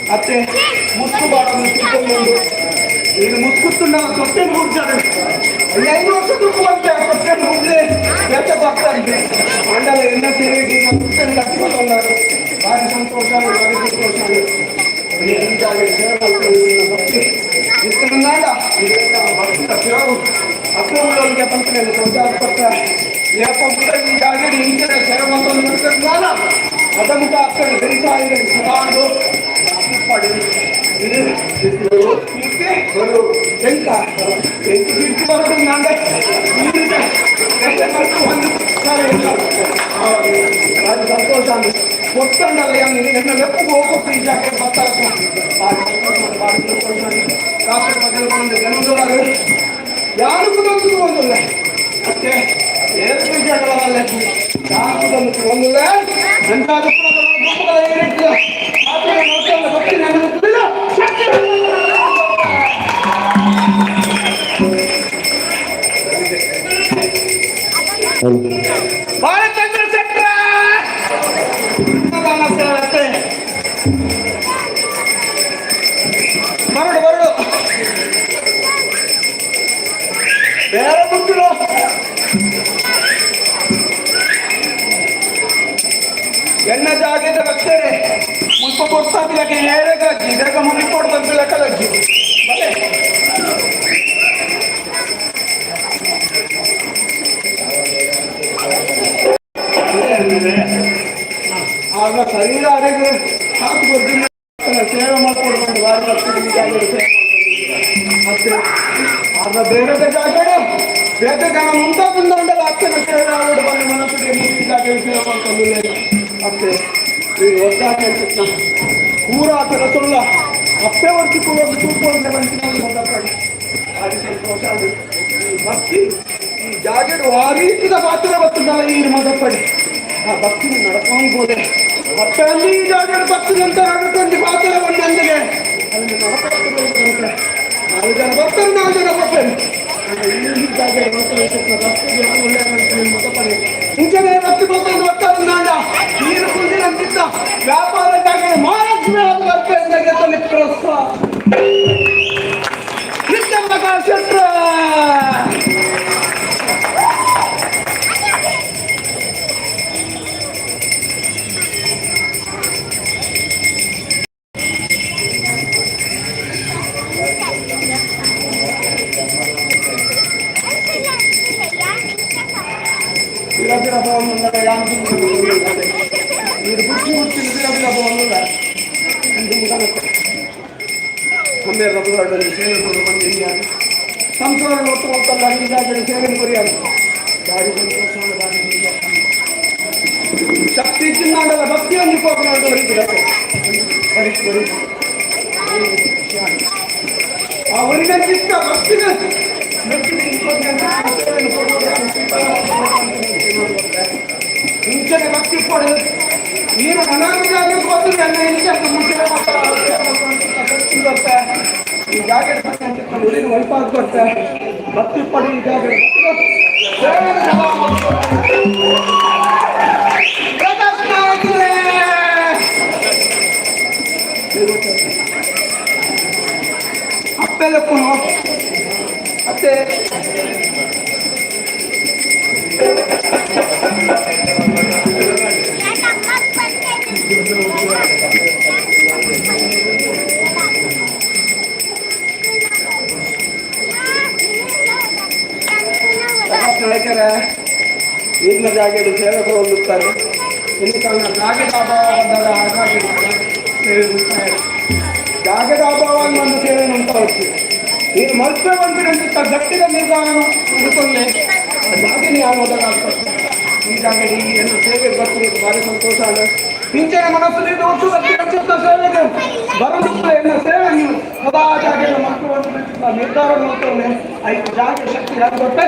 ಮತ್ತೆ ಮುತ್ತು ಬಾಡನ್ನು ತಿಳ್ಕೊಂಡು ಈಗ ಮುತ್ಕುತ್ತುಂಡ ಸೊಟ್ಟೆ ಹುಡ್ತಾರೆ 5 ವರ್ಷ ತುಕ್ಕುವಂತೆ ಸೊಟ್ಟೆ ಹುಡ್ಲಿ ಯಾಕೆ ಬರ್ತಾರೆ ಮಂಡಲ ಎಲ್ಲ ಸೇರಿ ಸೊಟ್ಟೆ ಕಟ್ಟಿಕೊಂಡು ಭಾರಿ ಸಂತೋಷ ಭಾರಿ ಸಂತೋಷ ಭಕ್ತಿ ಇಷ್ಟನ್ನಾಗ ಅಕ್ರಮಗಳಿಗೆ ಪಂಚನೆಯನ್ನು ಪ್ರೋತ್ಸಾಹಪಟ್ಟ ಈ ಜಾಗಡಿ ಇಂಚಿನ ಸೇವಂತವನ್ನು ನಡೆಸಿದ್ರಲ್ಲ ಅದಮುಖ ಅಕ್ಷರ ಧರಿಸಾಯಿದೆ ಸದಾಂಡು ಪಡಿ ಎಂತ ಕೀರ್ತಿ ಬರೋದು ನಾಂದೆ ಅದು ಸಂತೋಷ ಒತ್ತಂಡಲ್ಲ ಎನ್ನ ಲೆಪ್ಪು ಹೋಗ್ಬೇಕು ಈ ಜಾಗಕ್ಕೆ ಬರ್ತಾರೆ ರಾಷ್ಟ್ರ ಮೊದಲು ಜನರು ಯಾರಿಗೂ ಒಂದಿಲ್ಲ ಮತ್ತೆ ಏನು ವಿಷಯಗಳಲ್ಲ ಯಾರಿಗೂ ಒಂದಿಲ್ಲ ಎಂತ ಭಕ್ತಿ ನನಗೆ ಬಾಲಚಂದ್ರ ಚಕ್ರ ಬರಡು ಬರಡು ಬೇರೆ ಮುಟ್ಟಿಲು ಎನ್ನ ಜಾಗದ ಭಕ್ತರೇ ಮುಲ್ಪ ಕೊಡ್ಸಾದಿಲ್ಲಕ್ಕೆ ಹೇಳಗಜ್ಜಿ ಇದಕ್ಕೆ ಮುಗಿ ಕೊಡ್ತಂತಿಲ್ಲ ಕಲಜ್ಜಿ ಆಗ ಶರೀರ ಆರೋಗ್ಯ ಹಾಕಿ ಬರ್ತೀನಿ ಸೇವೆ ಮಾಡ್ಕೊಡ್ಕೊಂಡು ವಾರ ಮತ್ತೆ ಆಗ ಬೇರೆ ಜಾಗ ಬೇತೆ ಜನ ಮುಂತಾ ಬಂದ ಅಪ್ಪನ ಸೇರಾಡು ಬಂದು ಮನಸ್ಸಿಗೆ ಮುಗಿದಾಗ ಹೇಳ್ಕೊಂಡ್ಕೊಂಡು ಅತ್ತೆ ನೀವು ಒದ್ದಾಟ ಪೂರ ಆತರ ಸುಳ್ಳ ಅಪ್ಪೆ ಹೊರತು ಕೂಡ ತೂಕೊಂಡು ಬಂದು ಅದು ಸಂತೋಷ ಅದು ಭಕ್ತಿ ಈ ಜಾಗೆಡು ಆ ರೀತಿಯ ಪಾತ್ರ ಬರ್ತದಲ್ಲ ಈ ಮದಪಡಿ ಆ ಭಕ್ತಿ ನಡ್ಕೊಂಡು ಹೋದೆ ಮತ್ತೆ ಅಲ್ಲಿ ಈ ಜಾಗೆಡು ಭಕ್ತಿದಂತ ನಡ್ಕೊಂಡು ಪಾತ್ರ ಬಂದಂದಿಗೆ ಅಲ್ಲಿ ನಡ್ಕೊಂಡು 4 ಜನ ಬರ್ತಾರೆ 4 ಜನ ಬರ್ತಾರೆ ಈ ಜಾಗೆ ಭಕ್ತಿಗೆ ಒಳ್ಳೆ ಮದಪಡಿ ಇಂಚನೆ ಭಕ್ತಿ ಬಂದು ಬರ್ತಾರೆ ನಾಡ ನೀರು ಕುಂದಿನ ಅಂತಿದ್ದ ವ್ಯಾಪಾರ ಜಾಗೆ ಮಹಾಲಕ್ಷ್ಮಿ ಅದು ಬರ್ತಾರೆ ಪ್ರೋತ್ಸಾಹ ಶಸ್ತ್ರ ಸಂಸಾರ ನೋಡ್ತಲ್ಲ ಸೇವೆ ಕೊರಿಯಾಗ ಶಕ್ತಿ ಚಿನ್ನಾಡಲ್ಲ ಭಕ್ತಿಯನ್ನು ಅವರಿಗಿಂತ ಭಕ್ತಿನ ಮುಂಚೆನೆ ಭಕ್ತಿ ಕೊಡು ನೀನು ಅನಾರೋಗ್ಯ ಕೊಟ್ಟು ನನ್ನ ಬರ್ತೆ ಈ ಜಾಗ ವೈಪಾದ ಕೊಡ್ತೆ ಭಕ್ತಿ ಪಡಿ ಈ ಜಾಗ ಅಪ್ಪೆಲ್ಲಕ್ಕೂ ಅತ್ತೆ ಈಗಿನ ಜಾಗೆಡು ಸೇವಕರು ಹೊಂದುತ್ತಾರೆ ಇನ್ನು ಕಾರಣ ಜಾಗದ ಅಭಾವ ಬಂದಾಗ ಹಾಗಾಗಿ ಜಾಗದ ಅಭಾವವನ್ನು ಒಂದು ಸೇವೆ ಅಂತ ಹೋಗ್ತೀವಿ ನೀನು ಮಲ್ಪೆ ಬಂದಿರಂತ ಗಟ್ಟಿದ ನಿರ್ಧಾರ ಹುಡುಕೊಂಡೆ ಜಾಗನೇ ಆಗೋದಾಗ್ತದೆ ಈ ಜಾಗಡಿ ಏನು ಸೇವೆ ಬರ್ತೀನಿ ಭಾರಿ ಸಂತೋಷ ಅಲ್ಲ ಪಿಂಚನೆ ಮನಸ್ಸಲ್ಲಿ ಒಟ್ಟು ಗಟ್ಟಿ ಸೇವೆಗೆ ಬರುತ್ತದೆ ಎನ್ನ ಸೇವೆ ನೀವು ಸದಾ ಜಾಗದ ಮಕ್ಕಳು ನಿರ್ಧಾರ ನೋಡ್ತೇವೆ ಐದು ಜಾಗ ಶಕ್ತಿ ಹಾಕಿಕೊಟ್ಟೆ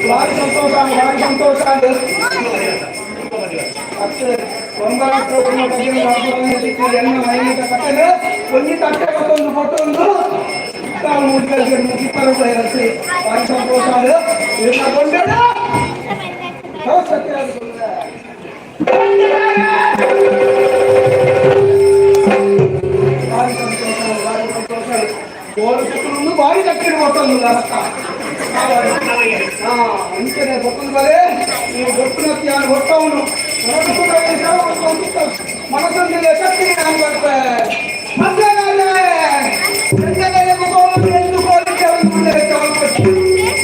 ಭಾರಿ ಸಂತೋಷ కొన్ని తట్టకొందు ఫోటోలు తాను ముగ్గురు ముగ్గురు పోయారు వారి సంతోషాలు ఇలా కొండడా సత్యాలు వారి సంతోషాలు కోరుకుంటూ వారి దగ్గర పోతుంది ಅಂಚನೆ ಗೊತ್ತದ ಬರೇ ನೀವು ಗೊತ್ತಿನ ತ್ಯಾಗ ಹೊಟ್ಟವನು ಮನಸ್ಸಲ್ಲಿ ಶಕ್ತಿ ನಾನು ಬರ್ತೆ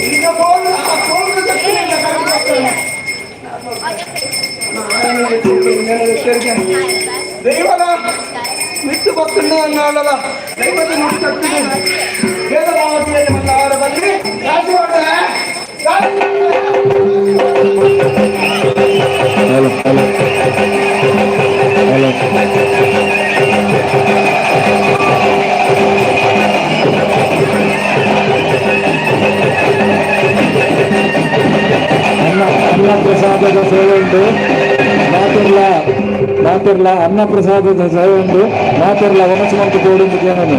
ಈಗ ದೈವದ ಮಿಟ್ಟು ಭಕ್ತನ ಅನ್ನಲ್ಲ ದೈವದ ನೋಡಿ ಕಟ್ಟಿದೆ ವೇದಭಾವತಿಯಲ್ಲಿ ಮತ್ತು ಆಹಾರದಲ್ಲಿ ಅನ್ನ ಪ್ರಸಾದದ ಸೇವೆ ಉಂಟು ಮಾತಿರ್ಲ ಅನ್ನ ಪ್ರಸಾದದ ಸೇವೆ ಉಂಟು ಮಾತಿರ್ಲ ವನಸ್ಮಂತ ತೋಡಿಂದು ಜನನು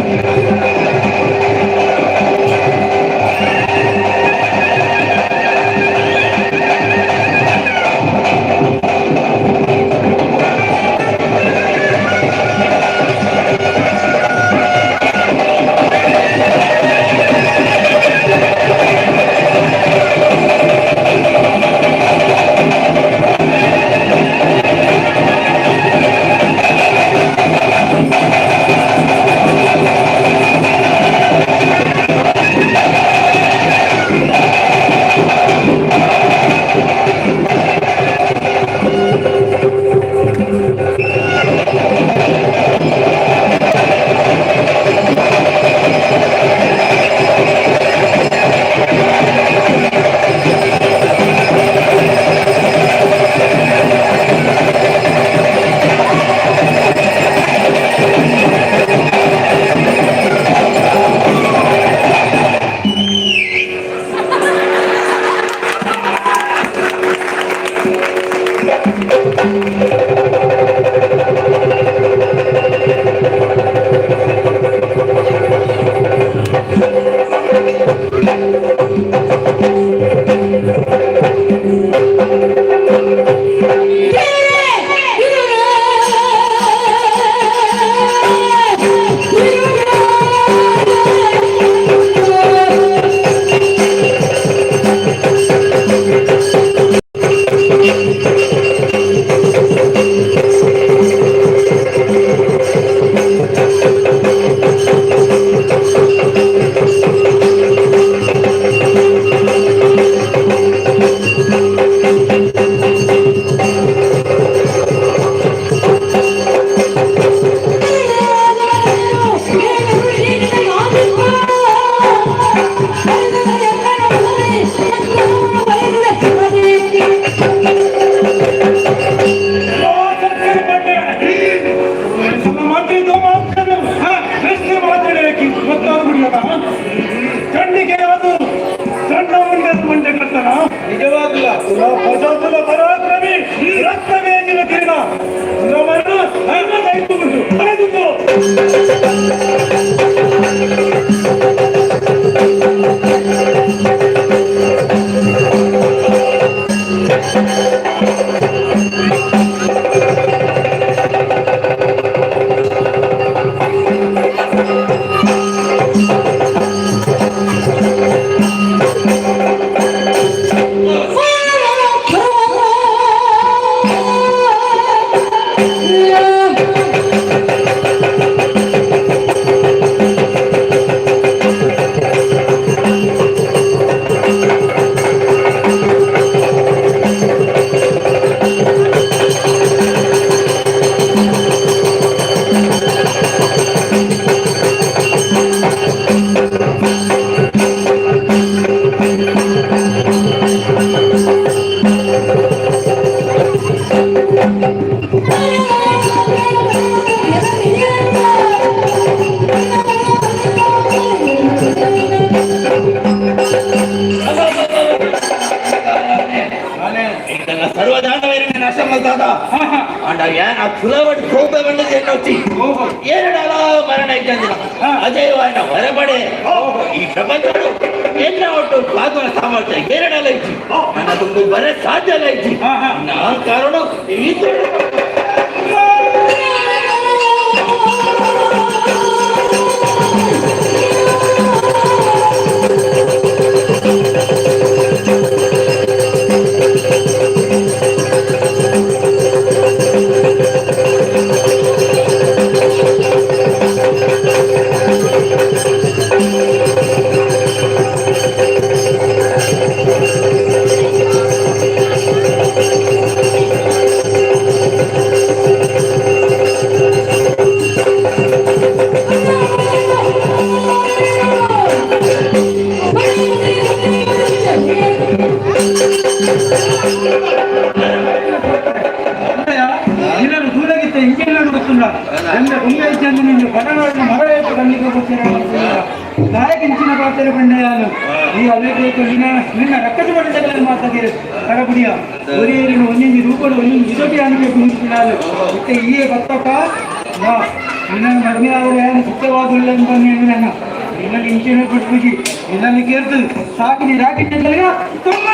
सर्व दानवैरी नाश मलता फुलवट ಕೋಪ ಬಂದದ್ದು ಏನೋತಿ ಎರಡಾಲ ಮರಣ ಇದ್ದಂದಿಲ್ಲ ಅಜಯವಾಯನ ಹೊರಬಡೆ ಈ ಪ್ರಪಂಚಗಳು ಎಲ್ಲ ಒಟ್ಟು ಭಾಗವನ ಸಾಮರ್ಥ್ಯ ಎರಡಾಲ ಐತಿ ನನ್ನ ತುಂಬ ಬರೇ ಸಾಧ್ಯ ಅಲ್ಲ ಐತಿ ನಾನು ಕಾರಣ ಈ ಇಲ್ಲರೂ ದೂರಾಗಿತ್ತ ಇಂಕೆಲ್ಲರೂ ಗೊತ್ತಿಲ್ಲ ಎಲ್ಲ ಉಂಗೈಚಂದು ನಿನ್ನ ಪಟಗಳನ್ನು ಮರಳೇತು ಕಣ್ಣಿಗೆ ಗೊತ್ತಿಲ್ಲ ನಾಯಕ ಇಂಚಿನ ಪಾತ್ರ ಬಂಡೆಯಾನು ಈ ಅಲೆಬೇಕು ನಿನ್ನ ರಕ್ಕಸ ಪಡೆದಲ್ಲಿ ಮಾತಾಡಿರು ಕರಬುಡಿಯ ಒರಿಯರಿನ ಒಂದೊಂದು ರೂಪಗಳು ಒಂದೊಂದು ಇದಕ್ಕೆ ಅನ್ಬೇಕು ನಾನು ಮತ್ತೆ ಈ ಬತ್ತಕ್ಕ ನಿನ್ನ ಮದುವೆ ಅವರು ಏನು ಮುಖ್ಯವಾಗಿಲ್ಲ ಅಂತ ನನ್ನ ನಿನ್ನಲ್ಲಿ ಇಂಚಿನ ಕೊಟ್ಬಿಟ್ಟು ನಿನ್ನಲ್ಲಿ ಕೇಳ್ತು ಸಾಕು ನೀರು ಹಾಕಿದ್ದಲ್ಲ ತುಂಬ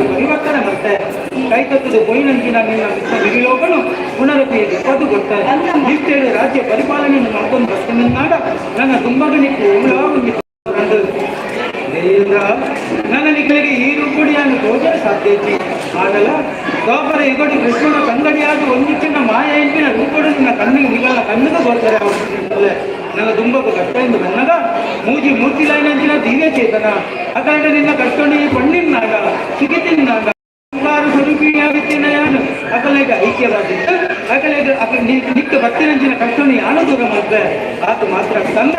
ಪರಿವರ್ತನೆ ಮತ್ತೆ ಕೈ ತತ್ತದ ಕೊಯ್ನಂಚಿನ ವಿಲೋಕನು ಪುನರಪಿ ಅದು ಗೊತ್ತಾಗ ನಿಷ್ಠೆಯ ರಾಜ್ಯ ಪರಿಪಾಲನೆಯನ್ನು ಮಾಡ್ಕೊಂಡು ಬರ್ತೇನೆ ನಾಡ ನನ್ನ ತುಂಬಗನಿಗೆ ನನ್ನ ನಿಖಲಿಗೆ ಈ ರೂಪುಡಿಯನ್ನು ತೋಜಲು ಸಾಧ್ಯ ಐತಿ ಆಗಲ್ಲ ಗೋಪರ ಇಗೋಡಿ ಕೃಷ್ಣನ ಕಂಗಡಿಯಾಗಿ ಒಂದಿಚ್ಚಿನ ಮಾಯ ಎಂಟಿನ ರೂಪುಡು ನಿನ್ನ ಕಣ್ಣಿಗೆ ನಿಗಳ ಕಣ್ಣಿಗೆ ಬರ್ತಾರೆ ಅವರೇ ನನ್ನ ತುಂಬకు ಕಷ್ಟ ಎಂದು ಬಂದಾಗ ಮೂಜಿ ಮೂರ್ತಿಲೈನಂಚಿನ ದಿವ್ಯ ಚೇತನ ಅಕಾಂಡ ನಿನ್ನ ಕಷ್ಟೊಂಡಿ ಪಣ್ಣಿನಾಗ ಸಿಗಿತಿನಾಗ ಸ್ವರೂಪಿಣಿಯಾಗುತ್ತೇನ ಯಾನು ಅಕಲೆಗೆ ಐಕ್ಯವಾಗಿತ್ತು ಅಕಲೆಗೆ ನಿಕ್ಕ ಭಕ್ತಿನಂಚಿನ ಕಷ್ಟೊಂಡಿ ಯಾನು ದೂರ ಮಾಡ್ದೆ ಆತ ಮಾತ್ರ ತಂದ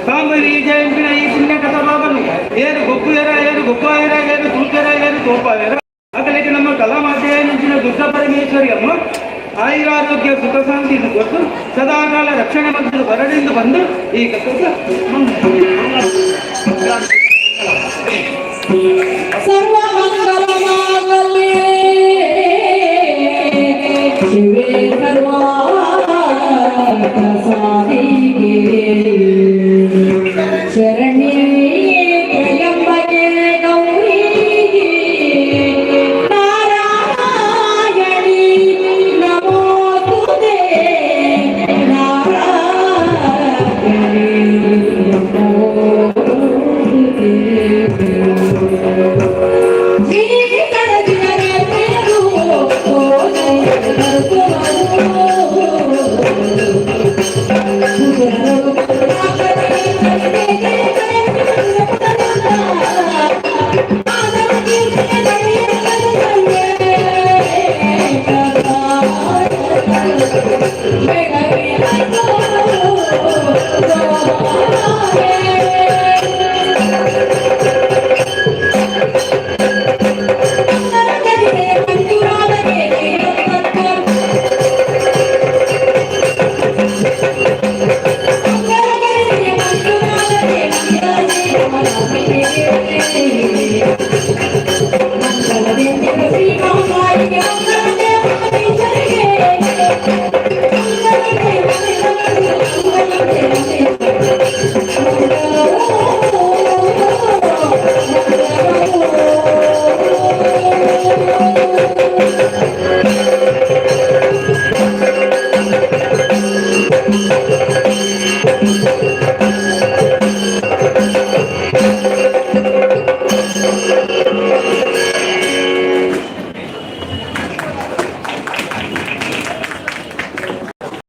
ಕಾಂಬರಿ ಜಯಂತಿನ ಈ ಪುಣ್ಯ ಕಥಾಭಾಗನು ಏನು ಗೊಪ್ಪುಯರ ಏನು ಗೊಪ್ಪಾಯರ ಏನು ತುಲ್ಕರ ಏನು ತೋಪಾಯರ ಅಕಲೆಗೆ ನಮ್ಮ ಕಲಾಮಾಧ್ಯಯನಂಚಿನ ದುರ್ಗಾ ಪರಮೇಶ್ವರಿ ಅಮ್ಮ ಆಯುರಾರೋಗ್ಯ ಸುಖ ಶಾಂತಿಯನ್ನು ಕೊಟ್ಟು ಸದಾಕಾಲ ರಕ್ಷಣೆ ಮತ್ತು ಬರಡೆಂದು ಬಂದು ಈ सर्व